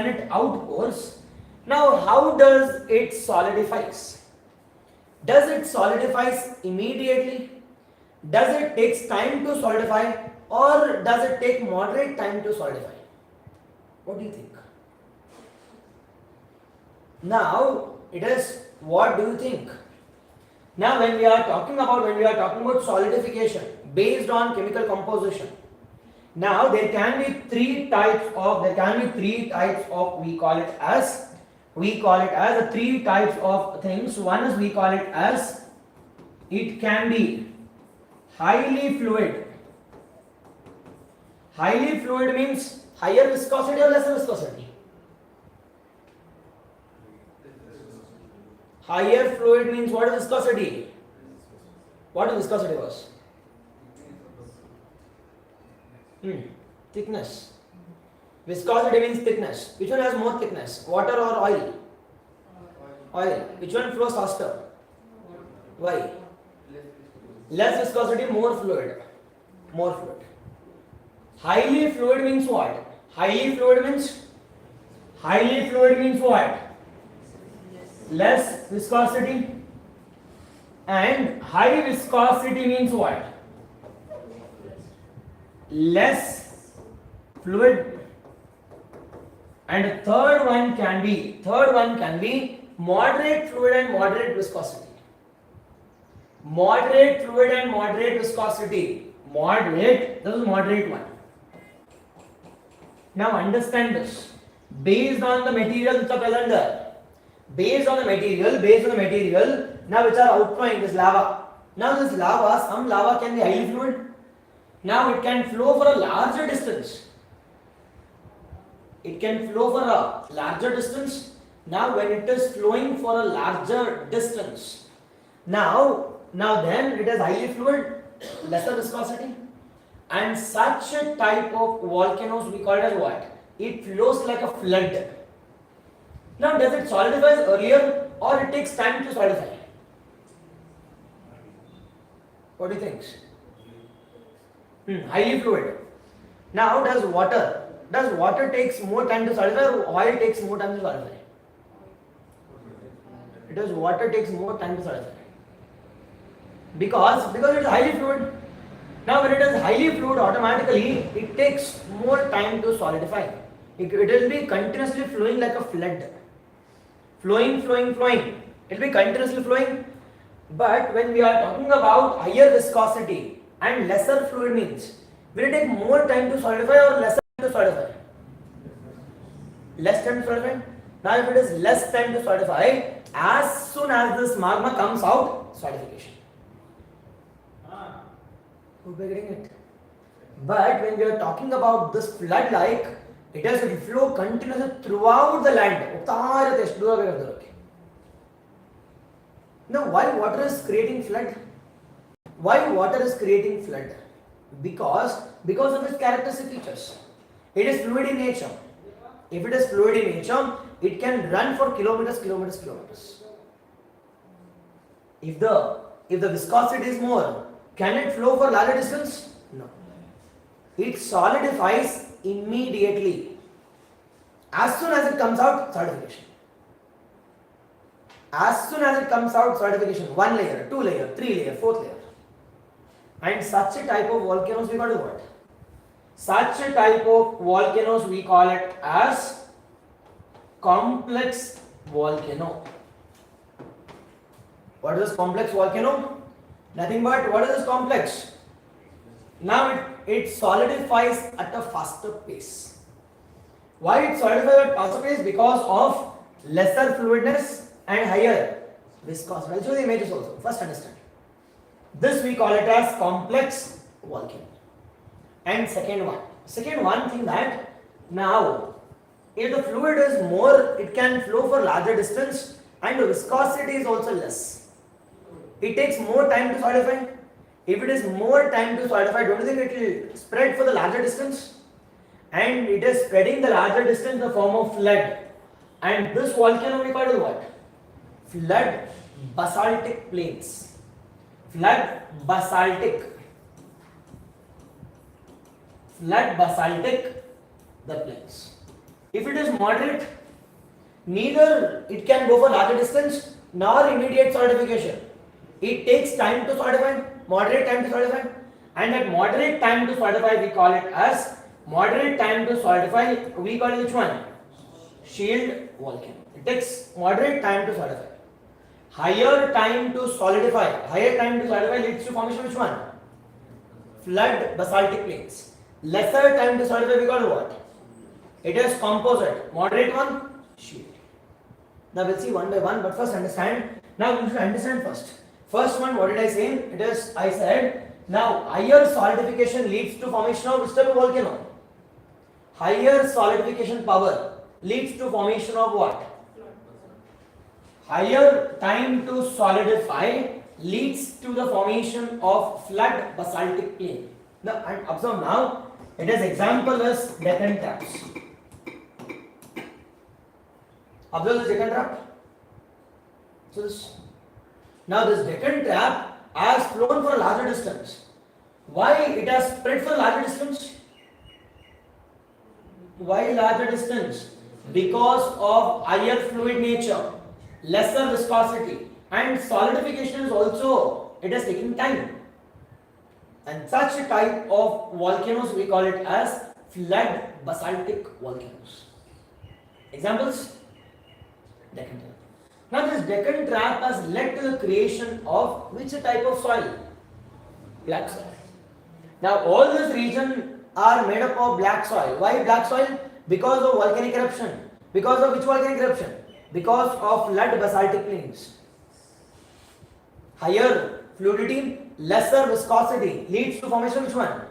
now how does it solidifies? Does it solidifies immediately? Does it takes time to solidify, or does it take moderate time to solidify? What do you think? Now it is, what do you think? Now when we are talking about solidification based on chemical composition, now there can be three types of we call it as the three types of things. One is we call it as, it can be highly fluid. Highly fluid means higher viscosity or lesser viscosity? Higher fluid means what is viscosity? What is viscosity was? Thickness. Viscosity means thickness. Which one has more thickness? Water or oil? Oil. Which one flows faster? Why? Less viscosity, more fluid. Highly fluid means what? Highly fluid means what? Less viscosity. And high viscosity means what? Less fluid. And third one can be moderate fluid and moderate viscosity. Moderate fluid and moderate viscosity. Moderate, this is moderate one. Now understand this. Based on the material which are present there. Based on the material, now which are outflowing, this lava. Now this lava, some lava can be highly fluid. Now it can flow for a larger distance. Now when it is flowing for a larger distance, now then it is highly fluid, lesser viscosity. And such a type of volcanoes we call it as what? It flows like a flood. Now does it solidify earlier or it takes time to solidify? What do you think? Highly fluid. Now does water takes more time to solidify or oil takes more time to solidify? Water takes more time to solidify. Because it is highly fluid. Now when it is highly fluid, automatically it takes more time to solidify. It will be continuously flowing like a flood. Flowing. It will be continuously flowing. But when we are talking about higher viscosity and lesser fluid means, will it take more time to solidify or less time to solidify? Less time to solidify. Now if it is less time to solidify, as soon as this magma comes out, solidification. Hope you are getting it. But when we are talking about this flood like, it has to flow continuously throughout the land. Now why water is creating flood? Because of its characteristic features. It is fluid in nature. If it is fluid in nature, it can run for kilometers. If the viscosity is more, can it flow for larger distance? No. It solidifies immediately. As soon as it comes out, solidification. One layer, two layer, three layer, fourth layer. And such a type of volcanoes we call it what? Such a type of volcanoes we call it as complex volcano. What is this complex volcano? Nothing but what is this complex? Now it solidifies at a faster pace. Why it solidifies at faster pace? Because of lesser fluidness and higher viscosity. I'll show the images also. First understand. This we call it as complex volcano. And second one thing that now if the fluid is more, it can flow for larger distance and the viscosity is also less. It takes more time to solidify. If it is more time to solidify, don't you think it will spread for the larger distance? And it is spreading the larger distance in the form of flood. And this volcano we call it what? Flood basaltic plains. Flood basaltic. Flood basaltic the plains. If it is moderate, neither it can go for larger distance nor immediate solidification. It takes time to solidify, moderate time to solidify, and that moderate time to solidify we call it as moderate time to solidify. We call it which one? Shield volcano. It takes moderate time to solidify. Higher time to solidify leads to formation of which one? Flood basaltic plains. Lesser time to solidify we call it what? It is composite. Moderate one, shield. Now we'll see one by one, but first understand. Now we should understand first. First one, what did I say? It is, I said, now higher solidification leads to formation of which type of volcano? Higher solidification power leads to formation of what? Higher time to solidify leads to the formation of flood basaltic plain. Now, and observe now, it is example is Deccan traps. Observe this Deccan trap. So this. Now this Deccan trap has flown for a larger distance. Why it has spread for a larger distance? Why larger distance? Because of higher fluid nature, lesser viscosity, and solidification is also, it is taking time. And such a type of volcanoes we call it as flood basaltic volcanoes. Examples? Deccan trap. Now this Deccan trap has led to the creation of which type of soil? Black soil. Now all this region are made up of black soil. Why black soil? Because of volcanic eruption. Because of which volcanic eruption? Because of flood basaltic plains. Higher fluidity, lesser viscosity leads to formation of which one?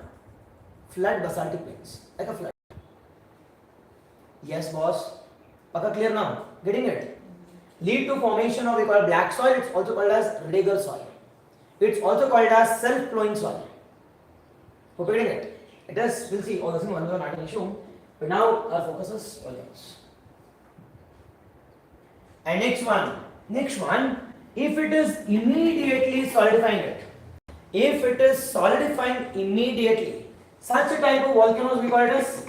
Flood basaltic plains. Like a flood. Yes, boss. Paka clear now? Getting it? Lead to formation of we call black soil. It's also called as regal soil. It's also called as self-flowing soil. Hope you're getting it. It is, we'll see all this in one by not an issue. But now our focus is volcanoes. And next one, if it is immediately solidifying it, if it is solidifying immediately, such a type of volcanoes we call it as,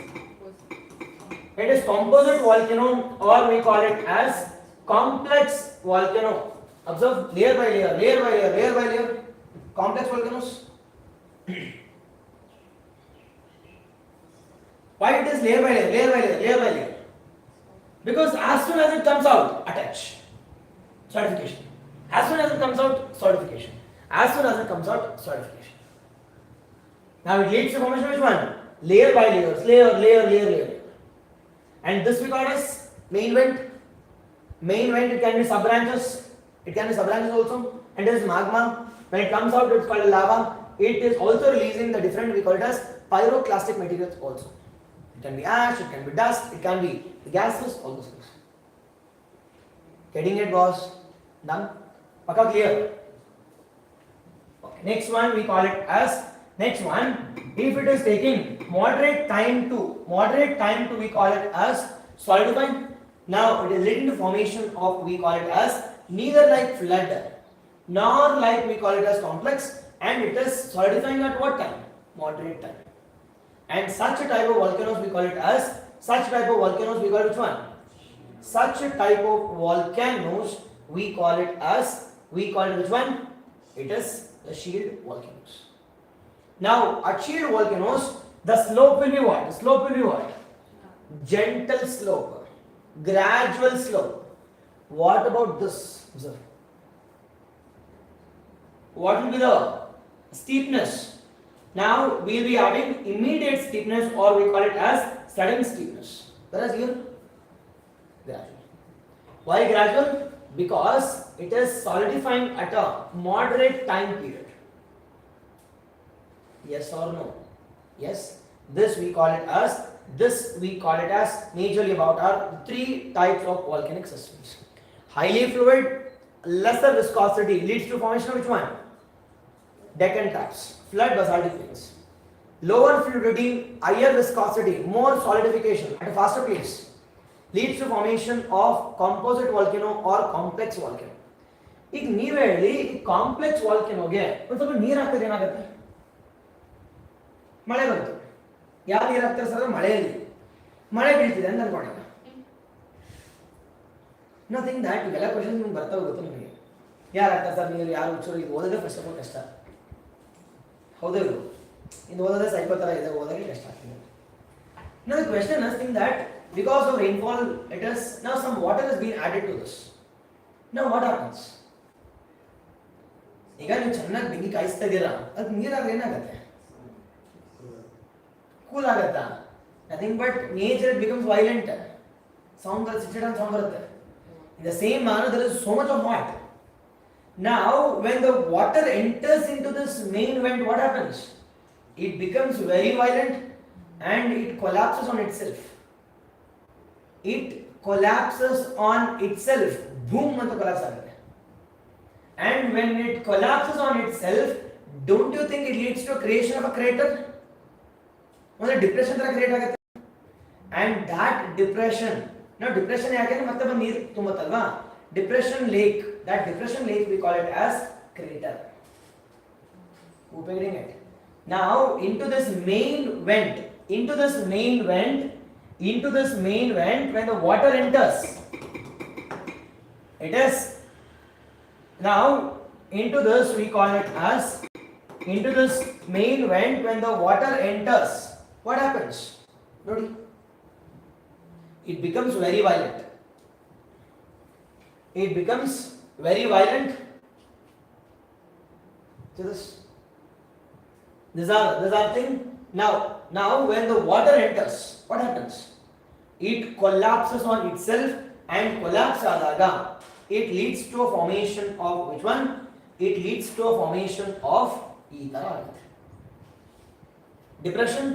it is composite volcano, or we call it as complex volcano. Observe layer by layer, layer by layer, layer by layer. Complex volcanoes. Why it is layer by layer, layer by layer, layer by layer? Because as soon as it comes out, attach. Solidification. As soon as it comes out, solidification. As soon as it comes out, solidification. Now it leads to formation of which one? Layer by layers, layer, layer, layer, layer. And this we call as main vent. Main vent, it can be sub-branches. It can be sub-branches also. And there is magma. When it comes out, it's called lava. It is also releasing the different, we call it as pyroclastic materials also. It can be ash, it can be dust, it can be the gases, all those things. Getting it, boss? Done? Paka clear? Okay. Next one, we call it as, next one, if it is taking moderate time to, we call it as solidifying. Now it is leading to formation of, we call it as neither like flood nor like we call it as complex, and it is solidifying at what time? Moderate time. And such a type of volcanoes we call it as, such type of volcanoes we call it which one? Such a type of volcanoes we call it as, we call it which one? It is the shield volcanoes. Now at shield volcanoes, the slope will be what? The slope will be what? Gentle slope, gradual slope. What about this? What will be the steepness? Now we will be having immediate steepness, or we call it as sudden steepness. Whereas here, gradual. Why gradual? Because it is solidifying at a moderate time period. Yes or no? Yes. This we call it as majorly about our three types of volcanic systems. Highly fluid, lesser viscosity leads to formation of which one? Deccan traps, flood basaltic plains. Lower fluidity, higher viscosity, more solidification at a faster pace leads to formation of composite volcano or complex volcano. ಈಗ ನೀವೇ ಹೇಳಿ, ಈ complex ವಾಲ್ಕೆನೋಗೆ ಒಂದು ಸ್ವಲ್ಪ ನೀರು ಹಾಕಿದ್ರೆ ಏನಾಗುತ್ತೆ? ಮಳೆ ಬಂತು. ಯಾರು ನೀರು ಹಾಕ್ತಾರೆ ಸರ್? ಮಳೆಯಲ್ಲಿ ಮಳೆ ಬೀಳ್ತಿದೆ ಅಂತ ಅನ್ಕೊಂಡ. Nothing that. ಇವೆಲ್ಲ ಕ್ವಶನ್ ನಿಮ್ಗೆ ಬರ್ತಾ ಹೋಗುತ್ತೆ ನಿಮಗೆ. ಯಾರು ಹಾಕ್ತಾರೆ ಸರ್ ನೀರು? ಯಾರು ಹುಚ್ಚರು? ಇದು ಓದೋದೇ ಫಸ್ಟ್ ಆಫ್ ಆಲ್ ಕಷ್ಟ. ಹೌದು, ಇದು ಓದೋದೇ ಸೈಕೋ ಥರ ಇದೆ, ಓದೋದೇ ಕಷ್ಟ ಆಗ್ತದೆ. Now the question is think that because of rainfall, it is now some water has been added to this. Now what happens? ಈಗ ನೀವು ಚೆನ್ನಾಗಿ ಬೆಂಕಿ ಕಾಯಿಸ್ತಾ ಇದ್ದೀರಾ, ಅದು ನೀರಾದ್ರೆ ಏನಾಗುತ್ತೆ? ಕೂಲ್ ಆಗುತ್ತಾ? Nothing but nature it becomes violent. Sound ಬರುತ್ತೆ, ಸಿಚುವೇಶನ್ ಸೌಂಡ್ ಬರುತ್ತೆ. In the same manner, there is so much of hot. Now, when the water enters into this main vent, what happens? It becomes very violent and it collapses on itself. It collapses on itself. Boom, anta collapse agutte. And when it collapses on itself, don't you think it leads to a creation of a crater? One depression tara create agutte. And that depression, now depression ಯಾಕೆಂದ್ರೆ ಮತ್ತೆ ಬಂದು ನೀರು ತುಂಬುತ್ತಲ್ವಾ? Depression lake, that depression lake we call it as crater. Who getting it? Now into this main vent, when the water enters, it is now into this we call it as into this main vent when the water enters, what happens? Nodi, it becomes very violent. It becomes very violent. So these are thing. Now when the water enters, what happens? It collapses on itself, and collapse adaga it leads to a formation of which one? It leads to a formation of depression.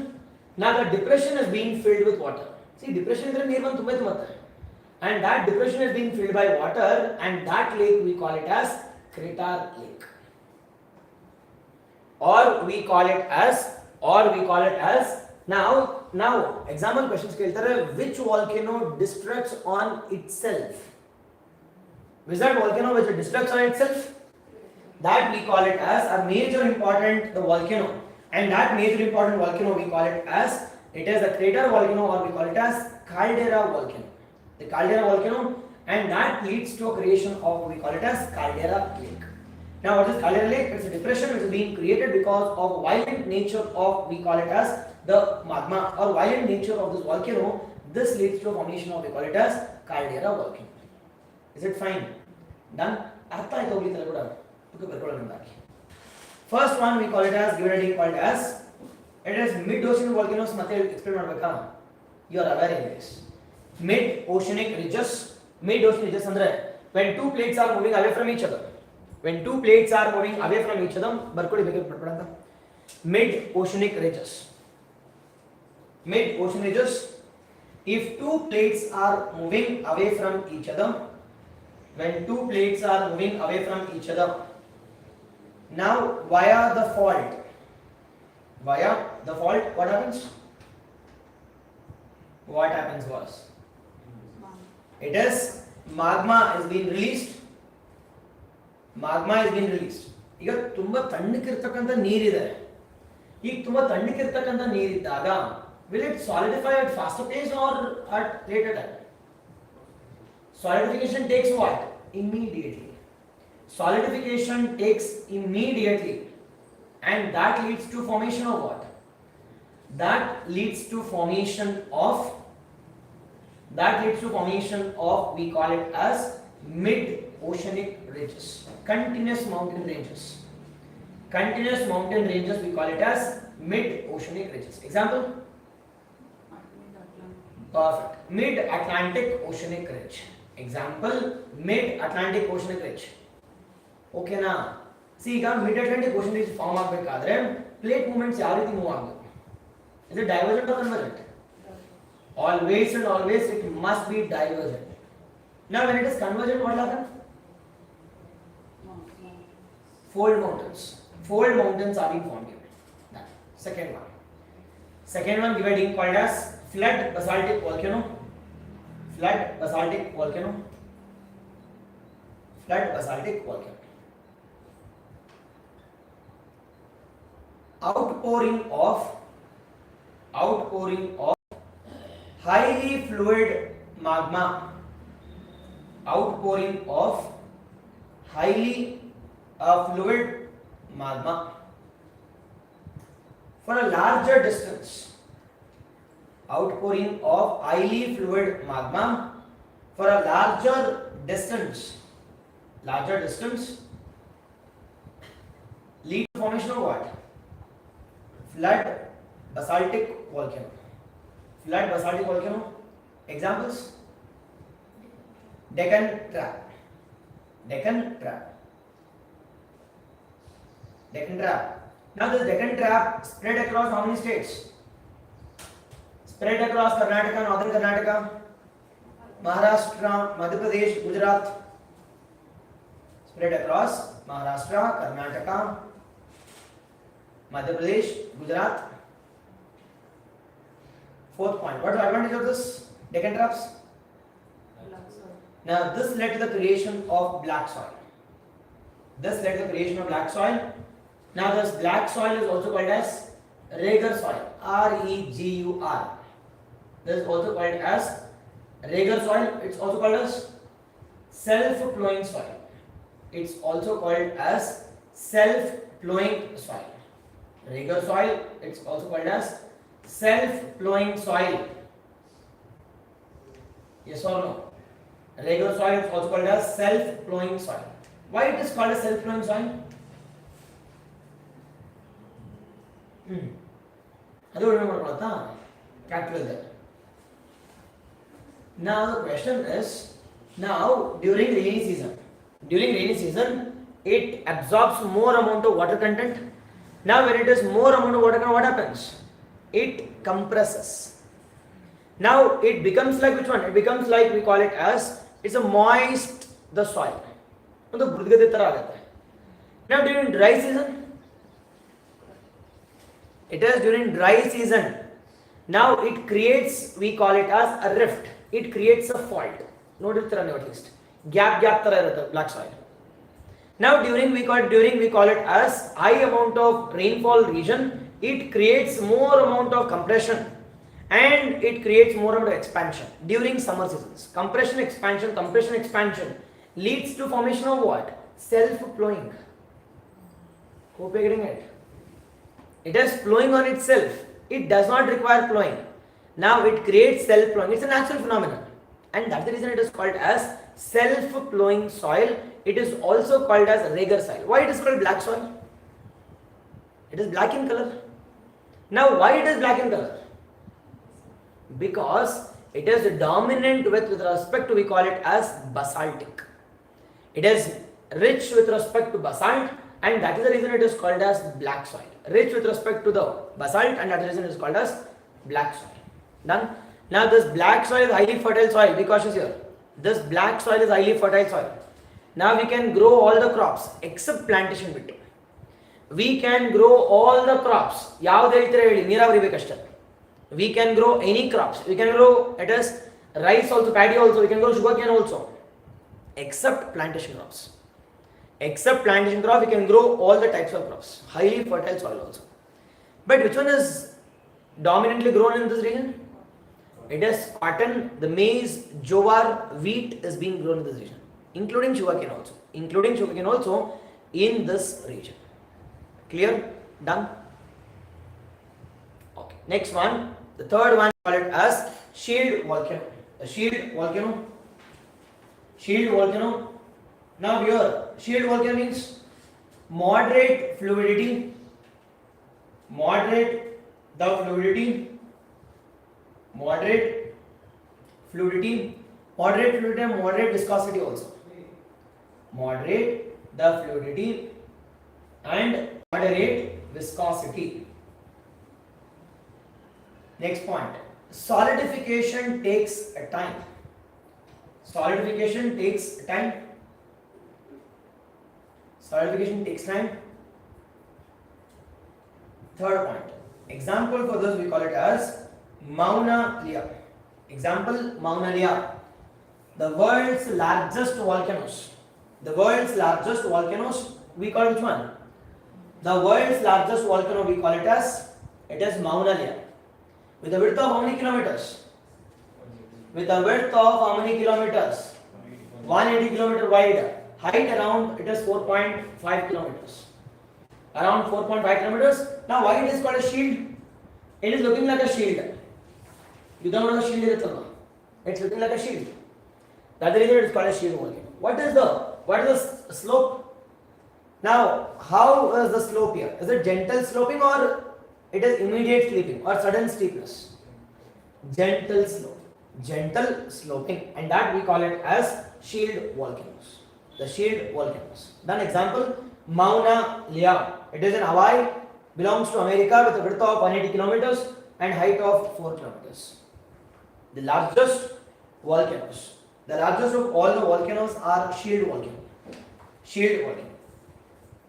Now the depression is being filled with water. See, depression is near one tumbe tumata, and that depression is being filled by water, and that lake we call it as crater lake, or we call it as now example questions keltare, which volcano destructs on itself? Which that volcano which destructs on itself? That we call it as a major important the volcano, and that major important volcano we call it as it is a crater volcano, or we call it as caldera volcano. The caldera volcano, and that leads to a creation of we call it as caldera lake. Now what is caldera lake? It's a depression which is being created because of violent nature of we call it as the magma, or violent nature of this volcano. This leads to a formation of we call it as caldera volcano. Is it fine? Done? Artha aaytu hogli tala kuda book barkolana baki. First one we call it as given heading called as it is mid oceanic volcanoes. Matte explain madbeka, you are aware in this. Mid oceanic ridges andre when two plates are moving away from each other. When two plates are moving away from each other, barkodi beke padpadanta. Mid oceanic ridges. If two plates are moving away from each other, when two plates are moving away from each other, now via the fault, what happens? What happens was it is magma is being released. ಈಗ ತುಂಬಾ ತಣ್ಣಕ್ಕಿರ್ತಕ್ಕಂಥ ನೀರಿದೆ. ಈಗ ತುಂಬಾ ತಣ್ಣಕ್ಕಿರ್ತಕ್ಕಂಥ ನೀರಿದ್ದಾಗ will it solidify at faster pace or at later time? Solidification takes what? Immediately. And that leads to formation of what? That leads to formation of we call it as mid oceanic ridges. Continuous mountain ranges we call it as Mid-oceanic ridges. Example? Perfect. Mid-Atlantic oceanic ridge. Example, Mid-Atlantic oceanic ridge. Okay na? See, ಈಗ Mid-Atlantic ocean ridge form ಆಗಬೇಕಾದ್ರೆ plate movements ಯಾವ ರೀತಿ move ಆಗಬೇಕು? Is it divergent or convergent? Always and always it must be divergent. Now when it is convergent, what will happen? Fold mountains. Fold mountains are being formed here. That. Second one. Second one given called as flood basaltic volcano. Flood basaltic volcano. Flood basaltic volcano. Outpouring of highly fluid magma. Outpouring of highly fluid magma for a larger distance. Outpouring of highly fluid magma for a larger distance lead to formation of what? Flood basaltic volcano. Flood basaltic volcano. Examples? Deccan Trap. Deccan Trap. Now this Deccan Trap spread across how many states? Spread across Karnataka, northern Karnataka, Maharashtra, Madhya Pradesh, Gujarat. Spread across Maharashtra, Karnataka, Madhya Pradesh, Gujarat. Fourth point. What is the advantage of this Deccan Traps? Now this led to the creation of black soil. Now this black soil is also called as regur soil. R-E-G-U-R. This is also called as regur soil. It's also called as self-plowing soil. It's also called as self-plowing soil. Regur soil. It's also called as self-plowing soil. Yes or no? Regur soil is also called as self-plowing soil. Why it is called as self-plowing soil? ಅದು remember ಮಾಡ್ತಾ capital there. Now the question is, now during rainy season it absorbs more amount of water content. Now when it is more amount of water content, what happens? It compresses. Now it becomes like which one? It becomes like, we call it as, it's a moist the soil. ಒಂದು ಬುದ್ಧಗದೆ ತರ ಆಗುತ್ತೆ. Now during dry season, it is during dry season. Now it creates, we call it as a rift. It creates a fault. ನೋಡಿರ್ತೀರಾ ನೀವು at least. Gap ತರ ಇರುತ್ತೆ black soil. Now during we call it as high amount of rainfall region, it creates more amount of compression and it creates more amount of expansion during summer seasons. Compression expansion leads to formation of what? Self-plowing. Hope you're getting it. It is flowing on itself. It does not require plowing. Now it creates self-plowing. It's a natural phenomenon, and that's the reason it is called as self-plowing soil. It is also called as regur soil. Why it is called black soil? It is black in color. Now why it is black in color? Because it is dominant with respect to, we call it as basaltic. It is rich with respect to basalt, and that is the reason it is called as black soil. Rich with respect to the basalt, and that is the reason it is called as black soil. Done. Now this black soil is highly fertile soil. Be cautious here. This black soil is highly fertile soil. Now we can grow all the crops except plantation bit. We can grow all the crops. ಯಾವ್ದು ಹೇಳ್ತೀರಾ ಹೇಳಿ, ನೀರಾವರಿ ಬೇಕಷ್ಟೇ. We can grow any crops. We can grow, it is rice also, paddy also. We can grow sugarcane also, except plantation crops. Except plantation crop, we can grow all the types of crops. Highly fertile soil also. But which one is dominantly grown in this region? It is cotton, the maize, jowar, wheat is being grown in this region, including sugarcane also in this region. Clear? Done? Okay. Next one, the third one, call it as shield volcano. A shield volcano. Now here, shield volcano means moderate fluidity moderate the fluidity, moderate fluidity, moderate fluidity and moderate viscosity also. Moderate the fluidity and moderate viscosity. Next point, solidification takes a time. Solidification takes time. Solidification takes time. Third point, example for this we call it as Mauna Lea. Example, Mauna Lea, the world's largest volcanoes. The world's largest volcanoes, we call it which one? The world's largest volcano we call it as, it is Mauna Lea. With a width of how many kilometers? With a width of how many kilometers? 180 kilometer wide. Height around, it is 4.5 kilometers. Around 4.5 kilometers. Now why it is called a shield? It is looking like a shield. You don't know what a shield is? It's looking like a shield. That's the reason it is called a shield volcano. What is the slope? Now, how is the slope here? Is it gentle sloping or it is immediate sloping or sudden steepness? Gentle slope. Gentle sloping, and that we call it as shield volcanoes. The shield volcanoes. Then example, Mauna Lea. It is in Hawaii, belongs to America with a width of 180 kilometers and height of 4 kilometers. The largest volcanoes. The largest of all the volcanoes are shield volcano. Shield volcano.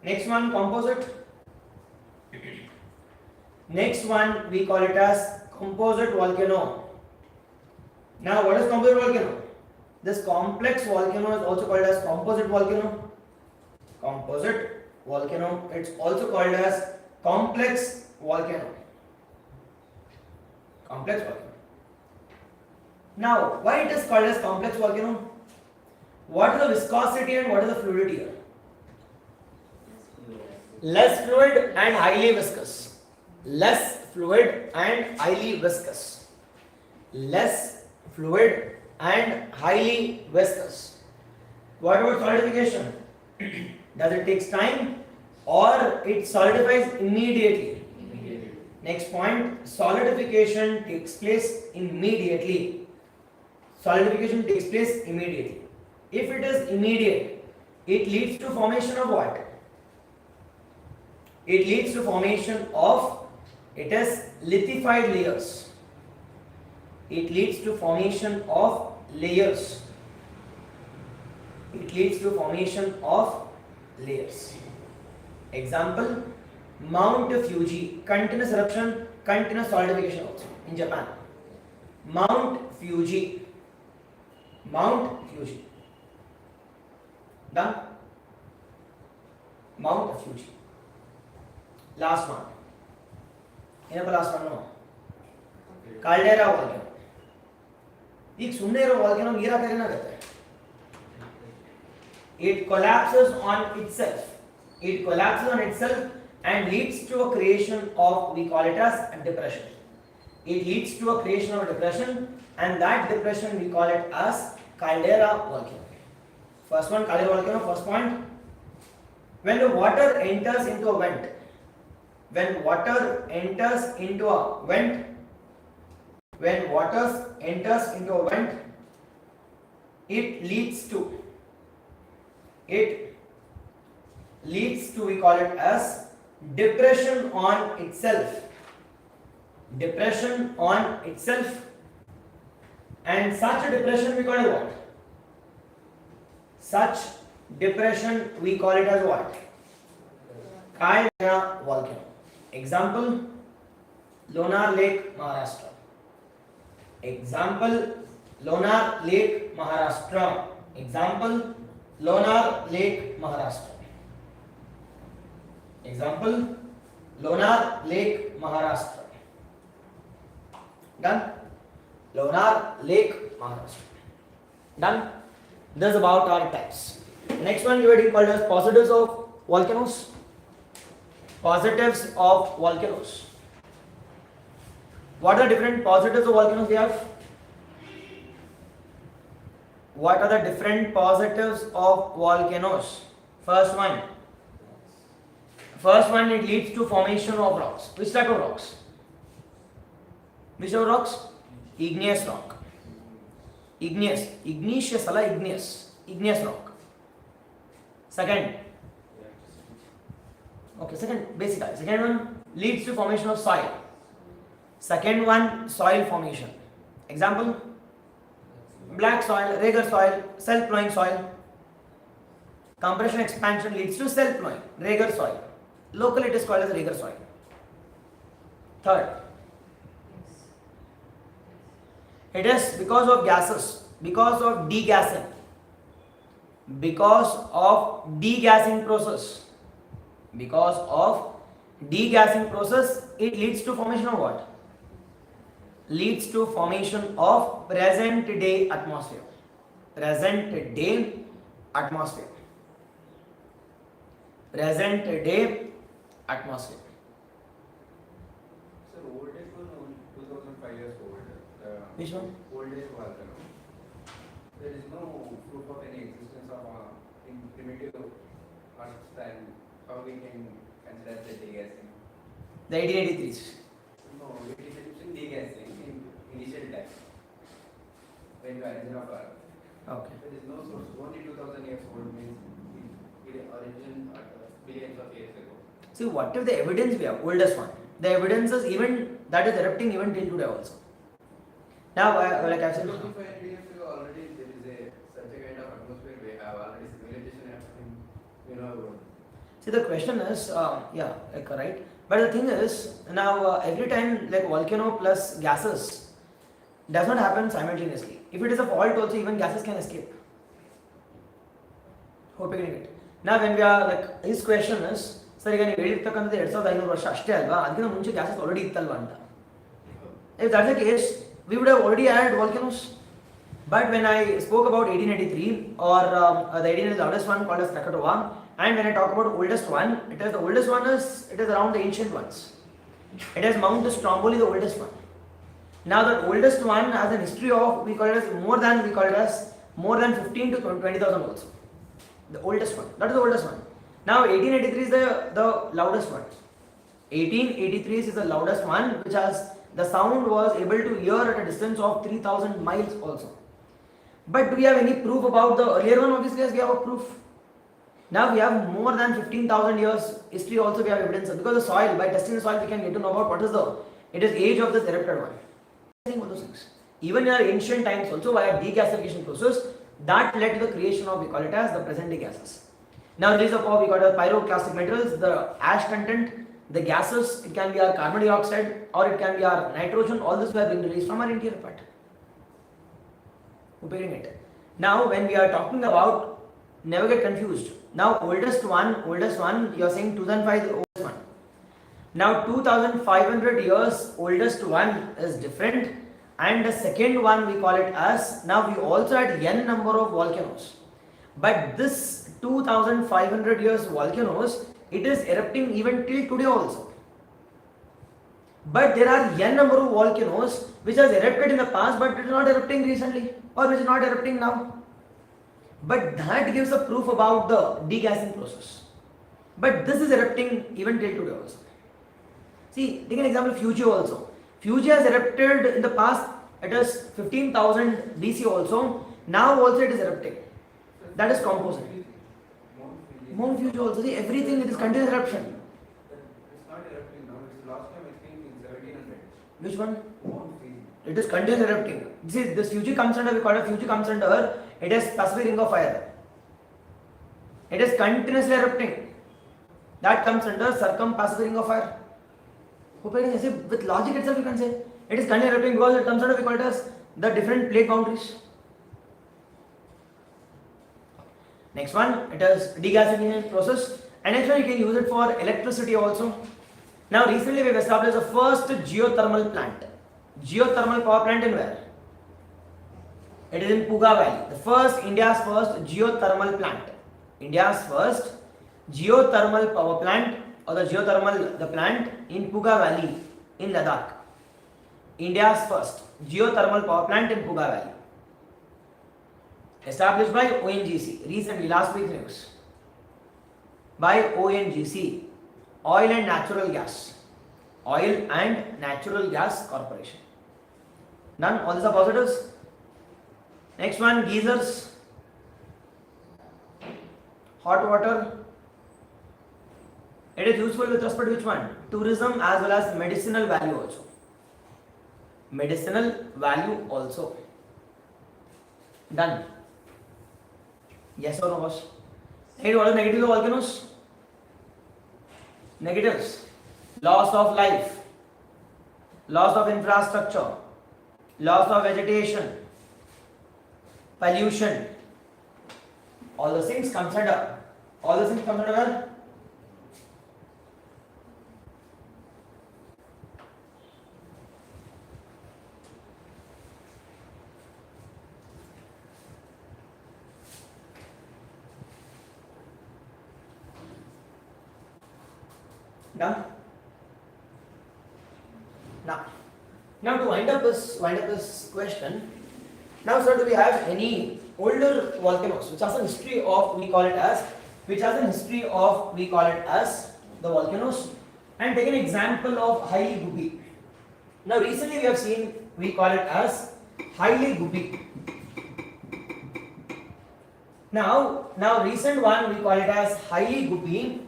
Next one, composite. Next one we call it as composite volcano. Now what is composite volcano? This complex volcano is also called as composite volcano. Composite volcano. It's also called as complex volcano. Complex volcano. Now, why it is called as complex volcano? What is the viscosity and what is the fluidity here? Less fluid and highly viscous. Less fluid and highly viscous. Less fluid and highly viscous. What about solidification? Does it take time or it solidifies immediately? Next point, solidification takes place immediately. Solidification takes place immediately. If it is immediate, it leads to formation of what? It leads to formation of, it is lithified layers. It leads to formation of layers. It leads to formation of layers. Example, Mount Fuji, continuous eruption, continuous solidification also in Japan. Mount Fuji. Mount Fuji. Done? Mount Fuji. Last one. Last one no. Caldera volcano. एक सुनने इरो volcano गिरा करे ना करता है. It collapses on itself. It collapses on itself and leads to a creation of, we call it as a depression. It leads to a creation of a depression, and that depression we call it as caldera volcano. First one, caldera volcano. First point, when the water enters into a vent, when water enters into a vent, when water enters into a vent, it leads to, we call it as depression on itself. Depression on itself, and such a depression we call it what? Such depression we call it as what? Caldera volcano. Example, Lonar Lake, Maharashtra. Example, Lonar Lake, Maharashtra. Example, Lonar Lake, Maharashtra. Example, Lonar Lake, Maharashtra. Done? Lonar Lake, Maharashtra. Done? This is about our types. Next one we are called as positives of volcanoes. Positives of volcanoes. What are different positives of volcanoes we have? What are the different positives of volcanoes? First one. First one, it leads to formation of rocks. Which type of rocks? Which type of rocks? Igneous rock. Igneous. Igneous ala igneous. Igneous rock. Second. Okay, second, basically. Second one leads to formation of soil. Second one, soil formation. Example? Black soil, regular soil, self-plowing soil. Compression expansion leads to self-plowing, regular soil. Locally it is called as regular soil. Third, it is because of gases, because of degassing. Because of degassing process. Because of degassing process, it leads to formation of what? Leads to formation of present day atmosphere. Present day atmosphere. Present day atmosphere. Sir, oldest one 2005 years old. Which one? Oldest volcano. There is no proof of any existence of in primitive Earth time. How we can consider the degassing? The 1883s. No, it is in degassing in initial time. When the origin of Earth. Okay. There is no source. Only 2000 years old means it origin billions of years ago. See, what if the evidence we have, oldest one? The evidence is even that is erupting even till today also. Now, like I said, 25 years ago already there is such a kind of atmosphere we have already civilization happening. You know. see, the question is, yeah, like, right. But the thing is, now every time like volcano plus gases does not happen simultaneously. If it is a fault also, even gases can escape. Hope you getting it. Now when we are like, his question is, sir, ಈಗ ನೀವು ಹೇಳಿರ್ತಕ್ಕಂಥದ್ದು 2500 ವರ್ಷ ಅಷ್ಟೇ ಅಲ್ವಾ, ಅದಕ್ಕಿಂತ ಮುಂಚೆ gases already ಇತ್ತಲ್ವಾ ಅಂತ. If that's the case, we would have already had volcanoes. But when I spoke about 1883 or the 18 is the oldest one called as Krakatoa, and when I talk about oldest one, it is the oldest one is it is around the ancient ones. It is Mount Stromboli, the oldest one. Now the oldest one has a history of we call it as more than 15 to 20,000 also. The oldest one. That is the oldest one. Now 1883 is the loudest one. 1883 is the loudest one, which has the sound was able to hear at a distance of 3,000 miles also. But do we have any proof about the earlier one? Obviously, yes, we have a proof. Now we have more than 15,000 years history also we have evidence because the soil, by testing the soil we can get to know about what is the age of this erupted one. All those things. Even in our ancient times also via degasification process that led to the creation of we call it as the present day gases. Now release of we got pyroclastic materials, the ash content, the gases, it can be our carbon dioxide or it can be our nitrogen, all this we have been released from our interior part. Comparing it. Now when we are talking about, never get confused. Now oldest one, you are saying 2005 is the oldest one. Now 2500 years oldest one is different, and the second one we call it as, now we also had n number of volcanoes, but this 2500 years volcanoes, it is erupting even till today also. But there are n number of volcanoes which has erupted in the past but it is not erupting recently or which is not erupting now. But that gives a proof about the degassing process. But this is erupting even till today also. See, take an example, Fuji also. Fuji has erupted in the past, it is 15,000 BC also. Now also it is erupting. That is composite. Mount Fuji also, see, everything it is continuous eruption. It's not erupting now. It's last time I think in 1700. Which one? Mount Fuji. It is continuous erupting. See, this Fuji comes under, we call it Fuji comes under, it is Pacific Ring of Fire. It is continuously erupting. That comes under Circum-Pacific Ring of Fire. With logic itself you can say it is continuously erupting because it comes under, we call it as the different plate boundaries. Next one, it is degasification process, and next one you can use it for electricity also. Now recently we have established the first geothermal plant. Geothermal power plant in where? It is in Puga Valley. The first, India's first geothermal plant. India's first geothermal power plant or the plant in Puga Valley in Ladakh. India's first geothermal power plant in Puga Valley. Established by ONGC recently, last week's news. By ONGC. Oil and Natural Gas. Oil and Natural Gas Corporation. Done? All these are positives. Next one, geysers. Hot water. It is useful with respect to which one? Tourism as well as medicinal value also. Medicinal value also. Done. Yes or no, boss? Hey, what are the negatives of volcanoes? Negatives. Loss of life. Loss of infrastructure. Loss of vegetation. Pollution. All those things comes under. All those things comes under where? Done. Now to wind up this question. Now, sir, do we have any older volcanoes which has a history of we call it as the volcanoes, and take an example of Haile Gubi. Now recently we have seen we call it as Haile Gubi. Now recent one we call it as Haile Gubi.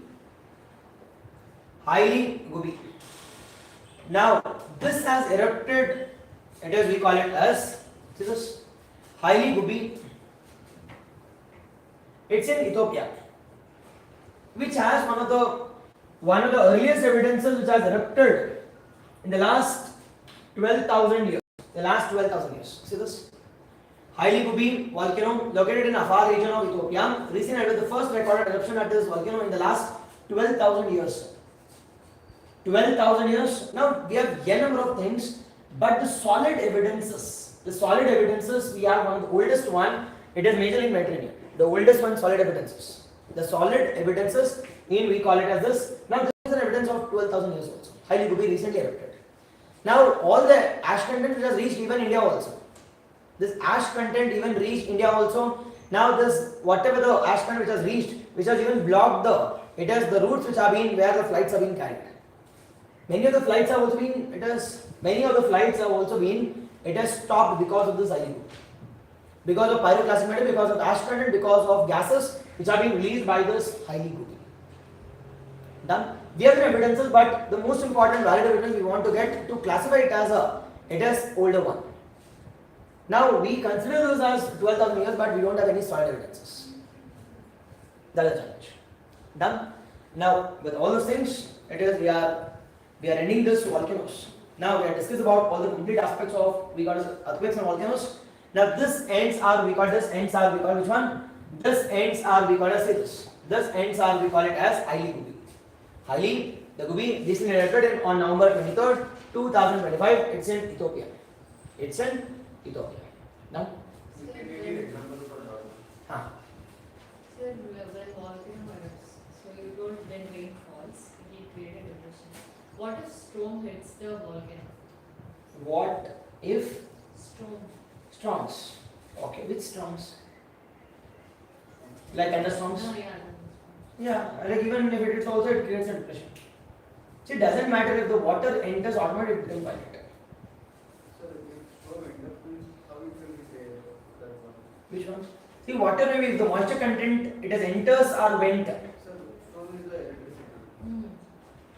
Now this has erupted. It is we call it as this Haile Gubi. It's in Ethiopia, which has one of the earliest evidences which has erupted in the last 12,000 years. See this Haile Gubi volcano located in Afar region of Ethiopia. Recently, it was the first recorded eruption at this volcano in the last 12,000 years. 12,000 years. Now we have a number of things, but the solid evidences, we have one of the oldest one. It is majorly in Mediterranean. The oldest one, solid evidences. The solid evidences in we call it as this. Now this is an evidence of 12,000 years also. Haile Gubi recently erupted. Now all the ash content which has reached even India also. This ash content even reached India also. Now this whatever the ash content which has reached, which has even blocked the routes which have been where the flights have been carried. Many of the flights have also been stopped because of this Haile Gubi. Because of pyroclastic matter, because of ash content, because of gases which are being released by this Haile Gubi. Done. We have the evidences, but the most important valid evidence we want to get to classify it as older one. Now we consider this as 12,000 years, but we don't have any solid evidences. That is a challenge. Done. Now with all those things, we are ending this volcanoes. Now we have discussed about all the complete aspects of we got earthquakes and volcanoes. Now this ends are we call which one? This ends are we call as this. This ends are we call it as Haile Gubi. Haile the Gubi, this is erupted on November 23rd, 2025. It's in Ethiopia. Now? Can you give example for that? Sir, when volcano erupts, so you told when rain falls, it created depression. What if storm hits the volcano? What if Storm. storms? Okay, which storms? Like thunderstorms? No, yeah. Yeah, like even if it is also, it creates a depression. See, it doesn't matter if the water enters automatically, it becomes violent. Sir, if storm interrupts, how it will be say that one? Which ones? See, water maybe if the moisture content it has enters or went. Sir, storm is the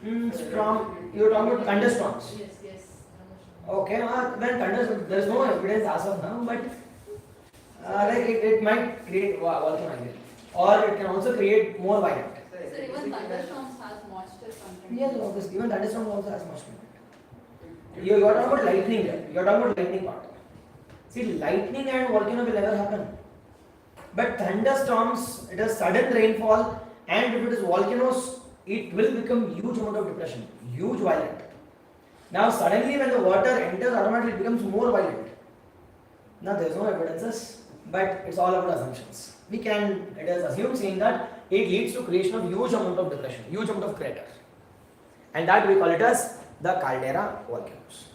electricity. Storm. You're talking about thunderstorms. Yes. Okay, when thunderstorms, there is no evidence as of now, but like it might create volcano, or it can also create more violent. So even thunderstorms has moisture content. Yes, obviously, even thunderstorms also has moisture content. You are talking about lightning there. You are talking about lightning part. See, lightning and volcano will never happen. But thunderstorms, it is sudden rainfall, and if it is volcanoes, it will become huge amount of depression, huge violent. Now suddenly when the water enters, automatically it becomes more violent. Now there is no evidences, but it's all about assumptions. It is assumed saying that it leads to creation of huge amount of depression, huge amount of crater, and that we call it as the caldera volcanoes.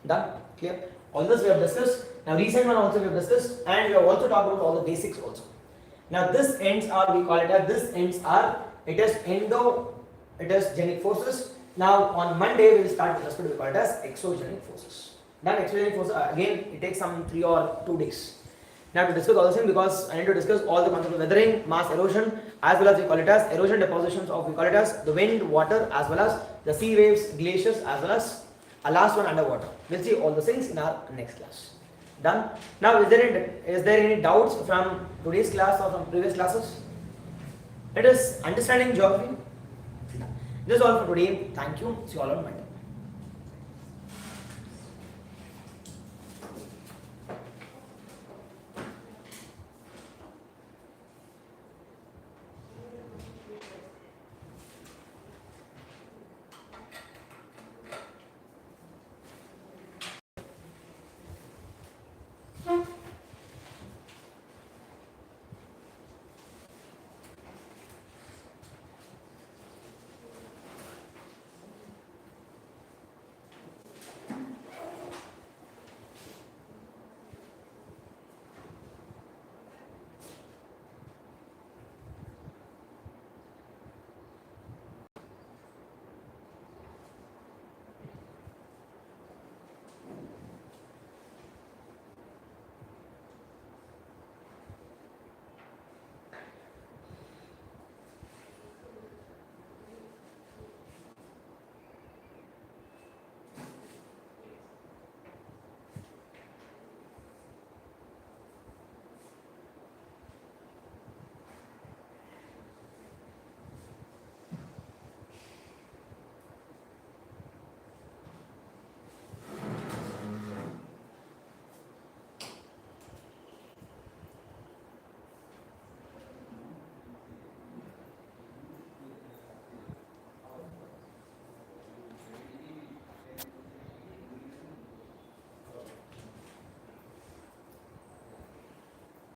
Done? Clear? All this we have discussed. Now recent one also we have discussed, and we have also talked about all the basics also. Now this ends are we call it as it is It is genic forces. Now on Monday we will start with respect to we call it as exogenic forces. Then exogenic forces again it takes some 3 or 2 days. Now to discuss all this thing, because I need to discuss all the concepts of weathering, mass erosion, as well as we call it as erosion depositions of we call it as the wind, water, as well as the sea waves, glaciers, as well as a last one underwater. We'll see all the things in our next class. Done. Now is there any doubts from today's class or from previous classes? It is understanding geography. This is all for today. Thank you. See you all on Monday.